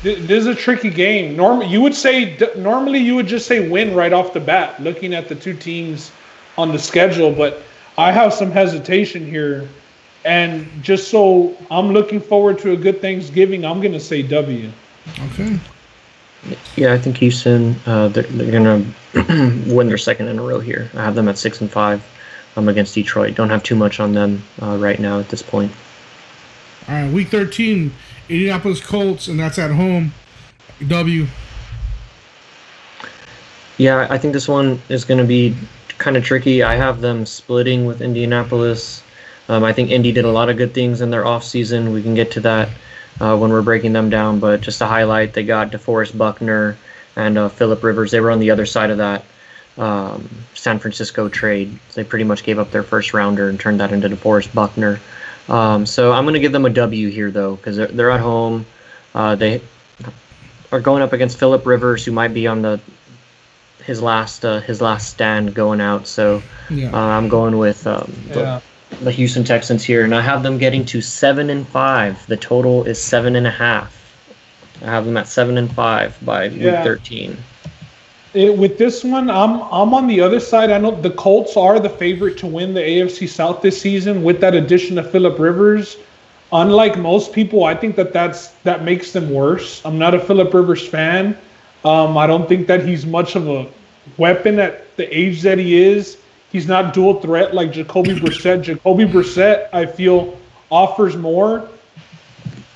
Speaker 4: This is a tricky game. Normally, you would just say win right off the bat, looking at the two teams on the schedule, but I have some hesitation here, and just so I'm looking forward to a good Thanksgiving, I'm going to say W.
Speaker 3: Okay.
Speaker 5: Yeah, I think Houston, they're going to win their second in a row here. I have them at 6-5 against Detroit. Don't have too much on them right now at this point.
Speaker 3: All right, week 13, Indianapolis Colts, and that's at home. W.
Speaker 5: Yeah, I think this one is going to be kind of tricky. I have them splitting with Indianapolis. I think Indy did a lot of good things in their offseason. We can get to that when we're breaking them down. But just to highlight, they got DeForest Buckner and Phillip Rivers. They were on the other side of that San Francisco trade. They pretty much gave up their first rounder and turned that into DeForest Buckner. So I'm going to give them a W here, though, because they're at home. They are going up against Phillip Rivers, who might be on his last stand going out. So I'm going with the Houston Texans here, and I have them getting to 7-5. The total is 7.5. I have them at 7-5 by week 13.
Speaker 4: With this one, I'm on the other side. I know the Colts are the favorite to win the AFC South this season with that addition of Phillip Rivers. Unlike most people, I think that makes them worse. I'm not a Phillip Rivers fan. I don't think that he's much of a weapon at the age that he is. He's not dual threat like Jacoby Brissett. Jacoby Brissett, I feel, offers more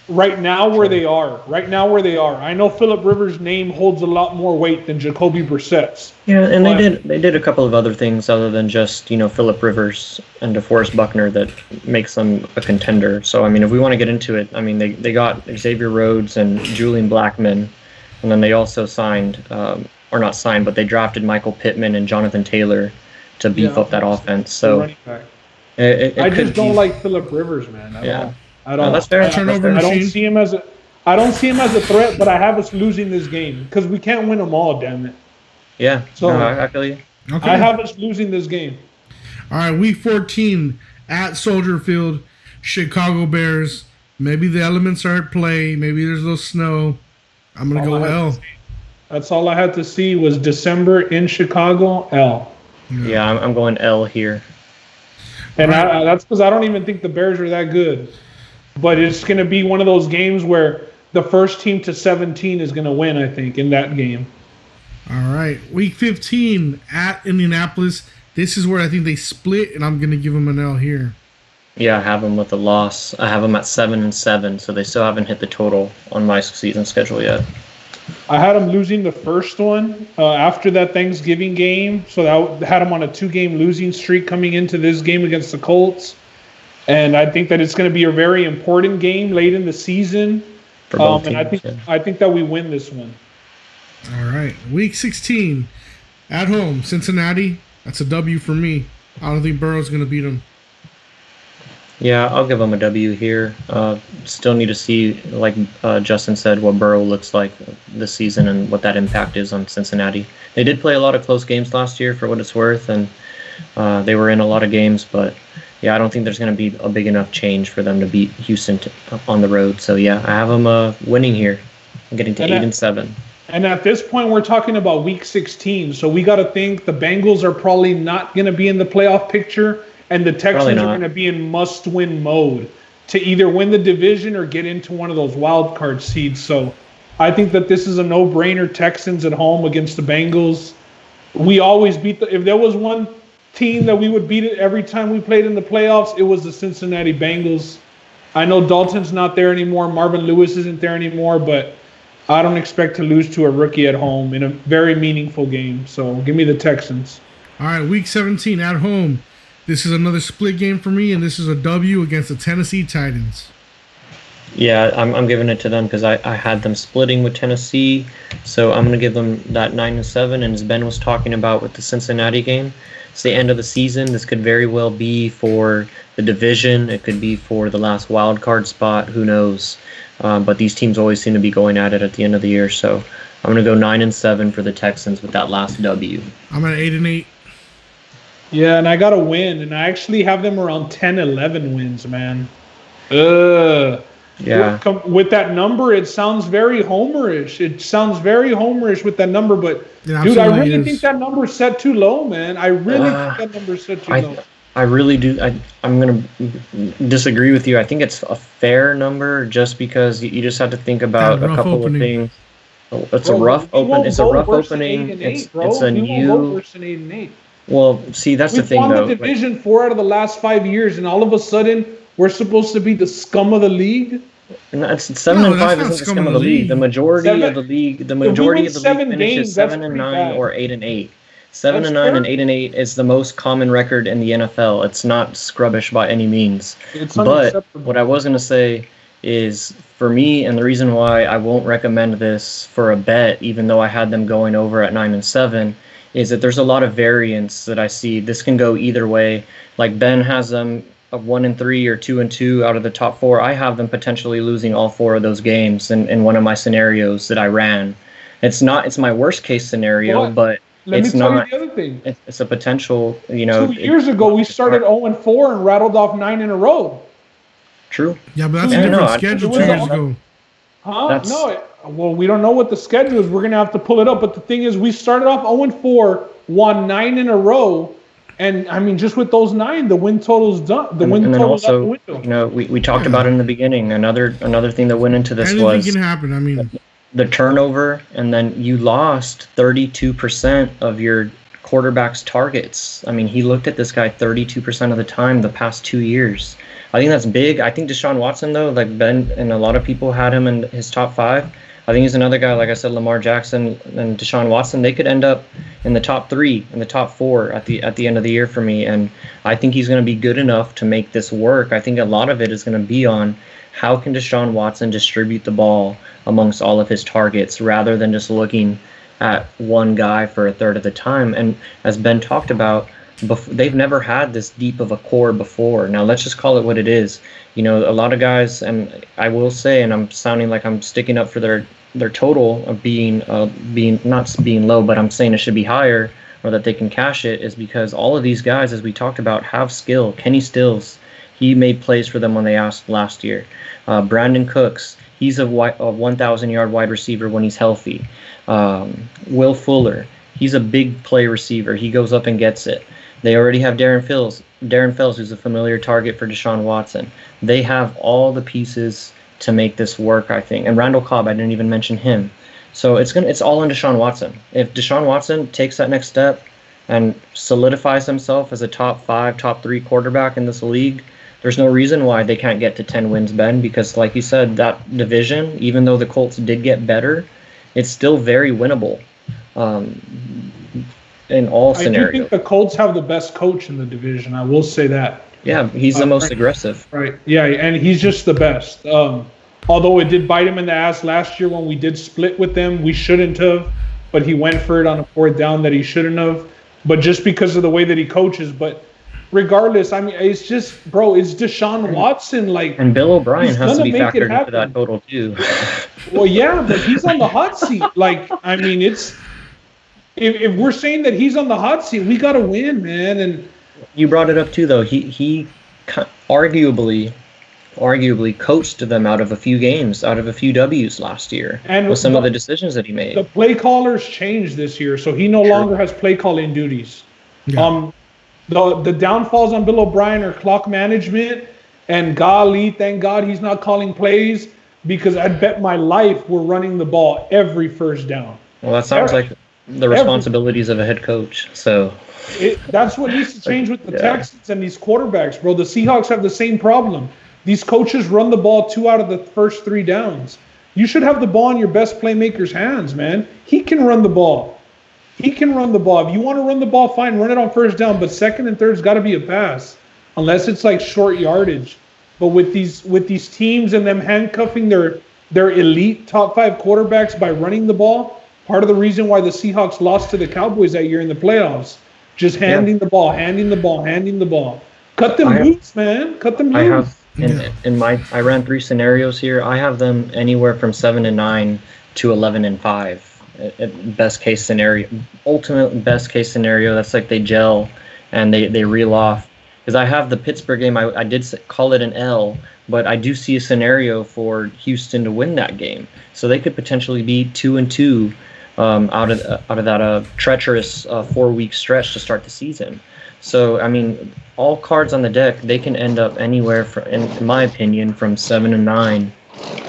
Speaker 4: right now where they are. I know Phillip Rivers' name holds a lot more weight than Jacoby Brissett's.
Speaker 5: Yeah, and they did a couple of other things other than just, Phillip Rivers and DeForest Buckner that makes them a contender. So, I mean, if we want to get into it, I mean, they got Xavier Rhodes and Julian Blackmon, and then they also signed, or not signed, but they drafted Michael Pittman and Jonathan Taylor to beef up that offense. So
Speaker 4: I just don't like Phillip Rivers, man. I don't.
Speaker 5: No, that's fair.
Speaker 4: I don't see him as a threat, but I have us losing this game because we can't win them all. Damn it.
Speaker 5: Yeah.
Speaker 4: So
Speaker 5: I feel you.
Speaker 3: Okay.
Speaker 4: I have us losing this game.
Speaker 3: All right, week 14 at Soldier Field, Chicago Bears. Maybe the elements are at play. Maybe there's a little snow. I'm gonna go L.
Speaker 4: That's all I had to see was December in Chicago. L.
Speaker 5: Yeah, I'm going L here.
Speaker 4: And that's because I don't even think the Bears are that good. But it's going to be one of those games where the first team to 17 is going to win, I think, in that game.
Speaker 3: All right. Week 15 at Indianapolis. This is where I think they split, and I'm going to give them an L here.
Speaker 5: Yeah, I have them with a loss. I have them at 7-7, so they still haven't hit the total on my season schedule yet.
Speaker 4: I had them losing the first one after that Thanksgiving game. So I had them on a 2-game losing streak coming into this game against the Colts. And I think that it's going to be a very important game late in the season.
Speaker 5: For both
Speaker 4: and
Speaker 5: teams,
Speaker 4: I think that we win this one.
Speaker 3: All right. Week 16 at home, Cincinnati. That's a W for me. I don't think Burrow's going to beat them.
Speaker 5: Yeah, I'll give them a W here. Still need to see, like Justin said, what Burrow looks like this season and what that impact is on Cincinnati. They did play a lot of close games last year, for what it's worth, and they were in a lot of games, but yeah, I don't think there's going to be a big enough change for them to beat Houston on the road. So yeah, I have them winning here. I'm getting to 8-7.
Speaker 4: And at this point, we're talking about week 16. So we got to think the Bengals are probably not going to be in the playoff picture, and the Texans are going to be in must-win mode to either win the division or get into one of those wild card seeds. So I think that this is a no-brainer. Texans at home against the Bengals. We always beat if there was one team that we would beat it every time we played in the playoffs, it was the Cincinnati Bengals. I know Dalton's not there anymore. Marvin Lewis isn't there anymore, but I don't expect to lose to a rookie at home in a very meaningful game. So give me the Texans.
Speaker 3: All right, week 17 at home. This is another split game for me, and this is a W against the Tennessee Titans.
Speaker 5: Yeah, I'm giving it to them because I had them splitting with Tennessee. So I'm going to give them that 9-7. And as Ben was talking about with the Cincinnati game, it's the end of the season. This could very well be for the division. It could be for the last wild card spot. Who knows? But these teams always seem to be going at it at the end of the year. So I'm going to go 9-7 for the Texans with that last W.
Speaker 3: I'm at 8-8.
Speaker 4: Yeah, and I got to win. And I actually have them around 10-11 wins, man.
Speaker 5: Yeah.
Speaker 4: With that number, it sounds very homerish. With that number, but dude, I really think that number's set too low, man. I really think that number's set too low.
Speaker 5: I really do. I'm going to disagree with you. I think it's a fair number just because you just have to think about a couple of things. It's a rough opening. It's a rough opening. It's a new. Well, see, that's the thing, though.
Speaker 4: We won the division 4 out of the last 5 years, and all of a sudden, we're supposed to be the scum of the league.
Speaker 5: No, 7-5 isn't the scum of the league. The majority of the league, finishes 7-9 or 8-8. 7-9 and 8-8 is the most common record in the NFL. It's not scrubbish by any means. But what I was going to say is, for me, and the reason why I won't recommend this for a bet, even though I had them going over at 9-7, is that there's a lot of variance that I see. This can go either way. Like Ben has them 1-3 or 2-2 out of the top 4. I have them potentially losing all 4 of those games in one of my scenarios that I ran. It's my worst case scenario, but
Speaker 4: let me
Speaker 5: it's
Speaker 4: tell
Speaker 5: not.
Speaker 4: You the other thing.
Speaker 5: It's a potential. 2
Speaker 4: years ago, we started 0-4 and rattled off 9 in a row.
Speaker 5: True.
Speaker 3: Yeah, but that's a different schedule 2 years ago.
Speaker 4: Huh? No. Well, we don't know what the schedule is. We're gonna have to pull it up. But the thing is, we started off 0-4, won 9 in a row. And I mean, just with those 9, the win total's done. The win total's out the window.
Speaker 5: We talked about it in the beginning. Another thing that went into this
Speaker 3: anything can happen. I mean,
Speaker 5: the turnover, and then you lost 32% of your quarterback's targets. I mean, he looked at this guy 32% of the time the past 2 years. I think that's big. I think Deshaun Watson, though, like Ben and a lot of people had him in his top 5. I think he's another guy, like I said, Lamar Jackson and Deshaun Watson. They could end up in the top 3, in the top 4 at the end of the year for me. And I think he's going to be good enough to make this work. I think a lot of it is going to be on how can Deshaun Watson distribute the ball amongst all of his targets rather than just looking at one guy for a third of the time. And as Ben talked about, they've never had this deep of a core before. Now, let's just call it what it is. A lot of guys, and I will say, and I'm sounding like I'm sticking up for their total of being not being low, but I'm saying it should be higher, or that they can cash it, is because all of these guys, as we talked about, have skill. Kenny Stills, he made plays for them when they asked last year. Brandon Cooks, he's a 1,000-yard wide receiver when he's healthy. Will Fuller, he's a big play receiver. He goes up and gets it. They already have Darren Fells, who's a familiar target for Deshaun Watson. They have all the pieces to make this work, I think. And Randall Cobb, I didn't even mention him. So it's all on Deshaun Watson. If Deshaun Watson takes that next step and solidifies himself as a top 5, top 3 quarterback in this league, there's no reason why they can't get to 10 wins, Ben, because like you said, that division, even though the Colts did get better, it's still very winnable. In all scenarios.
Speaker 4: I do think the Colts have the best coach in the division. I will say that.
Speaker 5: Yeah, he's the most aggressive.
Speaker 4: Right. Yeah, and he's just the best. Although it did bite him in the ass last year when we did split with them. We shouldn't have, but he went for it on a 4th down that he shouldn't have. But just because of the way that he coaches. But regardless, I mean, it's just, bro, it's Deshaun Watson.
Speaker 5: And Bill O'Brien has to be factored into that total too.
Speaker 4: Well, yeah, but he's on the hot seat. I mean, it's... If we're saying that he's on the hot seat, we got to win, man. And
Speaker 5: you brought it up too, though. He arguably coached them out of a few games, out of a few W's last year, and with some of the decisions that he made.
Speaker 4: The play callers changed this year, so he no longer has play calling duties. Yeah. The downfalls on Bill O'Brien are clock management, and golly, thank God he's not calling plays, because I'd bet my life we're running the ball every first down.
Speaker 5: Well, that sounds like the responsibilities of a head coach. So
Speaker 4: that's what needs to change with the Texans and these quarterbacks, bro. The Seahawks have the same problem. These coaches run the ball 2 out of the first 3 downs. You should have the ball in your best playmaker's hands, man. He can run the ball. If you want to run the ball, fine, run it on first down, but second and third's got to be a pass, unless it's like short yardage. But with these teams and them handcuffing their elite top 5 quarterbacks by running the ball, part of the reason why the Seahawks lost to the Cowboys that year in the playoffs, just handing the ball. Cut them loose, man. Cut them loose.
Speaker 5: I ran 3 scenarios here. I have them anywhere from 7-9 to 11-5. Best case scenario, ultimate best case scenario. That's like they gel and they reel off. Because I have the Pittsburgh game. I did call it an L, but I do see a scenario for Houston to win that game. So they could potentially be 2-2. Out of that treacherous 4-week stretch to start the season. So, I mean, all cards on the deck, they can end up anywhere, in my opinion, from 7-9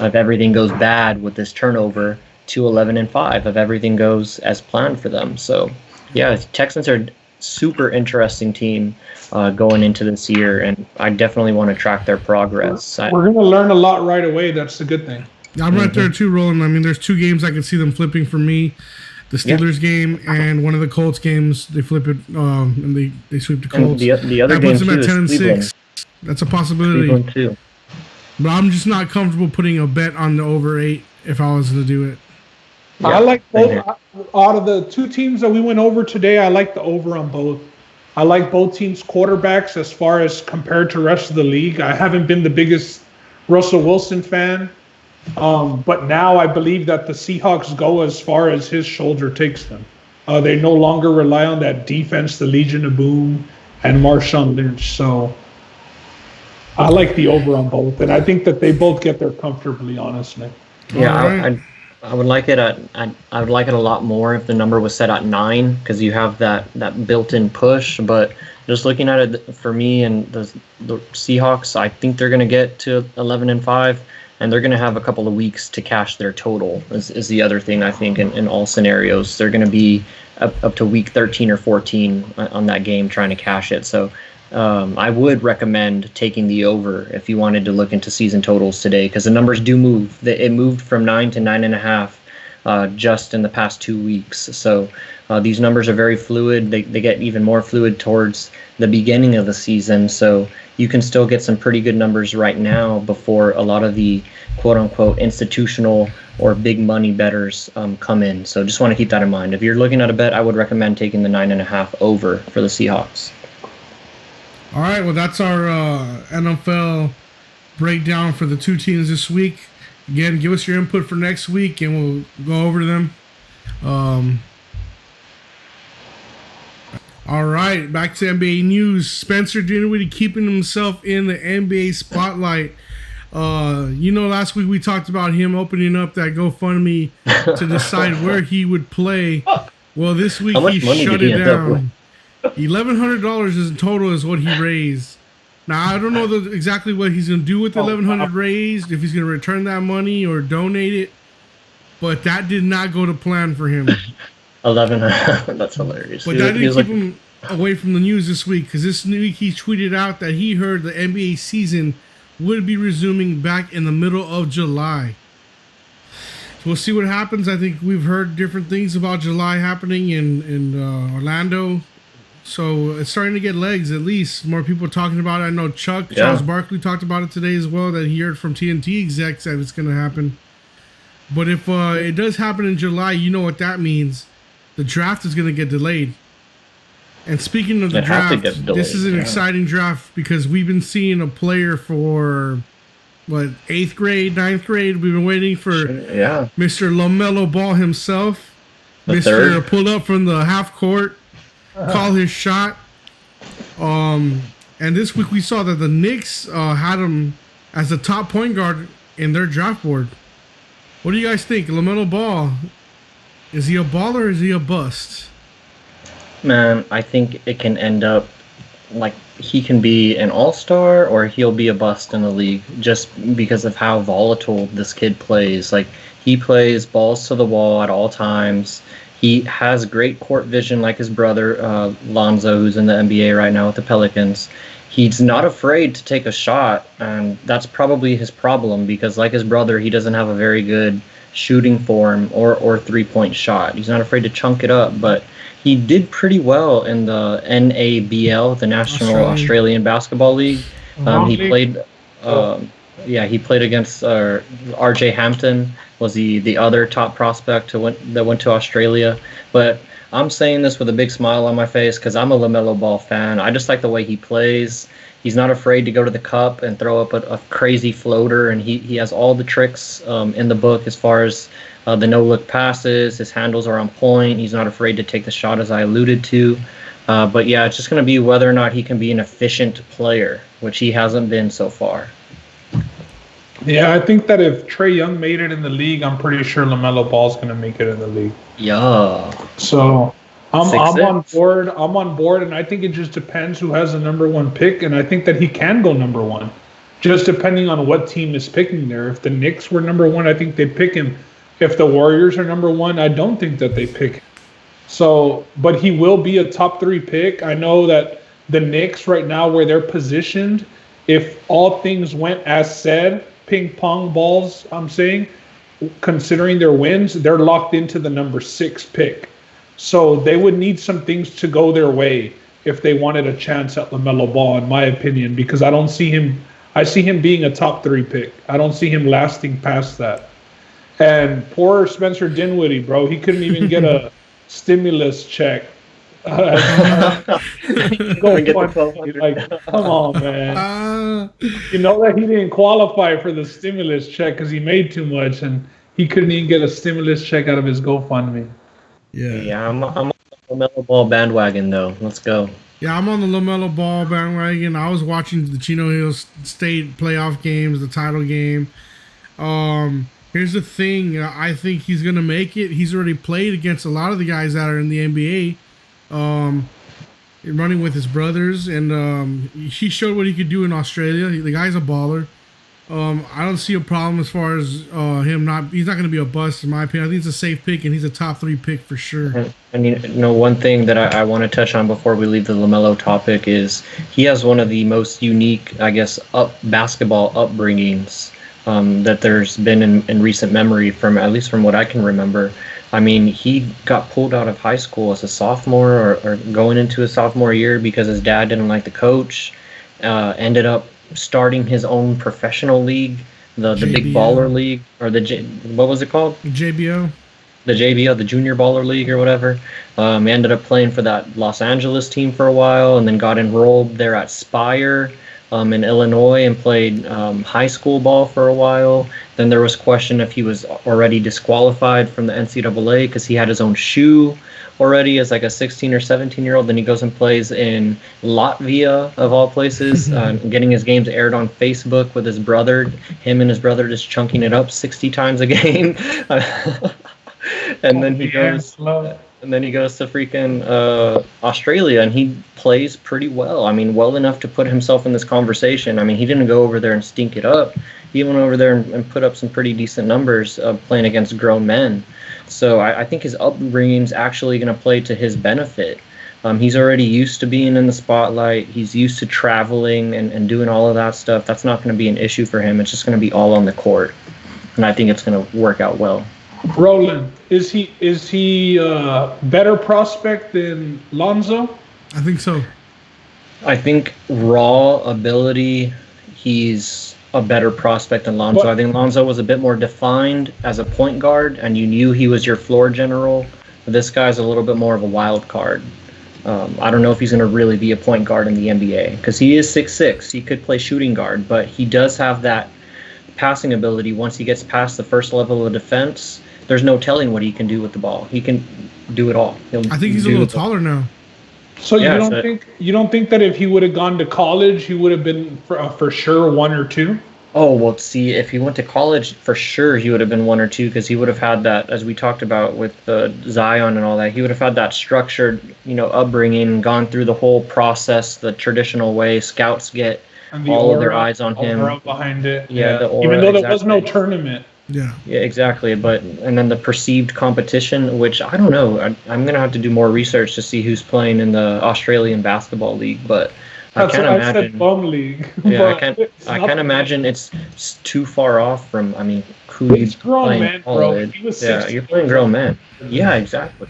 Speaker 5: if everything goes bad with this turnover to 11-5 if everything goes as planned for them. So, yeah, Texans are a super interesting team going into this year, and I definitely want to track their progress.
Speaker 4: We're going to learn a lot right away. That's the good thing.
Speaker 3: I'm right there too, Roland. I mean, there's 2 games I can see them flipping for me. the Steelers game and one of the Colts games. They flip it and they sweep the Colts.
Speaker 5: And the other
Speaker 3: that
Speaker 5: game
Speaker 3: puts them
Speaker 5: too
Speaker 3: at 10 and
Speaker 5: is Cleveland.
Speaker 3: 6. That's a possibility.
Speaker 5: Cleveland too.
Speaker 3: But I'm just not comfortable putting a bet on the over 8 if I was to do it.
Speaker 4: Yeah, I like both. Out of the two teams that we went over today, I like the over on both. I like both teams' quarterbacks as far as compared to the rest of the league. I haven't been the biggest Russell Wilson fan, but now I believe that the Seahawks go as far as his shoulder takes them. They no longer rely on that defense, the Legion of Boom, and Marshawn Lynch. So I like the over on both, and I think that they both get there comfortably, honestly.
Speaker 5: Yeah, I would like it I would like it a lot more if the number was set at 9 because you have that built-in push. But just looking at it for me and the Seahawks, I think they're going to get to 11-5, and they're going to have a couple of weeks to cash their total. Is the other thing I think in all scenarios they're going to be up to week 13 or 14 on that game trying to cash it. So. I would recommend taking the over if you wanted to look into season totals today because the numbers do move. It moved from 9 to 9.5 just in the past 2 weeks. So these numbers are very fluid. They get even more fluid towards the beginning of the season. So you can still get some pretty good numbers right now before a lot of the quote-unquote institutional or big money bettors come in. So just want to keep that in mind. If you're looking at a bet, I would recommend taking the 9.5 over for the Seahawks.
Speaker 3: All right, well, that's our NFL breakdown for the two teams this week. Again, give us your input for next week, and we'll go over them. All right, back to NBA news. Spencer Dinwiddie keeping himself in the NBA spotlight. Last week we talked about him opening up that GoFundMe to decide where he would play. Well, this week he shut it down. $1,100 in total is what he raised. Now, I don't know exactly what he's going to do with the $1,100 raised, if he's going to return that money or donate it, but that did not go to plan for him.
Speaker 5: 1,100, that's hilarious.
Speaker 3: But that didn't keep him away from the news this week, because this week he tweeted out that he heard the NBA season would be resuming back in the middle of July. So we'll see what happens. I think we've heard different things about July happening in Orlando. So it's starting to get legs, at least. More people talking about it. I know Charles Barkley talked about it today as well, that he heard from TNT execs that it's going to happen. But if it does happen in July, you know what that means. The draft is going to get delayed. And speaking of the draft, this is an exciting draft because we've been seeing a player for, 8th grade, 9th grade. We've been waiting for Mr. LaMelo Ball himself. Mr. Pull up from the half court. Call his shot. And this week we saw that the Knicks had him as the top point guard in their draft board. What do you guys think? LaMelo Ball, is he a baller or is he a bust?
Speaker 5: Man, I think it can end up like he can be an all-star or he'll be a bust in the league just because of how volatile this kid plays. Like, he plays balls to the wall at all times. He has great court vision like his brother, Lonzo, who's in the NBA right now with the Pelicans. He's not afraid to take a shot, and that's probably his problem because, like his brother, he doesn't have a very good shooting form or three-point shot. He's not afraid to chunk it up, but he did pretty well in the NABL, the National Australian Basketball League. He played... he played against R.J. Hampton, was the other top prospect that went to Australia. But I'm saying this with a big smile on my face because I'm a LaMelo Ball fan. I just like the way he plays. He's not afraid to go to the cup and throw up a crazy floater, and he has all the tricks in the book as far as the no-look passes. His handles are on point. He's not afraid to take the shot, as I alluded to. But yeah, it's just going to be whether or not he can be an efficient player, which he hasn't been so far.
Speaker 4: Yeah, I think that if Trae Young made it in the league, I'm pretty sure LaMelo Ball's going to make it in the league.
Speaker 5: Yeah.
Speaker 4: So I'm on board. I'm on board, and I think it just depends who has the number one pick, and I think that he can go number one, just depending on what team is picking there. If the Knicks were number one, I think they'd pick him. If the Warriors are number one, I don't think that they pick him. So, but he will be a top 3 pick. I know that the Knicks right now, where they're positioned, if all things went as said, ping pong balls, I'm saying, considering their wins, they're locked into the number 6 pick. So they would need some things to go their way if they wanted a chance at LaMelo Ball, in my opinion, because I don't see him. I see him being a top 3 pick. I don't see him lasting past that. And poor Spencer Dinwiddie, bro, he couldn't even get a stimulus check. Go and get the like, come on, man. You know that he didn't qualify for the stimulus check because he made too much, and he couldn't even get a stimulus check out of his GoFundMe.
Speaker 5: Yeah, I'm on the LaMelo Ball bandwagon, though. Let's go.
Speaker 3: Yeah, I'm on the LaMelo Ball bandwagon. I was watching the Chino Hills State playoff games, the title game. Here's the thing. I think he's going to make it. He's already played against a lot of the guys that are in the NBA, running with his brothers, and he showed what he could do in Australia. The guy's a baller. I don't see a problem as far as him he's not going to be a bust, in my opinion. I think he's a safe pick, and he's a top 3 pick for sure.
Speaker 5: And you know, one thing that I want to touch on before we leave the LaMelo topic is he has one of the most unique, I guess, basketball upbringings that there's been in recent memory, at least from what I can remember. I mean, he got pulled out of high school as a sophomore or going into his sophomore year because his dad didn't like the coach, ended up starting his own professional league, the Big Baller League, or what was it called?
Speaker 3: JBO.
Speaker 5: The JBO, the Junior Baller League or whatever. Ended up playing for that Los Angeles team for a while, and then got enrolled there at Spire in Illinois and played high school ball for a while. Then there was question if he was already disqualified from the NCAA because he had his own shoe already as like a 16 or 17-year-old. Then he goes and plays in Latvia, of all places, getting his games aired on Facebook with his brother. Him and his brother just chunking it up 60 times a game. And then he goes to freaking Australia, and he plays pretty well. I mean, well enough to put himself in this conversation. I mean, he didn't go over there and stink it up. He went over there and put up some pretty decent numbers playing against grown men. So I think his upbringing's actually going to play to his benefit. He's already used to being in the spotlight. He's used to traveling and doing all of that stuff. That's not going to be an issue for him. It's just going to be all on the court. And I think it's going to work out well.
Speaker 4: Roland, is he a better prospect than Lonzo?
Speaker 3: I think so.
Speaker 5: I think raw ability, he's a better prospect than Lonzo. I think Lonzo was a bit more defined as a point guard, and you knew he was your floor general. This guy's a little bit more of a wild card. I don't know if he's going to really be a point guard in the NBA because he is 6'6". He could play shooting guard, but he does have that passing ability. Once he gets past the first level of defense, there's no telling what he can do with the ball. He can do it all.
Speaker 3: I think he's a little taller now.
Speaker 4: So you don't think that if he would have gone to college, he would have been for sure 1 or 2?
Speaker 5: Oh, well, see, if he went to college, for sure he would have been 1 or 2 because he would have had that, as we talked about with Zion and all that, he would have had that structured, upbringing, gone through the whole process the traditional way. Scouts get all of their eyes on him.
Speaker 4: Aura behind it.
Speaker 5: Yeah. The aura,
Speaker 4: even though there was no tournament.
Speaker 3: Yeah,
Speaker 5: exactly. And then the perceived competition, which I don't know. I'm going to have to do more research to see who's playing in the Australian Basketball League, but I can't imagine.
Speaker 4: I said bum league.
Speaker 5: Yeah, I can't imagine it's too far off from, who he's playing in college. Yeah, you're playing grown men. Yeah, exactly.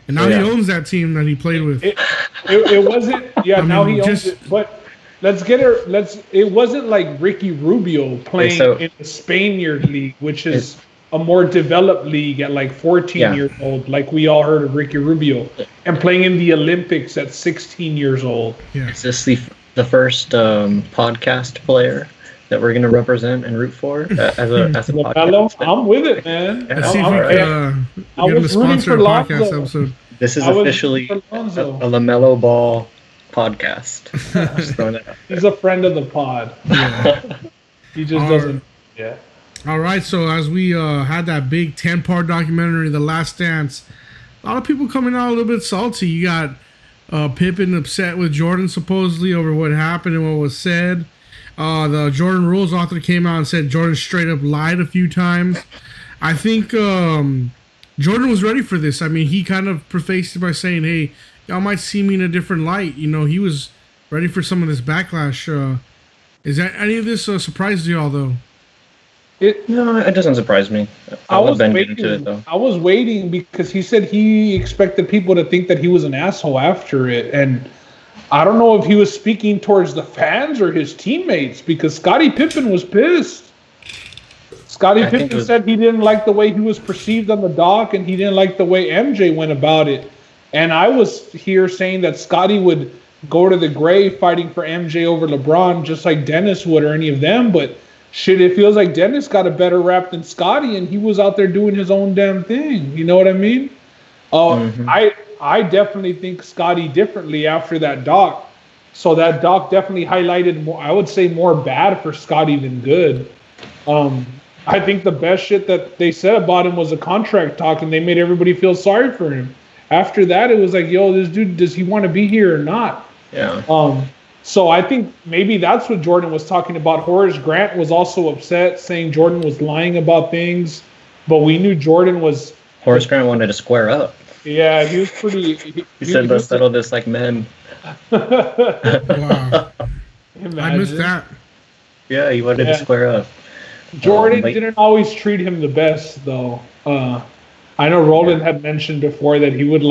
Speaker 3: And now he owns that team that he played with.
Speaker 4: It wasn't. Yeah, now he owns it. But it wasn't like Ricky Rubio playing in the Spaniard League, which is a more developed league at like 14 years old, like we all heard of Ricky Rubio, and playing in the Olympics at 16 years old.
Speaker 3: Yeah.
Speaker 5: Is this the first podcast player that we're going to represent and root for as a podcast?
Speaker 4: I'm with it, man.
Speaker 3: I was rooting for Lonzo. Episode.
Speaker 5: This is officially a LaMelo Ball podcast. Just throwing that out there.
Speaker 4: He's a friend of the pod.
Speaker 3: Yeah.
Speaker 4: He just doesn't. Yeah.
Speaker 3: All right. So as we had that big 10-part documentary, The Last Dance, a lot of people coming out a little bit salty. You got Pippen upset with Jordan supposedly over what happened and what was said. The Jordan Rules author came out and said Jordan straight up lied a few times. I think Jordan was ready for this. I mean, he kind of prefaced it by saying, hey, y'all might see me in a different light. He was ready for some of this backlash. Is that any of this surprised y'all, though?
Speaker 5: No, it doesn't surprise me. I'll let Ben get into it, though.
Speaker 4: I was waiting because he said he expected people to think that he was an asshole after it. And I don't know if he was speaking towards the fans or his teammates because Scottie Pippen was pissed. Scottie Pippen said he didn't like the way he was perceived on the dock and he didn't like the way MJ went about it. And I was here saying that Scottie would go to the grave fighting for MJ over LeBron just like Dennis would or any of them. But shit, it feels like Dennis got a better rap than Scottie and he was out there doing his own damn thing. You know what I mean? I definitely think Scottie differently after that doc. So that doc definitely highlighted more, I would say more bad for Scottie than good. I think the best shit that they said about him was a contract talk and they made everybody feel sorry for him. After that, it was like, yo, this dude, does he want to be here or not?
Speaker 5: Yeah.
Speaker 4: So I think maybe that's what Jordan was talking about. Horace Grant was also upset, saying Jordan was lying about things, but we knew Jordan was...
Speaker 5: Horace Grant wanted to square up.
Speaker 4: Yeah, he was pretty...
Speaker 5: He said, let's settle this like men.
Speaker 3: Wow. I missed that.
Speaker 5: Yeah, he wanted to square up.
Speaker 4: Jordan didn't always treat him the best, though. I know Roland had mentioned before that he would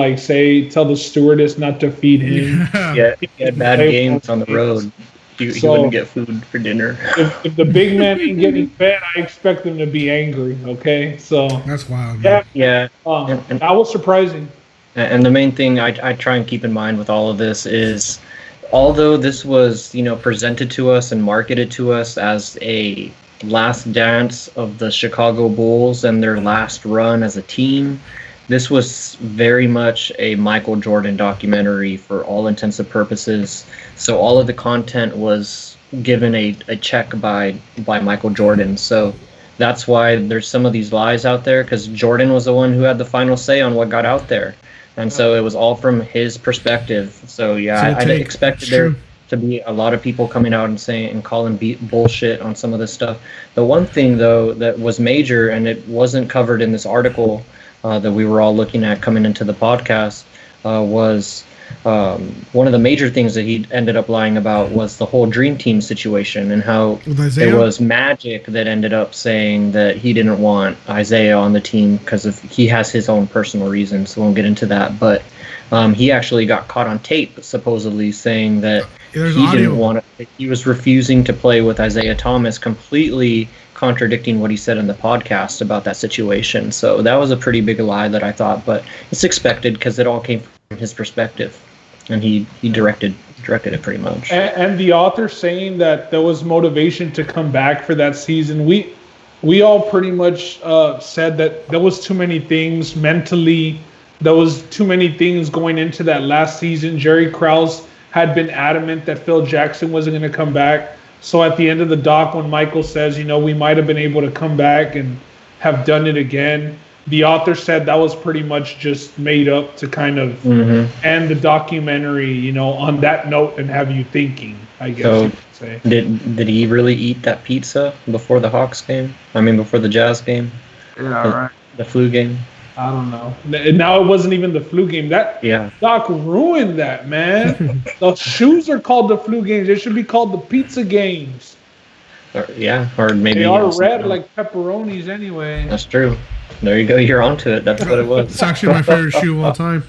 Speaker 4: tell the stewardess not to feed him.
Speaker 5: Yeah, he had bad games on the road. He wouldn't get food for dinner.
Speaker 4: If the big man ain't getting fed, I expect them to be angry. Okay, so
Speaker 3: that's wild. Man.
Speaker 5: Yeah,
Speaker 4: that was surprising.
Speaker 5: And the main thing I try and keep in mind with all of this is, although this was presented to us and marketed to us as a last dance of the Chicago Bulls and their last run as a team, this was very much a Michael Jordan documentary for all intents and purposes. So all of the content was given a check by Michael Jordan. So that's why there's some of these lies out there, because Jordan was the one who had the final say on what got out there. And so it was all from his perspective. So yeah, I expected there to be a lot of people coming out and saying and calling bullshit on some of this stuff. The one thing though that was major, and it wasn't covered in this article that we were all looking at coming into the podcast, was one of the major things that he ended up lying about was the whole Dream Team situation and how it was Magic that ended up saying that he didn't want Isaiah on the team because he has his own personal reasons. So we won't get into that, but he actually got caught on tape supposedly saying that didn't want to. He was refusing to play with Isaiah Thomas, completely contradicting what he said in the podcast about that situation. So that was a pretty big lie that I thought, but it's expected because it all came from his perspective, and he directed it pretty much.
Speaker 4: And the author saying that there was motivation to come back for that season. We all pretty much said that there was too many things mentally. There was too many things going into that last season. Jerry Krause had been adamant that Phil Jackson wasn't going to come back. So at the end of the doc, when Michael says, we might have been able to come back and have done it again, the author said that was pretty much just made up to kind of end the documentary, on that note and have you thinking, I guess you could say.
Speaker 5: Did he really eat that pizza before the Hawks game? I mean, before the Jazz game?
Speaker 4: Yeah, right.
Speaker 5: The flu game?
Speaker 4: I don't know. Now it wasn't even the flu game. Doc ruined that, man. The shoes are called the flu games. They should be called the pizza games.
Speaker 5: Or maybe
Speaker 4: they are red like pepperonis anyway.
Speaker 5: That's true. There you go. You're onto it. That's what it was.
Speaker 3: It's actually my favorite shoe of all time.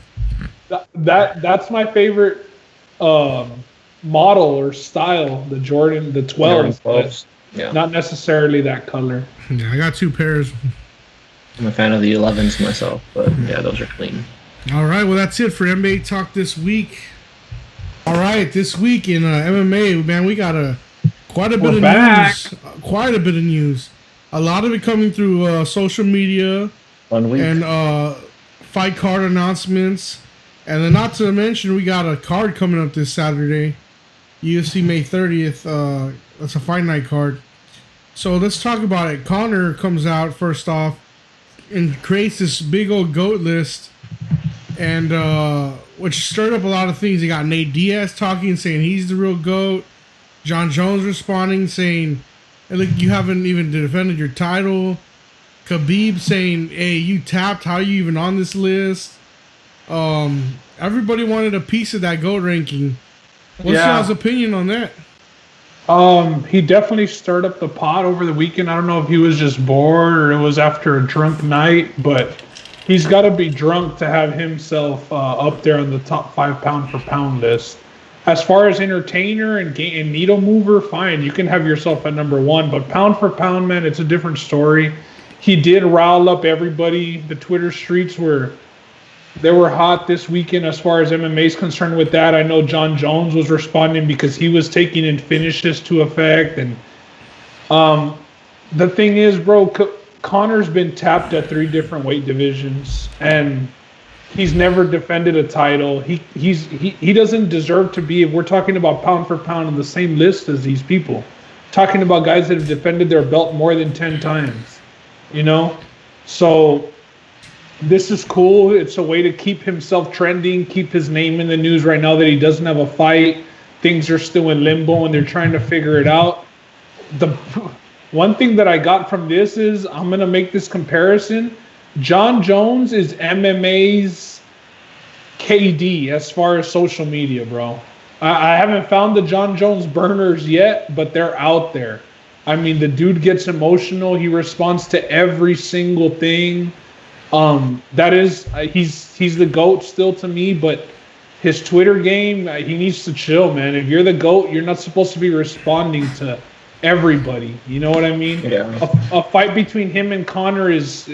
Speaker 4: That's my favorite model or style. The Jordan, the 12s.
Speaker 5: Yeah.
Speaker 4: Not necessarily that color.
Speaker 3: Yeah, I got two pairs.
Speaker 5: I'm a fan of the 11s myself, but yeah, those are clean.
Speaker 3: All right, well, that's it for NBA Talk this week. All right, this week in MMA, man, we got quite a bit of news. Quite a bit of news. A lot of it coming through social media.
Speaker 5: 1 week.
Speaker 3: And fight card announcements. And then not to mention, we got a card coming up this Saturday. UFC May 30th. That's a fight night card. So let's talk about it. Conor comes out first off and creates this big old GOAT list, and which stirred up a lot of things. You got Nate Diaz talking, saying he's the real GOAT. John Jones responding, saying, hey, look, you haven't even defended your title. Khabib saying, hey, you tapped. How are you even on this list? Everybody wanted a piece of that GOAT ranking. What's y'all's opinion on that?
Speaker 4: He definitely stirred up the pot over the weekend. I don't know if he was just bored or it was after a drunk night, but he's got to be drunk to have himself up there on the top 5 pound for pound list. As far as entertainer and needle mover, fine, you can have yourself at number 1, but pound for pound, man, it's a different story. He did rile up everybody. The Twitter streets they were hot this weekend as far as MMA is concerned with that. I know John Jones was responding because he was taking in finishes to effect. And the thing is, bro, Connor's been tapped at 3 different weight divisions, and he's never defended a title. He doesn't deserve to be, if we're talking about pound for pound, on the same list as these people. Talking about guys that have defended their belt more than 10 times, you know? So this is cool. It's a way to keep himself trending, keep his name in the news right now that he doesn't have a fight. Things are still in limbo and they're trying to figure it out. The one thing that I got from this is, I'm going to make this comparison. John Jones is MMA's KD as far as social media, bro. I haven't found the John Jones burners yet, but they're out there. I mean, the dude gets emotional. He responds to every single thing. That is, he's the GOAT still to me, but his Twitter game, he needs to chill, man. If you're the GOAT, you're not supposed to be responding to everybody. You know what I mean?
Speaker 5: Yeah.
Speaker 4: A fight between him and Conor is,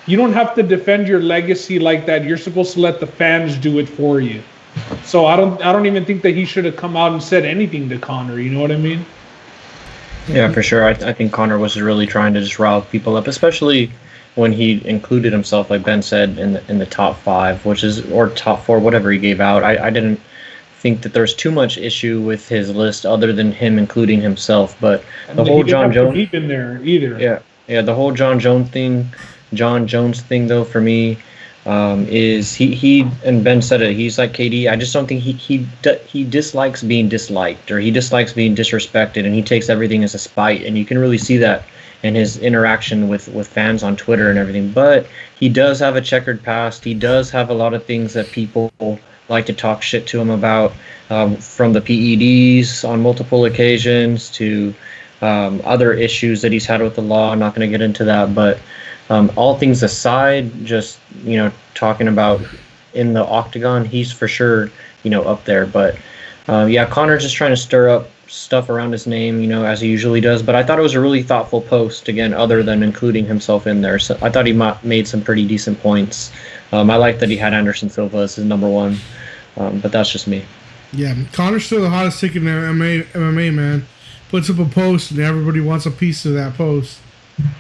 Speaker 4: you don't have to defend your legacy like that. You're supposed to let the fans do it for you. So I don't even think that he should have come out and said anything to Conor. You know what I mean?
Speaker 5: Yeah, for sure. I think Conor was really trying to just rile people up, especially when he included himself, like Ben said, in the top 5, or top 4, whatever he gave out. I didn't think that there's too much issue with his list other than him including himself. But the whole John Jones,
Speaker 4: he been there either.
Speaker 5: Yeah, the whole John Jones thing though, for me, is he and Ben said it. He's like KD. I just don't think he dislikes being disliked, or he dislikes being disrespected, and he takes everything as a spite. And you can really see that in his interaction with fans on Twitter and everything. But he does have a checkered past. He does have a lot of things that people like to talk shit to him about, from the PEDs on multiple occasions to other issues that he's had with the law. I'm not going to get into that, but all things aside, just, talking about in the octagon, he's for sure, up there. But yeah, Connor's just trying to stir up stuff around his name, as he usually does. But I thought it was a really thoughtful post, again, other than including himself in there. So I thought he made some pretty decent points. I like that he had Anderson Silva as his number 1, but that's just me.
Speaker 3: Yeah, Connor's still the hottest ticket in MMA, man. Puts up a post and everybody wants a piece of that post.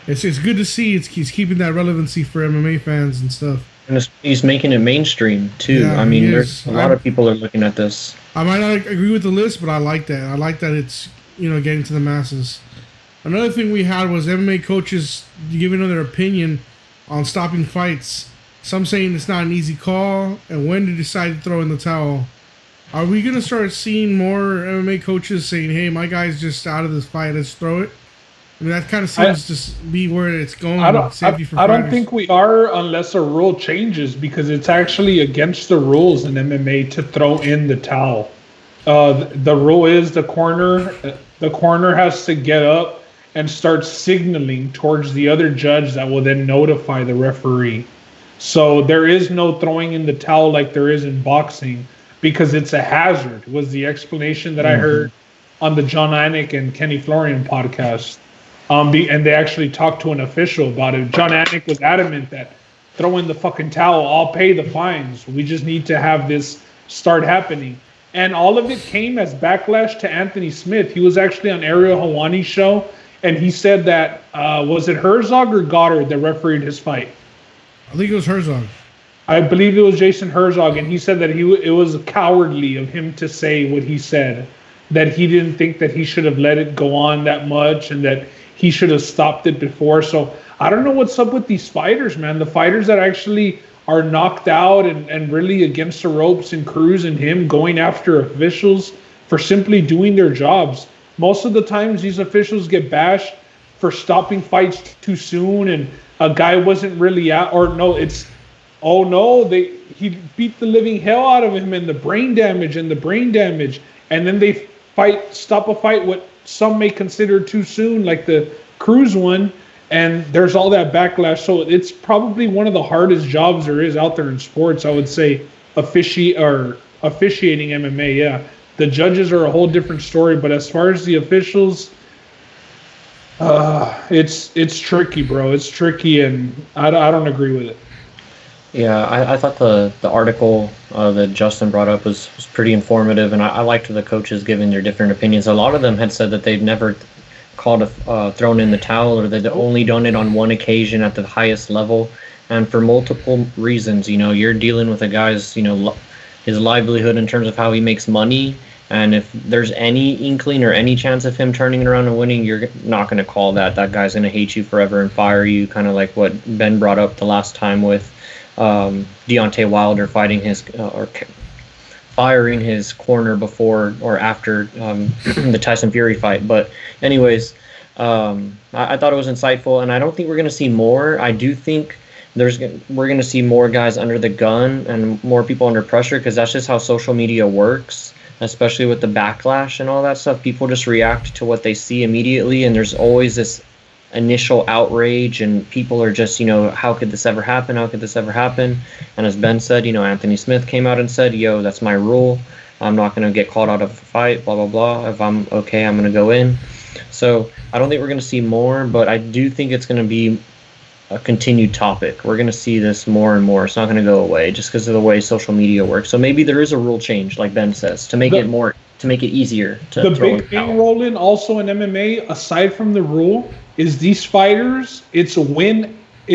Speaker 3: It's good to see. He's keeping that relevancy for MMA fans and stuff.
Speaker 5: And he's making it mainstream too.
Speaker 3: Yeah,
Speaker 5: I mean, there's a lot of people are looking at this.
Speaker 3: I might not agree with the list, but I like that. I like that it's getting to the masses. Another thing we had was MMA coaches giving their opinion on stopping fights. Some saying it's not an easy call and when to decide to throw in the towel. Are we gonna start seeing more MMA coaches saying, "Hey, my guy's just out of this fight, let's throw it"? I mean, that kind of seems to be where it's going.
Speaker 4: I don't think we are, unless a rule changes, because it's actually against the rules in MMA to throw in the towel. The rule is the corner has to get up and start signaling towards the other judge that will then notify the referee. So there is no throwing in the towel like there is in boxing, because it's a hazard, was the explanation that I heard on the John Anik and Kenny Florian podcast. And they actually talked to an official about it. John Anik was adamant that throw in the fucking towel, I'll pay the fines. We just need to have this start happening. And all of it came as backlash to Anthony Smith. He was actually on Ariel Helwani's show, and he said that, was it Herzog or Goddard that refereed his fight?
Speaker 3: I think it was Herzog.
Speaker 4: I believe it was Jason Herzog, and he said that it was cowardly of him to say what he said, that he didn't think that he should have let it go on that much, and that he should have stopped it before. So I don't know what's up with these fighters, man. The fighters that actually are knocked out and really against the ropes, and Cruz and him going after officials for simply doing their jobs. Most of the times these officials get bashed for stopping fights too soon, and a guy wasn't really out, or no, it's, oh no, he beat the living hell out of him, and the brain damage, and then they stop a fight with some may consider too soon, like the Cruz one, and there's all that backlash. So it's probably one of the hardest jobs there is out there in sports, I would say, officiating MMA. Yeah, the judges are a whole different story, but as far as the officials, it's tricky, bro. It's tricky, and I don't agree with it.
Speaker 5: Yeah, I thought the article that Justin brought up was pretty informative, and I liked the coaches giving their different opinions. A lot of them had said that they've never thrown in the towel, or they've only done it on one occasion at the highest level, and for multiple reasons. You're dealing with a guy's, his livelihood in terms of how he makes money, and if there's any inkling or any chance of him turning it around and winning, you're not going to call that. That guy's going to hate you forever and fire you, kind of like what Ben brought up the last time with Deontay Wilder fighting or firing his corner before or after the Tyson Fury fight. But anyways, I thought it was insightful, and I don't think we're going to see more. I do think we're going to see more guys under the gun and more people under pressure, because that's just how social media works, especially with the backlash and all that stuff. People just react to what they see immediately, and there's always this initial outrage, and people are just, how could this ever happen? How could this ever happen? And as Ben said, Anthony Smith came out and said, that's my rule. I'm not going to get called out of a fight, blah, blah, blah. If I'm okay, I'm going to go in. So I don't think we're going to see more, but I do think it's going to be a continued topic. We're going to see this more and more. It's not going to go away just because of the way social media works. So maybe there is a rule change, like Ben says, to make it easier to
Speaker 4: the big thing, Roland, also in MMA, aside from the rule, is these fighters, it's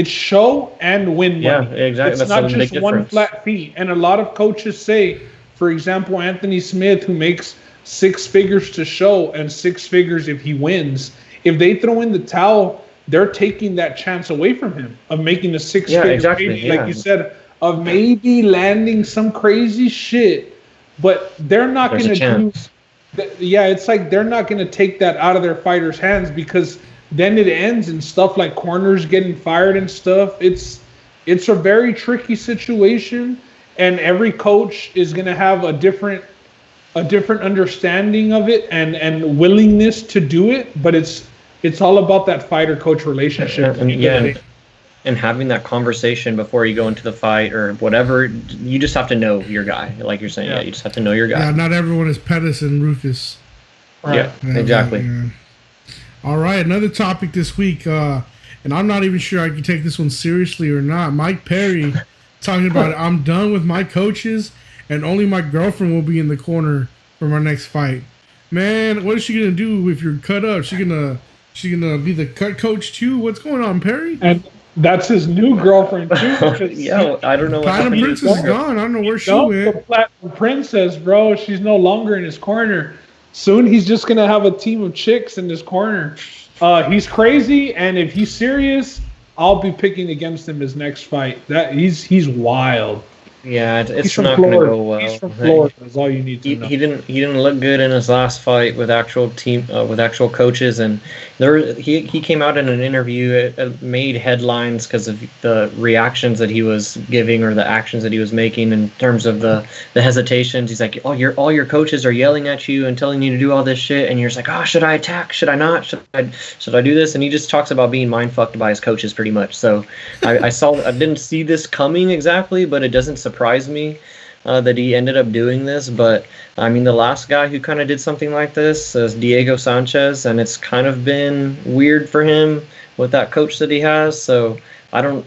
Speaker 4: show and win money.
Speaker 5: Yeah, exactly.
Speaker 4: It's not just one flat fee. And a lot of coaches say, for example, Anthony Smith, who makes 6 figures to show and 6 figures if he wins, if they throw in the towel, they're taking that chance away from him of making a 6-figure,
Speaker 5: exactly.
Speaker 4: like you said, of maybe landing some crazy shit, but they're not going to do. It's like they're not going to take that out of their fighters' hands, because then it ends in stuff like corners getting fired and stuff. It's a very tricky situation, and every coach is going to have a different understanding of it and willingness to do it, but it's all about that fighter-coach relationship.
Speaker 5: And having that conversation before you go into the fight or whatever, you just have to know your guy, like you're saying. Yeah, you just have to know your guy.
Speaker 3: Yeah, not everyone is Pettis and Rufus.
Speaker 5: Right. Yeah, exactly.
Speaker 3: All right, another topic this week, and I'm not even sure I can take this one seriously or not. Mike Perry talking about, I'm done with my coaches, and only my girlfriend will be in the corner for my next fight. Man, what is she gonna do if you're cut up? She gonna be the cut coach too? What's going on, Perry?
Speaker 4: And that's his new girlfriend too.
Speaker 5: Yeah, I don't know.
Speaker 3: Platinum Princess is gone. I don't know where she went.
Speaker 4: The Platinum Princess, bro. She's no longer in his corner. Soon he's just gonna have a team of chicks in his corner. He's crazy, and if he's serious, I'll be picking against him his next fight. He's wild.
Speaker 5: Yeah, it's not going to go well.
Speaker 4: He's from Florida. Is all you need to know.
Speaker 5: He didn't look good in his last fight with actual coaches, and he came out in an interview. It made headlines because of the reactions that he was giving or the actions that he was making in terms of the hesitations. He's like, all your coaches are yelling at you and telling you to do all this shit, and you're just like, oh, should I attack? Should I not? Should I do this? And he just talks about being mind fucked by his coaches pretty much. So I didn't see this coming exactly, but it doesn't surprise me that he ended up doing this. But I mean, the last guy who kind of did something like this is Diego Sanchez, and it's kind of been weird for him with that coach that he has. So I don't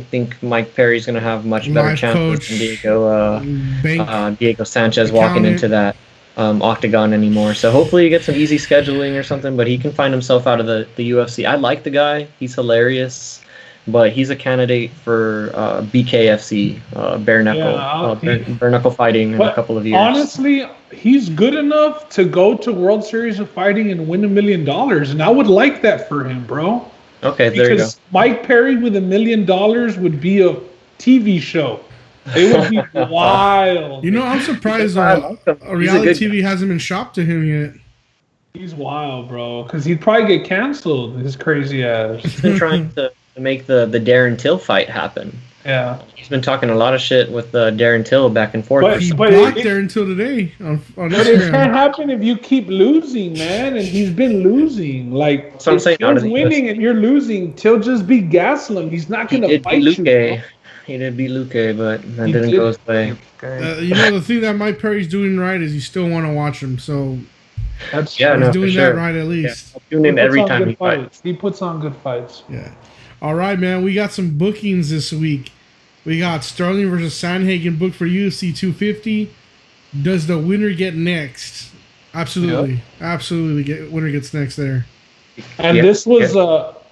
Speaker 5: think Mike Perry's going to have much better chances than Diego Sanchez walking into that octagon anymore. So hopefully he gets some easy scheduling or something, but he can find himself out of the UFC. I like the guy. He's hilarious. But he's a candidate for BKFC, bare knuckle fighting in a couple of years.
Speaker 4: Honestly, he's good enough to go to World Series of Fighting and win $1 million, and I would like that for him, bro.
Speaker 5: Okay, there you go.
Speaker 4: Because Mike Perry with $1 million would be a TV show. It would be wild.
Speaker 3: You know, I'm surprised reality TV hasn't been shopped to him yet.
Speaker 4: He's wild, bro. Because he'd probably get canceled. His crazy ass.
Speaker 5: He's been trying to make the Darren Till fight happen.
Speaker 4: Yeah.
Speaker 5: He's been talking a lot of shit with Darren Till back and forth.
Speaker 4: But
Speaker 3: He
Speaker 4: But
Speaker 3: blocked
Speaker 4: it-
Speaker 3: there until today on
Speaker 4: But it can't
Speaker 3: Instagram.
Speaker 4: happen if you keep losing, man. And he's been losing. Like,
Speaker 5: That's what I'm
Speaker 4: if
Speaker 5: saying, out
Speaker 4: Till's
Speaker 5: of the
Speaker 4: winning and you're losing, Till just beat Gaslam. He's not
Speaker 5: He
Speaker 4: going to
Speaker 5: did
Speaker 4: fight
Speaker 5: beat
Speaker 4: you.
Speaker 5: Luque.
Speaker 4: bro.
Speaker 5: He did beat Luque, but that
Speaker 4: He
Speaker 5: didn't
Speaker 4: did
Speaker 5: go his way.
Speaker 3: You know, the thing that Mike Perry's doing right is you still want to watch him. So
Speaker 4: That's
Speaker 5: Yeah,
Speaker 4: true.
Speaker 3: he's
Speaker 5: no, for
Speaker 3: doing
Speaker 5: sure.
Speaker 3: that right at
Speaker 5: Yeah,
Speaker 3: least.
Speaker 5: I'll tune
Speaker 4: He
Speaker 5: in
Speaker 4: puts
Speaker 5: every
Speaker 4: on
Speaker 5: time
Speaker 4: good
Speaker 5: he fights.
Speaker 4: He puts on good fights.
Speaker 3: Yeah. All right, man. We got some bookings this week. We got Sterling versus Sandhagen booked for UFC 250. Does the winner get next? Absolutely. Absolutely. Winner gets next there.
Speaker 4: And
Speaker 5: Yeah,
Speaker 4: this was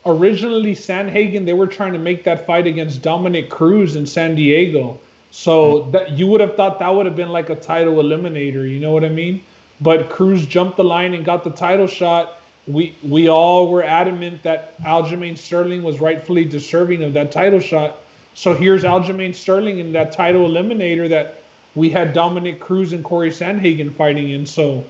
Speaker 4: originally Sandhagen. They were trying to make that fight against Dominic Cruz in San Diego. So that you would have thought that would have been like a title eliminator. You know what I mean? But Cruz jumped the line and got the title shot. We all were adamant that Aljamain Sterling was rightfully deserving of that title shot. So here's Aljamain Sterling in that title eliminator that we had Dominic Cruz and Corey Sandhagen fighting in. So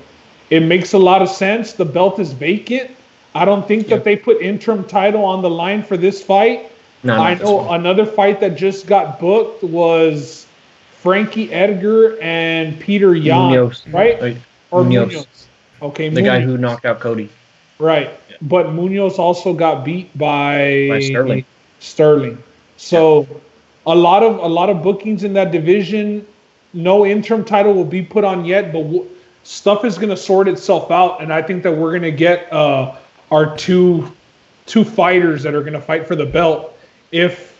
Speaker 4: it makes a lot of sense. The belt is vacant. I don't think that they put interim title on the line for this fight.
Speaker 5: No,
Speaker 4: I
Speaker 5: not this
Speaker 4: know
Speaker 5: one.
Speaker 4: another fight that just got booked was Frankie Edgar and Peter Yan,
Speaker 5: Munoz,
Speaker 4: right? Or
Speaker 5: Munoz.
Speaker 4: Munoz. Okay,
Speaker 5: The guy
Speaker 4: Munoz.
Speaker 5: who knocked out Cody.
Speaker 4: Right. But Munoz also got beat by
Speaker 5: Sterling.
Speaker 4: Sterling. So a lot of bookings in that division. No interim title will be put on yet, but stuff is going to sort itself out, and I think that we're going to get our two fighters that are going to fight for the belt if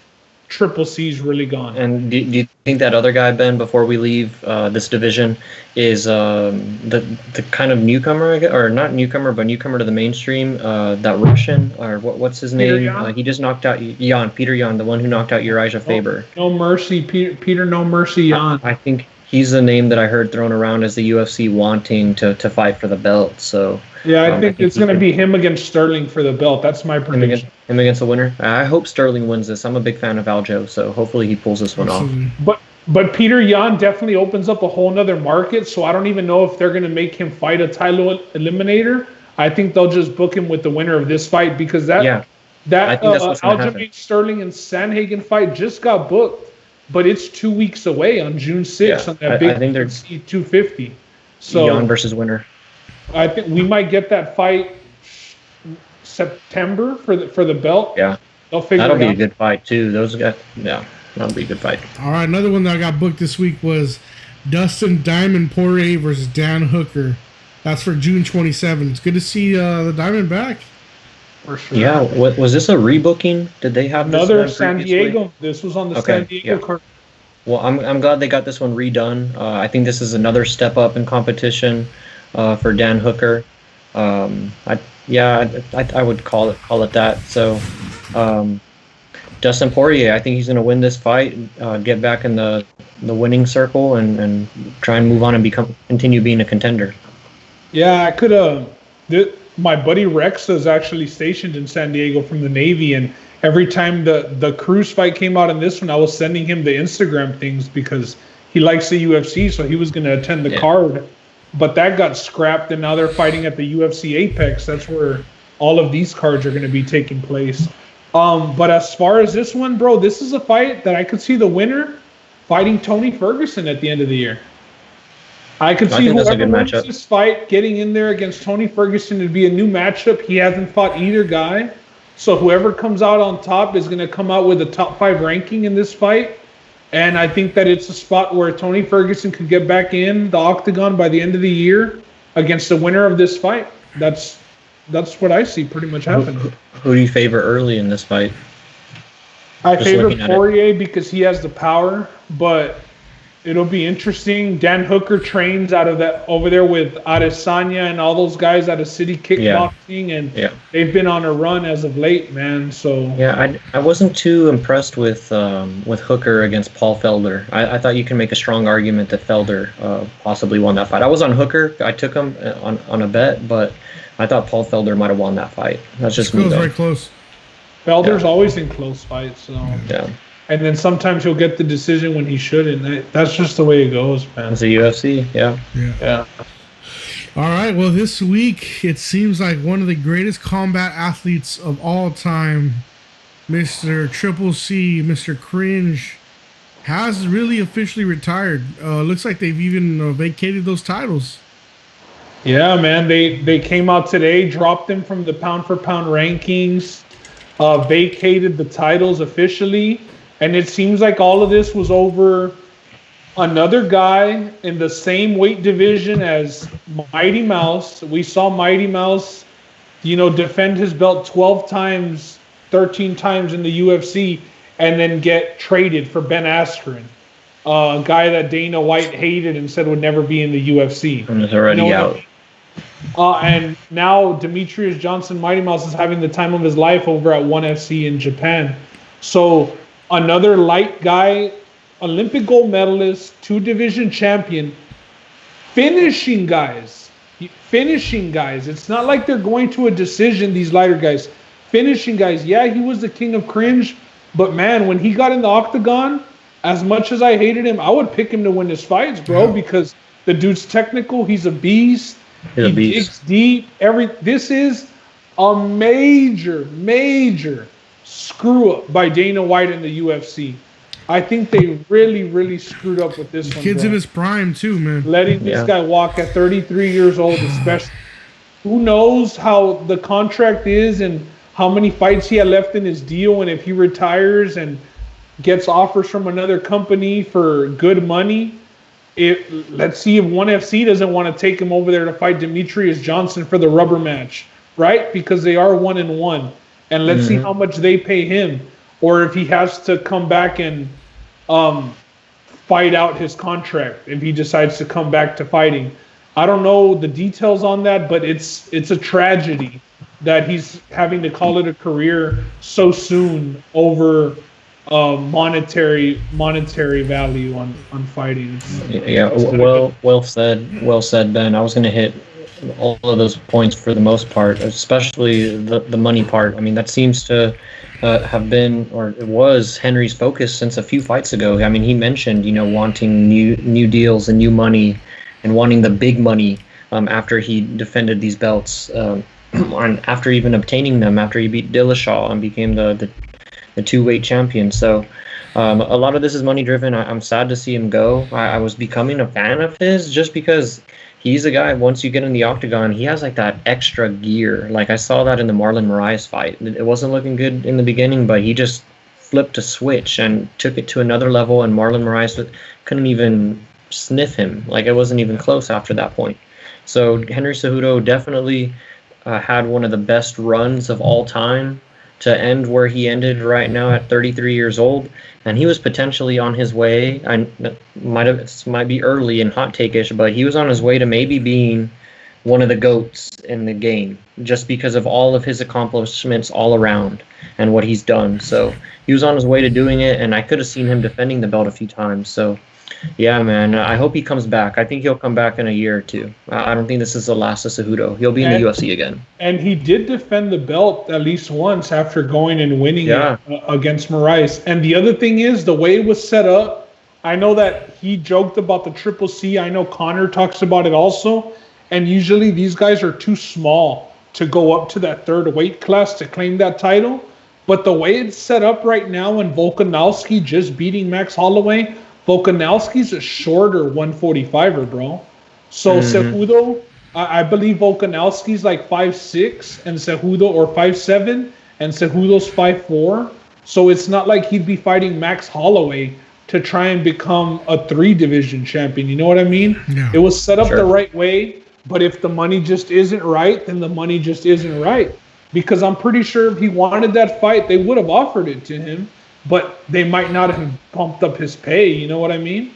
Speaker 4: Triple C's really gone.
Speaker 5: And do you think that other guy, Ben, before we leave this division, is the kind of newcomer, or not newcomer, but newcomer to the mainstream, that Russian, or what's his
Speaker 4: Peter
Speaker 5: name?
Speaker 4: Yan?
Speaker 5: He just knocked out Peter Yan, the one who knocked out Uriah Faber.
Speaker 4: No mercy, Peter. No mercy, Yan.
Speaker 5: I think he's the name that I heard thrown around as the UFC wanting to fight for the belt. So
Speaker 4: Yeah, I think it's
Speaker 5: he
Speaker 4: going to
Speaker 5: can-
Speaker 4: be him against Sterling for the belt. That's my prediction.
Speaker 5: him against the winner. I hope Sterling wins this. I'm a big fan of Aljo, so hopefully he pulls this one off.
Speaker 3: Absolutely.
Speaker 4: But Peter Yan definitely opens up a whole nother market, so I don't even know if they're going to make him fight a title eliminator. I think they'll just book him with the winner of this fight because
Speaker 5: Yeah, I
Speaker 4: that
Speaker 5: think that's what's gonna happen.
Speaker 4: Aljamain Sterling and Sandhagen fight just got booked, but it's 2 weeks away on June 6th
Speaker 5: Yeah,
Speaker 4: on that
Speaker 5: I
Speaker 4: big
Speaker 5: think they're-
Speaker 4: UFC 250. So
Speaker 5: Yan versus winner.
Speaker 4: I think we might get that fight September for the belt.
Speaker 5: Yeah,
Speaker 4: They'll figure
Speaker 5: that'll
Speaker 4: it
Speaker 5: be a
Speaker 4: out.
Speaker 5: good fight too. Those guys, yeah, that'll be a good fight.
Speaker 3: All right, another one that got booked this week was Dustin Diamond Poirier versus Dan Hooker. That's for June 27th. It's good to see the Diamond back.
Speaker 4: For sure.
Speaker 5: Yeah, was this a rebooking? Did they have this
Speaker 4: Another
Speaker 5: one
Speaker 4: San
Speaker 5: previously?
Speaker 4: Diego. This was on the
Speaker 5: Okay,
Speaker 4: San Diego
Speaker 5: yeah.
Speaker 4: card.
Speaker 5: Well, I'm glad they got this one redone. I think this is another step up in competition for Dan Hooker. I would call it that. So, Dustin Poirier, I think he's going to win this fight, get back in the winning circle, and try and move on and continue being a contender.
Speaker 4: Yeah, I could. My buddy Rex is actually stationed in San Diego from the Navy, and every time the Cruz fight came out in this one, I was sending him the Instagram things because he likes the UFC, so he was going to attend the card. But that got scrapped, and now they're fighting at the UFC Apex. That's where all of these cards are going to be taking place. But as far as this one, bro, this is a fight that I could see the winner fighting Tony Ferguson at the end of the year. I could see
Speaker 5: think that's a
Speaker 4: whoever
Speaker 5: good
Speaker 4: wins
Speaker 5: matchup.
Speaker 4: this fight getting in there against Tony Ferguson. It'd be a new matchup. He hasn't fought either guy. So whoever comes out on top is going to come out with a top 5 ranking in this fight. And I think that it's a spot where Tony Ferguson could get back in the octagon by the end of the year against the winner of this fight. That's what I see pretty much happening.
Speaker 5: Who do you favor early in this fight?
Speaker 4: I
Speaker 5: Just
Speaker 4: favor
Speaker 5: looking at it.
Speaker 4: Poirier because he has the power, but it'll be interesting. Dan Hooker trains over there with Adesanya and all those guys out of City Kickboxing, and they've been on a run as of late, man. So
Speaker 5: Yeah, I wasn't too impressed with Hooker against Paul Felder. I thought you can make a strong argument that Felder possibly won that fight. I was on Hooker. I took him on a bet, but I thought Paul Felder might have won that fight. That's just
Speaker 3: It
Speaker 5: me,
Speaker 3: was
Speaker 5: though.
Speaker 3: very close.
Speaker 4: Felder's always in close fights. So
Speaker 5: Yeah,
Speaker 4: and then sometimes he'll get the decision when he shouldn't. That's just the way it goes, man.
Speaker 5: it's a UFC. Yeah.
Speaker 4: Yeah.
Speaker 3: All right. Well, this week it seems like one of the greatest combat athletes of all time Mr. Triple C, Mr. Cringe, has really officially retired. Looks like they've even vacated those titles.
Speaker 4: Yeah, man. They came out today, dropped them from the pound for pound rankings, vacated the titles officially, and it seems like all of this was over another guy in the same weight division as Mighty Mouse. We saw Mighty Mouse, defend his belt 12 times, 13 times in the UFC, and then get traded for Ben Askren, a guy that Dana White hated and said would never be in the UFC.
Speaker 5: And is already out.
Speaker 4: And now Demetrius Johnson, Mighty Mouse, is having the time of his life over at ONE FC in Japan. So another light guy, Olympic gold medalist, 2-division champion, finishing guys. It's not like they're going to a decision, these lighter guys. Finishing guys. Yeah, he was the king of cringe, but man, when he got in the octagon, as much as I hated him, I would pick him to win his fights, bro, because the dude's technical. He's a beast. He digs deep. This is a major screw up by Dana White in the UFC. I think they really, really screwed up with this one.
Speaker 3: Kid's in his prime too, man.
Speaker 4: Letting this guy walk at 33 years old, especially. Who knows how the contract is and how many fights he had left in his deal, and if he retires and gets offers from another company for good money. Let's see if ONE FC doesn't want to take him over there to fight Demetrius Johnson for the rubber match, right? Because they are 1-1. And let's see how much they pay him, or if he has to come back and fight out his contract if he decides to come back to fighting. I don't know the details on that, but it's a tragedy that he's having to call it a career so soon over monetary value on fighting.
Speaker 5: Well said, Ben. I was going to hit all of those points for the most part, especially the money part. I mean, that seems to have been, or it was, Henry's focus since a few fights ago. I mean, he mentioned, wanting new deals and new money and wanting the big money after he defended these belts, and after even obtaining them, after he beat Dillashaw and became the 2-weight champion. So a lot of this is money driven. I'm sad to see him go. I was becoming a fan of his just because he's a guy, once you get in the octagon, he has like that extra gear. Like I saw that in the Marlon Moraes fight. It wasn't looking good in the beginning, but he just flipped a switch and took it to another level, and Marlon Moraes couldn't even sniff him. Like it wasn't even close after that point. So Henry Cejudo definitely had one of the best runs of all time to end where he ended right now at 33 years old, and he was potentially on his way. Might be early and hot take-ish, but he was on his way to maybe being one of the GOATs in the game, just because of all of his accomplishments all around and what he's done. So he was on his way to doing it, and I could have seen him defending the belt a few times. So yeah, man, I hope he comes back. I think he'll come back in a year or two. I don't think this is the last of Cejudo. He'll be in the UFC again. And
Speaker 4: he did defend the belt at least once after going and winning it against Moraes. And the other thing is, the way it was set up, I know that he joked about the Triple C. I know Connor talks about it also. And usually these guys are too small to go up to that third weight class to claim that title. But the way it's set up right now, and Volkanovski just beating Max Holloway, Volkanovski's a shorter 145er, bro. So Cejudo, I believe Volkanovski's like 5'6", and Cejudo, or 5'7", and Cejudo's 5'4". So it's not like he'd be fighting Max Holloway to try and become a 3-division champion. You know what I mean? Yeah, it was set up the right way, but if the money just isn't right, then the money just isn't right. Because I'm pretty sure if he wanted that fight, they would have offered it to him, but they might not have pumped up his pay. You know what I mean?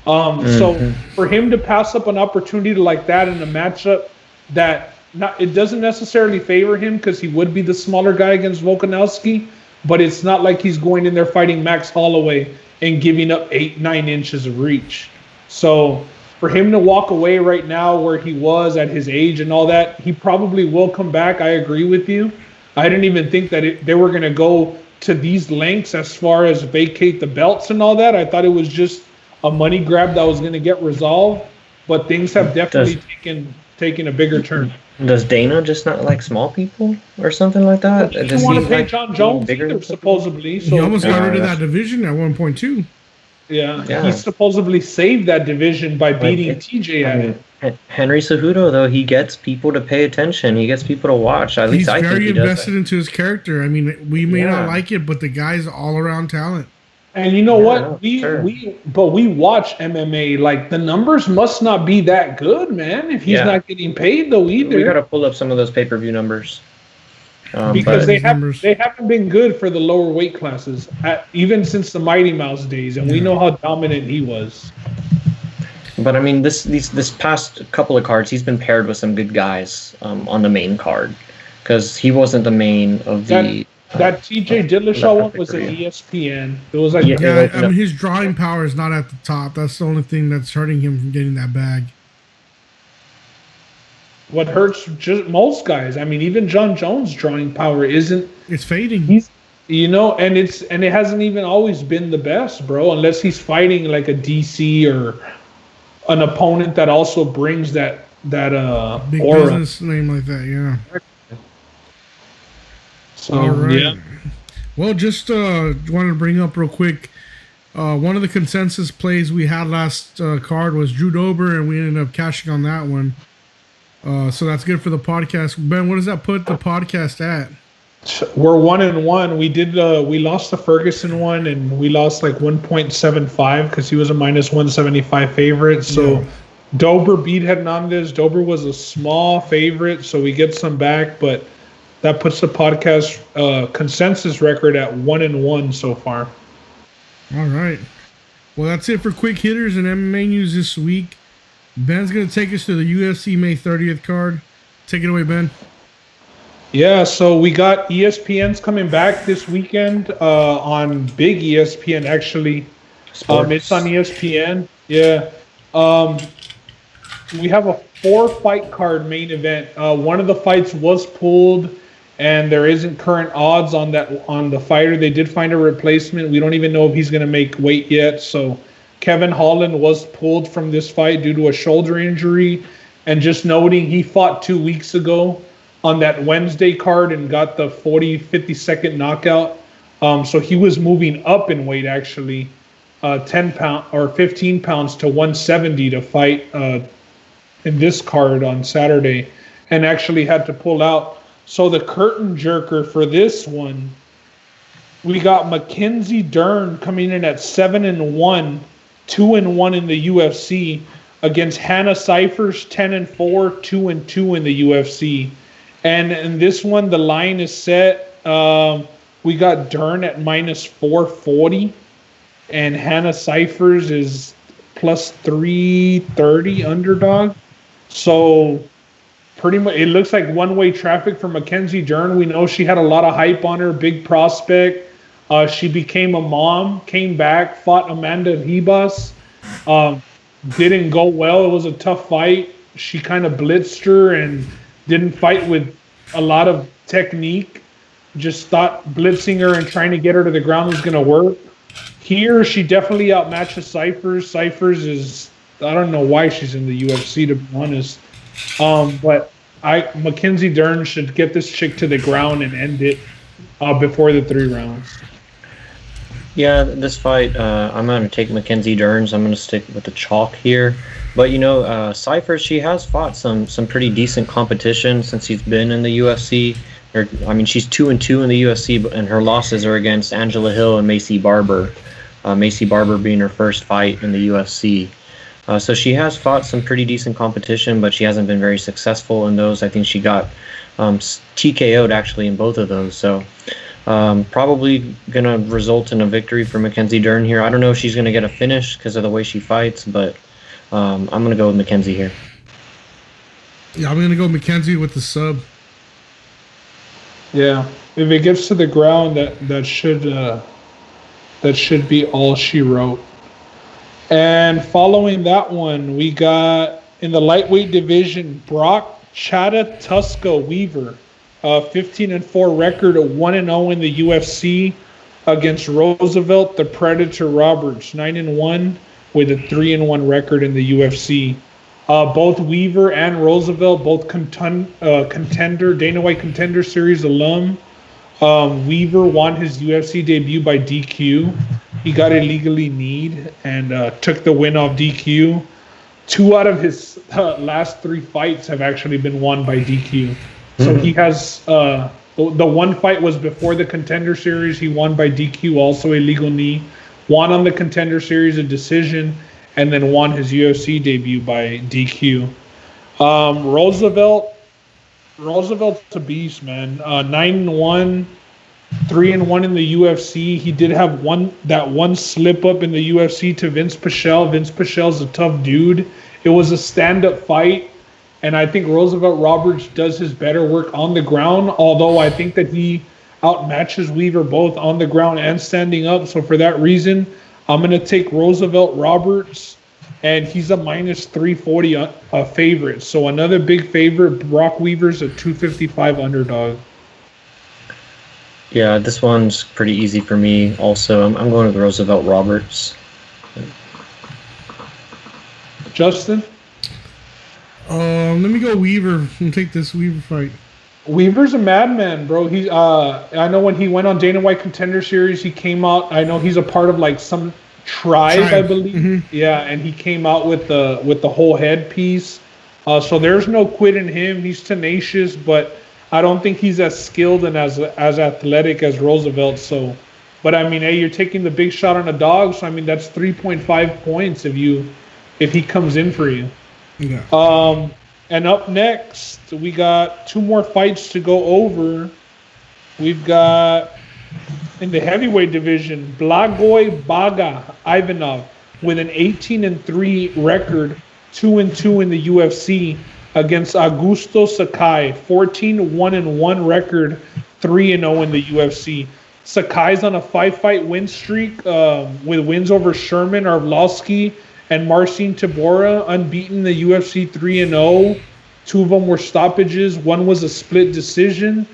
Speaker 4: So for him to pass up an opportunity like that in a matchup that it doesn't necessarily favor him, because he would be the smaller guy against Volkanovski, but it's not like he's going in there fighting Max Holloway and giving up 8-9 inches of reach. So for him to walk away right now where he was at his age and all that, he probably will come back. I agree with you. I didn't even think that they were going to go to these lengths as far as vacate the belts and all that. I thought it was just a money grab that was going to get resolved, but things have definitely taking a bigger turn.
Speaker 5: Does Dana just not like small people or something like that?
Speaker 4: He doesn't want to pay John Jones either, supposedly. So
Speaker 3: he almost got rid of that division at one point too.
Speaker 4: Yeah, he supposedly saved that division by beating TJ at it.
Speaker 5: Henry Cejudo, though, he gets people to pay attention. He gets people to watch. At least I think he does. He's very invested
Speaker 3: into his character. I mean, we may not like it, but the guy's all around talent.
Speaker 4: And you know what? We watch MMA. Like, the numbers must not be that good, man. If he's not getting paid though either.
Speaker 5: We got to pull up some of those pay-per-view numbers.
Speaker 4: Because they haven't been good for the lower weight classes, even since the Mighty Mouse days, and we know how dominant he was.
Speaker 5: But I mean, this past couple of cards, he's been paired with some good guys on the main card, because he wasn't the main of the.
Speaker 4: That TJ Dillashaw one was an ESPN. It was like
Speaker 3: I mean, his drawing power is not at the top. That's the only thing that's hurting him from getting that bag.
Speaker 4: What hurts just most guys. I mean, even John Jones' drawing power isn't.
Speaker 3: It's fading.
Speaker 4: And it hasn't even always been the best, bro. Unless he's fighting like a DC or an opponent that also brings that big aura.
Speaker 3: Business name like that, yeah.
Speaker 4: So, all right. Yeah.
Speaker 3: Well, just wanted to bring up real quick. One of the consensus plays we had last card was Drew Dober, and we ended up cashing on that one. So that's good for the podcast. Ben, what does that put the podcast at?
Speaker 4: We're 1-1. We lost the Ferguson one, and we lost like 1.75 because he was a -175 favorite. So Dober beat Hernandez. Dober was a small favorite, so we get some back, but that puts the podcast consensus record at 1-1 so far.
Speaker 3: All right. Well, that's it for quick hitters and MMA news this week. Ben's going to take us to the UFC May 30th card. Take it away, Ben.
Speaker 4: Yeah, so we got ESPN's coming back this weekend on big ESPN, actually. It's on ESPN. Yeah. We have a 4-fight card main event. One of the fights was pulled, and there isn't current odds on the fighter. They did find a replacement. We don't even know if he's going to make weight yet. So Kevin Holland was pulled from this fight due to a shoulder injury. And just noting, he fought 2 weeks ago on that Wednesday card and got the 50-second knockout. So he was moving up in weight, actually, 10 pounds or 15 pounds to 170 to fight in this card on Saturday, and actually had to pull out. So the curtain jerker for this one, we got Mackenzie Dern coming in at 7-1, 2-1 in the UFC against Hannah Cifers, 10-4, 2-2 in the UFC. And in this one, the line is set. We got Dern at -440, and Hannah Cifers is +330 underdog. So pretty much, it looks like one-way traffic for Mackenzie Dern. We know she had a lot of hype on her, big prospect. She became a mom, came back, fought Amanda Ribas. Didn't go well. It was a tough fight. She kind of blitzed her and didn't fight with a lot of technique. Just thought blitzing her and trying to get her to the ground was going to work. Here, she definitely outmatches Cifers. Cifers is, I don't know why she's in the UFC, to be honest. But Mackenzie Dern should get this chick to the ground and end it before the 3 rounds.
Speaker 5: Yeah, this fight, I'm going to take Mackenzie Dern's. I'm going to stick with the chalk here. But, Cifers, she has fought some pretty decent competition since she's been in the UFC. She's 2-2 in the UFC, and her losses are against Angela Hill and Macy Barber. Macy Barber being her first fight in the UFC. So she has fought some pretty decent competition, but she hasn't been very successful in those. I think she got TKO'd actually in both of those. So probably going to result in a victory for Mackenzie Dern here. I don't know if she's going to get a finish because of the way she fights, but I'm going to go with Mackenzie here.
Speaker 3: Yeah, I'm going to go Mackenzie with the sub.
Speaker 4: Yeah, if it gets to the ground, that should be all she wrote. And following that one, we got in the lightweight division, Brock Chata Tuska Weaver, 15-4 record, 1-0 in the UFC against Roosevelt the Predator Roberts, 9-1 with a 3-1 record in the UFC. Both Weaver and Roosevelt, both contender, Dana White Contender Series alum. Weaver won his UFC debut by DQ. He got illegally kneed and took the win off DQ. 2 out of his last 3 fights have actually been won by DQ. So he has the one fight was before the Contender Series. He won by DQ, also a legal knee. Won on the Contender Series, a decision, and then won his UFC debut by DQ. Roosevelt's a beast, man. 9-1, 3-1 in the UFC. He did have one slip up in the UFC to Vince Pichel. Vince Pichel's a tough dude. It was a stand-up fight, and I think Roosevelt Roberts does his better work on the ground, although I think that he outmatches Weaver both on the ground and standing up. So for that reason, I'm going to take Roosevelt Roberts, and he's a minus 340 favorite. So another big favorite. Brock Weaver's a 255 underdog.
Speaker 5: Yeah, this one's pretty easy for me also. I'm going with Roosevelt Roberts.
Speaker 4: Justin?
Speaker 3: Let me go Weaver and take this Weaver fight.
Speaker 4: Weaver's a madman, bro. I know when he went on Dana White Contender Series, he came out. I know he's a part of like some tribe. I believe. Mm-hmm. Yeah, and he came out with the whole headpiece. So there's no quit in him. He's tenacious, but I don't think he's as skilled and as athletic as Roosevelt. So, but I mean, hey, you're taking the big shot on a dog. So I mean, that's 3.5 points if he comes in for you. Yeah. And up next, we got 2 more fights to go over. We've got, in the heavyweight division, Blagoy Baga Ivanov with an 18-3 record, 2-2 in the UFC, against Augusto Sakai, 14-1-1 record, 3-0 in the UFC. Sakai's on a 5-fight win streak with wins over Sherman, Arlovsky, and Marcin Tybura, unbeaten in the UFC 3-0. 2 of them were stoppages. 1 was a split decision.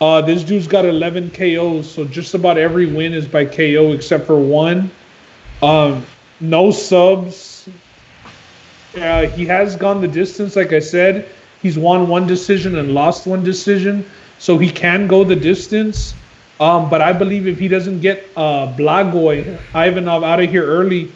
Speaker 4: This dude's got 11 KOs, so just about every win is by KO except for 1. No subs. He has gone the distance, like I said. He's won 1 decision and lost 1 decision, so he can go the distance. But I believe if he doesn't get Blagoy Ivanov out of here early,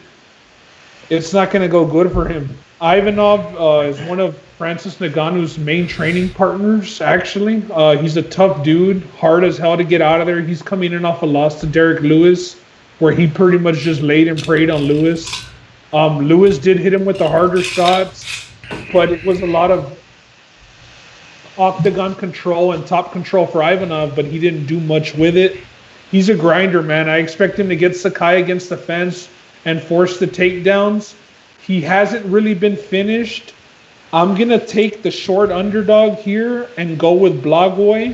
Speaker 4: it's not going to go good for him. Ivanov is one of Francis Ngannou's main training partners, actually. He's a tough dude, hard as hell to get out of there. He's coming in off a loss to Derek Lewis, where he pretty much just laid and prayed on Lewis. Lewis did hit him with the harder shots, but it was a lot of octagon control and top control for Ivanov, but he didn't do much with it. He's a grinder, man. I expect him to get Sakai against the fence and force the takedowns. He hasn't really been finished. I'm going to take the short underdog here and go with Blagoy.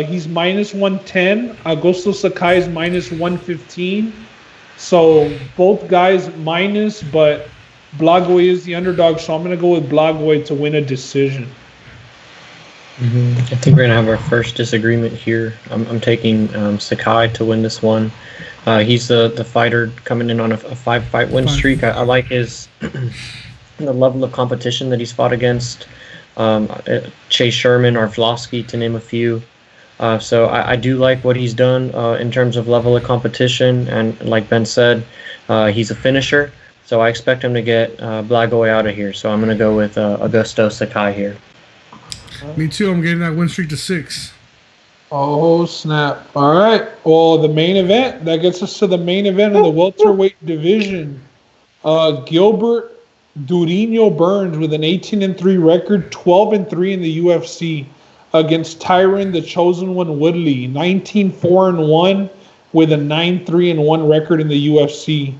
Speaker 4: He's minus 110. Augusto Sakai is minus 115. So both guys minus, but Blagoy is the underdog. So I'm going to go with Blagoy to win a decision.
Speaker 5: Mm-hmm. I think we're going to have our first disagreement here. I'm taking Sakai to win this one. He's the fighter coming in on a 5-fight win streak. I like his the level of competition that he's fought against. Chase Sherman, Arlovsky, to name a few. So I do like what he's done in terms of level of competition. And like Ben said, he's a finisher. So I expect him to get Blagoy out of here. So I'm going to go with Augusto Sakai here.
Speaker 3: Me too. I'm getting that win streak to 6.
Speaker 4: Oh, snap. All right. Well, the main event, that gets us to the main event of the welterweight division. Gilbert Durinho Burns with an 18-3 record, 12-3 in the UFC against Tyron, the Chosen One Woodley, 19-4-1 with a 9-3-1 record in the UFC.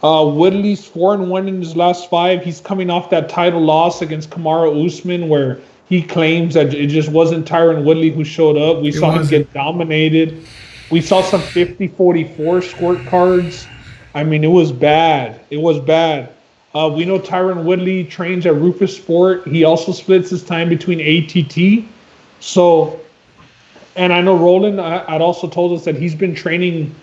Speaker 4: Woodley's 4-1 in his last 5. He's coming off that title loss against Kamaru Usman, where he claims that it just wasn't Tyron Woodley who showed up. We saw him get dominated. We saw some 50-44 scorecards. I mean, it was bad. It was bad. We know Tyron Woodley trains at Rufus Sport. He also splits his time between ATT. So, and I know Roland had also told us that he's been training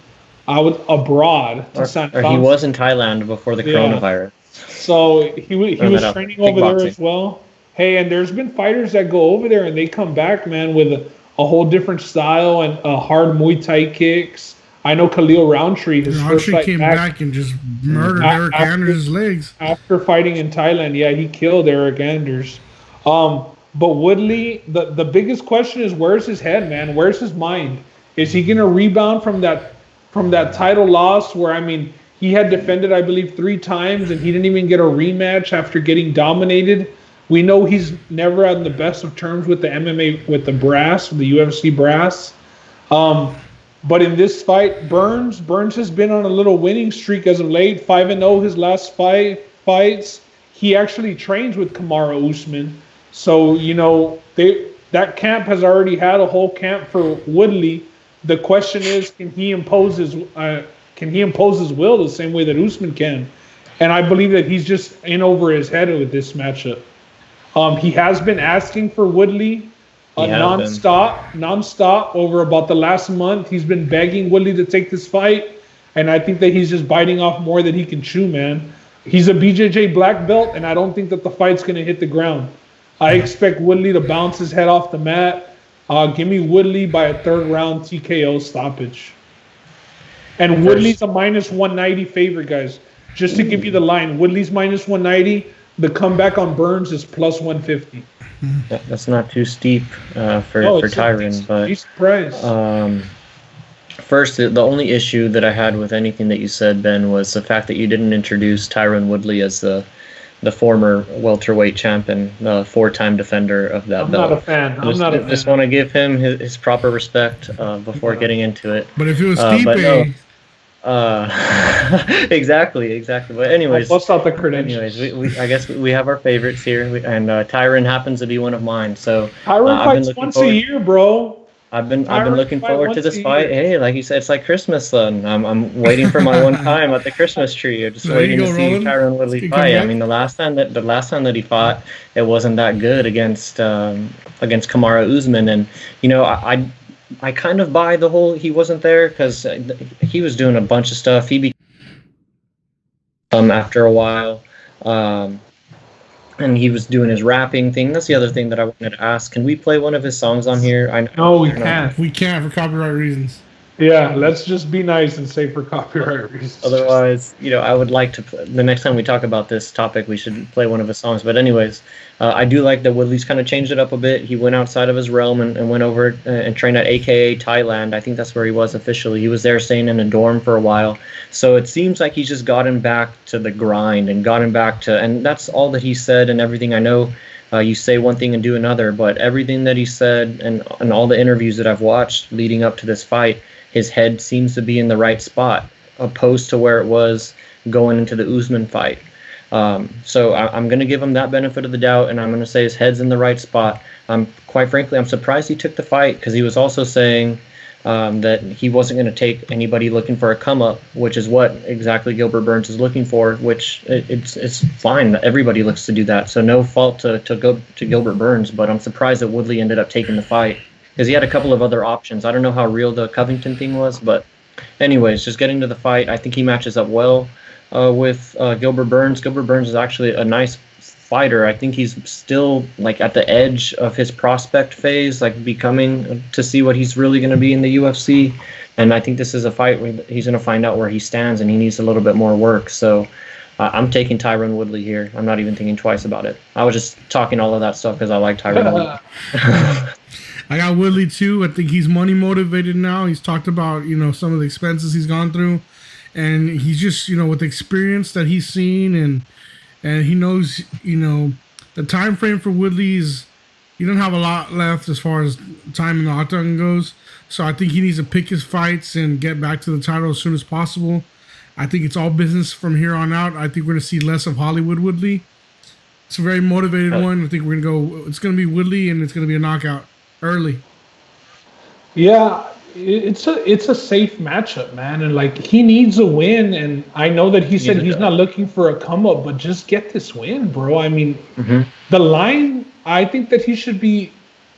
Speaker 4: abroad.
Speaker 5: Or he was in Thailand before the coronavirus.
Speaker 4: So he was training over there as well. Hey, and there's been fighters that go over there and they come back, man, with a whole different style and hard Muay Thai kicks. I know Khalil Roundtree, his first fight
Speaker 3: came back and just murdered Eric Anders' legs
Speaker 4: after fighting in Thailand. Yeah, he killed Eric Anders. But Woodley, the biggest question is, where's his head, man? Where's his mind? Is he gonna rebound from that title loss where, I mean, he had defended, I believe, 3 times and he didn't even get a rematch after getting dominated? We know he's never on the best of terms with the MMA, with the brass, with the UFC brass. But in this fight, Burns has been on a little winning streak as of late, 5-0 his last 5 fights. He actually trains with Kamaru Usman. So, you know, that camp has already had a whole camp for Woodley. The question is, can he impose his will the same way that Usman can? And I believe that he's just in over his head with this matchup. He has been asking for Woodley nonstop over about the last month. He's been begging Woodley to take this fight, and I think that he's just biting off more than he can chew, man. He's a BJJ black belt, and I don't think that the fight's going to hit the ground. I expect Woodley to bounce his head off the mat. Give me Woodley by a 3rd round TKO stoppage. And Woodley's a minus 190 favorite, guys. Just to give you the line, Woodley's minus 190. The comeback on Burns is plus 150.
Speaker 5: That's not too steep for Tyron, but first, the only issue that I had with anything that you said, Ben, was the fact that you didn't introduce Tyron Woodley as the former welterweight champion, 4-time defender of that belt. I'm not a fan. Just want to give him his proper respect before getting into it.
Speaker 3: But if it was Stipe...
Speaker 5: Exactly. But anyways,
Speaker 4: bust out the credentials.
Speaker 5: Anyways, I guess we have our favorites here, and Tyron happens to be one of mine. So
Speaker 4: Tyron fights once a year, bro.
Speaker 5: I've been looking forward to this fight. Hey, like you said, it's like Christmas, son. I'm waiting for my one time at the Christmas tree. I'm just waiting to see Tyron Woodley fight. I mean, the last time that he fought, it wasn't that good against Kamaru Usman, and you know, I kind of buy the whole he wasn't there because he was doing a bunch of stuff. He became after a while. And he was doing his rapping thing. That's the other thing that I wanted to ask. Can we play one of his songs on here?
Speaker 4: No, we can't.
Speaker 3: We can't for copyright reasons.
Speaker 4: Yeah, let's just be nice and say for copyright reasons.
Speaker 5: Otherwise, you know, I would like to. The next time we talk about this topic, we should play one of his songs. But anyways, I do like that Woodley's kind of changed it up a bit. He went outside of his realm and went over and trained at AKA Thailand. I think that's where he was officially. He was there staying in a dorm for a while. So it seems like he's just gotten back to the grind and gotten back to, and that's all that he said and everything. I know you say one thing and do another, but everything that he said and all the interviews that I've watched leading up to this fight, his head seems to be in the right spot, opposed to where it was going into the Usman fight. So I'm going to give him that benefit of the doubt, and I'm going to say his head's in the right spot. Quite frankly, I'm surprised he took the fight because he was also saying that he wasn't going to take anybody looking for a come-up, which is what exactly Gilbert Burns is looking for, which it's fine. Everybody looks to do that, so no fault to Gilbert Burns, but I'm surprised that Woodley ended up taking the fight because he had a couple of other options. I don't know how real the Covington thing was, but anyways, just getting to the fight, I think he matches up well with Gilbert Burns. Gilbert Burns is actually a nice fighter. I think he's still like at the edge of his prospect phase, like becoming to see what he's really going to be in the UFC. And I think this is a fight where he's going to find out where he stands, and he needs a little bit more work. So I'm taking Tyron Woodley here. I'm not even thinking twice about it. I was just talking all of that stuff because I like Tyron Woodley.
Speaker 3: I got Woodley too. I think he's money motivated now. He's talked about, you know, some of the expenses he's gone through, and he's just, you know, with the experience that he's seen and he knows, you know, the time frame for Woodley is he doesn't have a lot left as far as time in the octagon goes. So I think he needs to pick his fights and get back to the title as soon as possible. I think it's all business from here on out. I think we're going to see less of Hollywood Woodley. It's a very motivated one. I think we're going to go, it's going to be Woodley, and it's going to be a knockout early.
Speaker 4: Yeah, it's a safe matchup, man, and like he needs a win. And I know that he said he's not looking for a come up, but just get this win, bro. I mean, the line, I think that he should be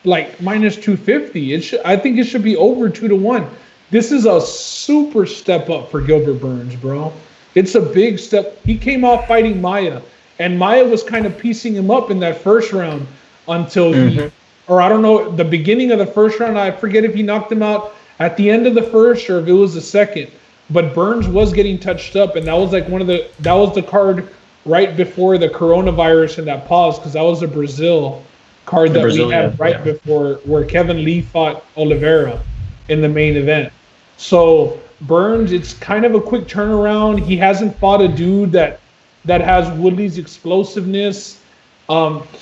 Speaker 4: like minus 250. I think it should be over 2-1. This is a super step up for Gilbert Burns, bro. It's a big step. He came off fighting Maya, and Maya was kind of piecing him up in that first round until or I don't know, the beginning of the first round. I forget if he knocked him out at the end of the first or if it was the second. But Burns was getting touched up, and that was like that was the card right before the coronavirus and that pause, because that was the Brazil card that we had before, where Kevin Lee fought Oliveira in the main event. So Burns, it's kind of a quick turnaround. He hasn't fought a dude that has Woodley's explosiveness.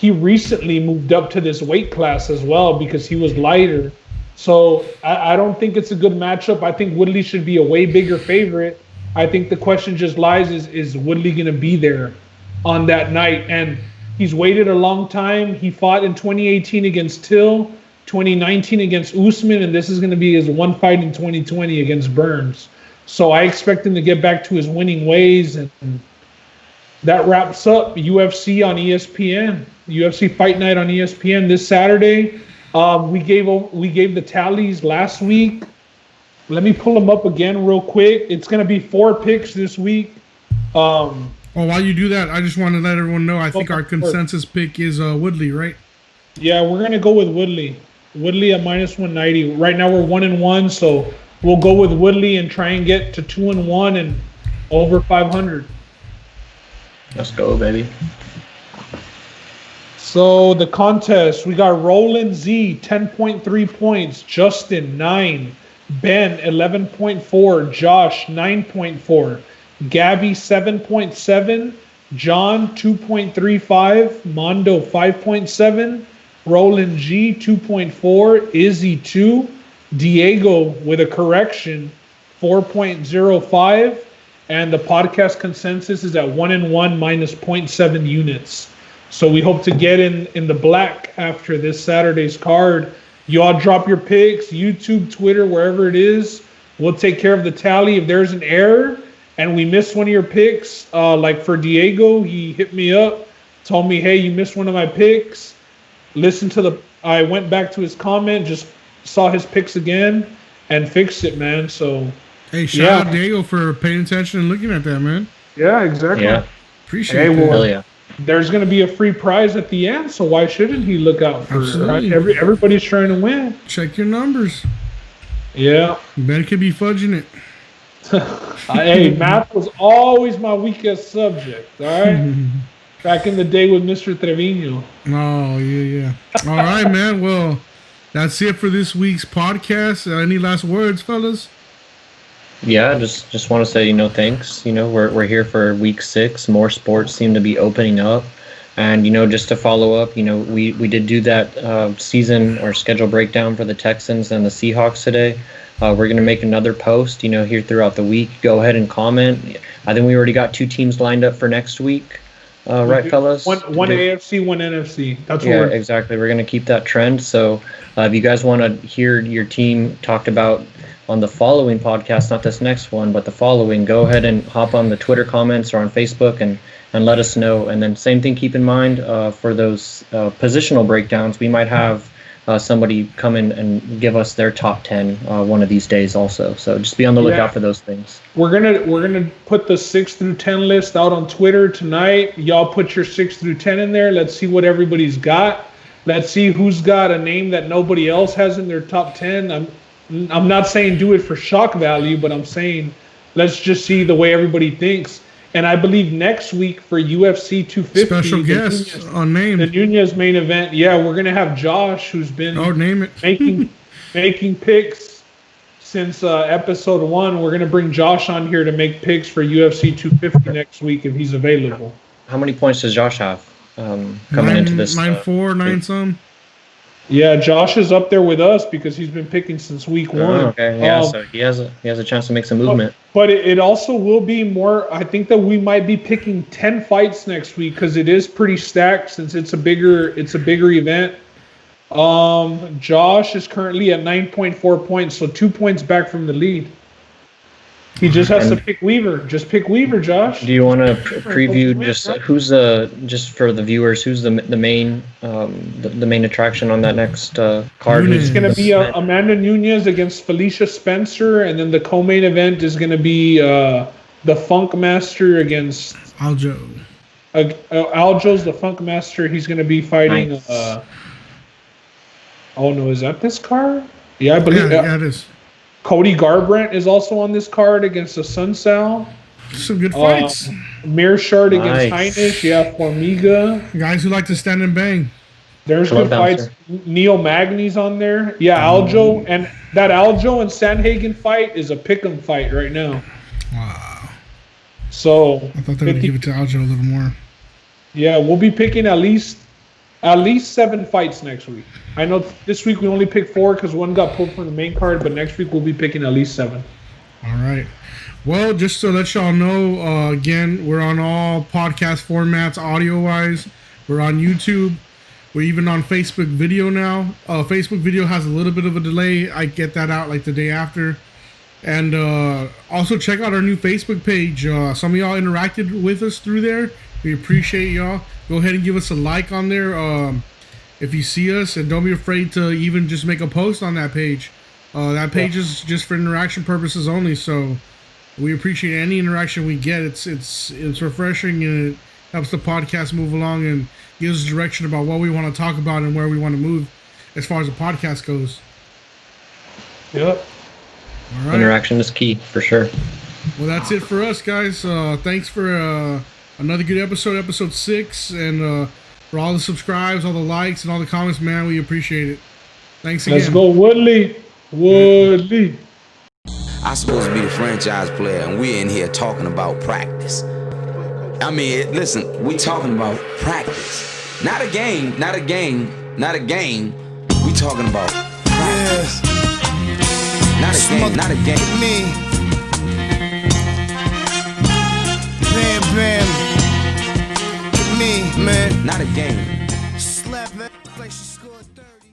Speaker 4: He recently moved up to this weight class as well because he was lighter. So I don't think it's a good matchup. I think Woodley should be a way bigger favorite. I think the question just lies, is Woodley going to be there on that night? And he's waited a long time. He fought in 2018 against Till, 2019 against Usman, and this is going to be his one fight in 2020 against Burns. So I expect him to get back to his winning ways. And that wraps up UFC on ESPN. UFC Fight Night on ESPN this Saturday. We gave the tallies last week. Let me pull them up again real quick. It's going to be 4 picks this week.
Speaker 3: While you do that, I just want to let everyone know, I think our consensus pick is Woodley, right?
Speaker 4: Yeah, we're going to go with Woodley. Woodley at -190. Right now we're 1-1, so we'll go with Woodley and try and get to 2-1 and over 500.
Speaker 5: Let's go, baby.
Speaker 4: So the contest, we got Roland Z, 10.3 points. Justin, 9. Ben, 11.4. Josh, 9.4. Gabby, 7.7. John, 2.35. Mondo, 5.7. Roland G, 2.4. Izzy, 2. Diego, with a correction, 4.05. And the podcast consensus is at 1-1 -0.7 units. So we hope to get in the black after this Saturday's card. You all drop your picks, YouTube, Twitter, wherever it is. We'll take care of the tally. If there's an error and we miss one of your picks, like for Diego, he hit me up, told me, hey, you missed one of my picks. I went back to his comment, just saw his picks again and fixed it, man. So,
Speaker 3: hey, shout out Diego for paying attention and looking at that, man.
Speaker 4: Yeah, exactly.
Speaker 5: Yeah.
Speaker 3: Appreciate it.
Speaker 5: Hell yeah.
Speaker 4: There's going to be a free prize at the end, so why shouldn't he look out for it? Right? Everybody's trying to win.
Speaker 3: Check your numbers.
Speaker 4: Yeah.
Speaker 3: Ben could be fudging it.
Speaker 4: Hey, math was always my weakest subject, all right? Back in the day with Mr. Trevino.
Speaker 3: Oh, yeah. All right, man. Well, that's it for this week's podcast. Any last words, fellas?
Speaker 5: Yeah, just want to say, thanks. We're here for week 6. More sports seem to be opening up. And, just to follow up, we did do that season or schedule breakdown for the Texans and the Seahawks today. We're going to make another post, here throughout the week. Go ahead and comment. I think we already got 2 teams lined up for next week. Right, fellas?
Speaker 4: One AFC, one NFC. That's what
Speaker 5: Yeah, exactly. We're going to keep that trend. So if you guys want to hear your team talked about on the following podcast, not this next one, but the following, go ahead and hop on the Twitter comments or on Facebook and let us know. And then same thing, keep in mind for those positional breakdowns, we might have somebody come in and give us their top 10 one of these days also. So just be on the lookout for those things.
Speaker 4: We're gonna put the 6 through 10 list out on Twitter tonight. Y'all put your 6 through 10 in there. Let's see what everybody's got. Let's see who's got a name that nobody else has in their top 10. I'm not saying do it for shock value, but I'm saying let's just see the way everybody thinks. And I believe next week for UFC 250,
Speaker 3: special guest on name,
Speaker 4: the Nunez main event. Yeah, we're gonna have Josh, who's been
Speaker 3: name it.
Speaker 4: making picks since episode 1. We're gonna bring Josh on here to make picks for UFC 250 next week if he's available.
Speaker 5: How many points does Josh have coming into this?
Speaker 3: 9-4, 9 some.
Speaker 4: Yeah, Josh is up there with us because he's been picking since week 1.
Speaker 5: Okay, yeah, so he has a chance to make some movement.
Speaker 4: But it also will be more. I think that we might be picking 10 fights next week because it is pretty stacked since it's a bigger event. Josh is currently at 9.4 points, so 2 points back from the lead. He just has to pick Weaver. Just pick Weaver, Josh.
Speaker 5: Do you want to preview who's just for the viewers? Who's the main attraction on that next card?
Speaker 4: It's going to be Amanda Nunez against Felicia Spencer, and then the co-main event is going to be the Funk Master against
Speaker 3: Aljo.
Speaker 4: Aljo's the Funk Master. He's going to be fighting.
Speaker 5: Nice.
Speaker 4: Oh no, is that this card? Yeah, I believe.
Speaker 3: Yeah, it is.
Speaker 4: Cody Garbrandt is also on this card against the Sun Sal.
Speaker 3: Some good fights.
Speaker 4: Mearshard against Heinisch. Yeah, Formiga.
Speaker 3: Guys who like to stand and bang.
Speaker 4: There's good fights. Neil Magny's on there. Yeah, Aljo. And that Aljo and Sandhagen fight is a pick'em fight right now.
Speaker 3: Wow.
Speaker 4: So
Speaker 3: I thought they would give it to Aljo a little more.
Speaker 4: Yeah, we'll be picking at least 7 fights next week. I know this week we only picked 4 because one got pulled from the main card, but next week we'll be picking at least 7.
Speaker 3: All right. Well, just to let y'all know, again, we're on all podcast formats, audio-wise. We're on YouTube. We're even on Facebook video now. Facebook video has a little bit of a delay. I get that out like the day after. And also check out our new Facebook page. Some of y'all interacted with us through there. We appreciate y'all. Go ahead and give us a like on there if you see us, and don't be afraid to even just make a post on that page. That page is just for interaction purposes only, so we appreciate any interaction we get. It's refreshing, and it helps the podcast move along and gives us direction about what we want to talk about and where we want to move as far as the podcast goes.
Speaker 4: Yep.
Speaker 3: All right.
Speaker 5: Interaction is key for sure.
Speaker 3: Well, that's it for us, guys. Thanks for another good episode 6, and for all the subscribes, all the likes, and all the comments, man, we appreciate it. Thanks again.
Speaker 4: Let's go, Woodley. Woodley.
Speaker 1: I'm supposed to be the franchise player, and we're in here talking about practice. I mean, listen, we talking about practice. Not a game, not a game, not a game. We talking about practice. Not a game, not a game.
Speaker 2: Me. Bam, bam. Me, man.
Speaker 1: Not a game.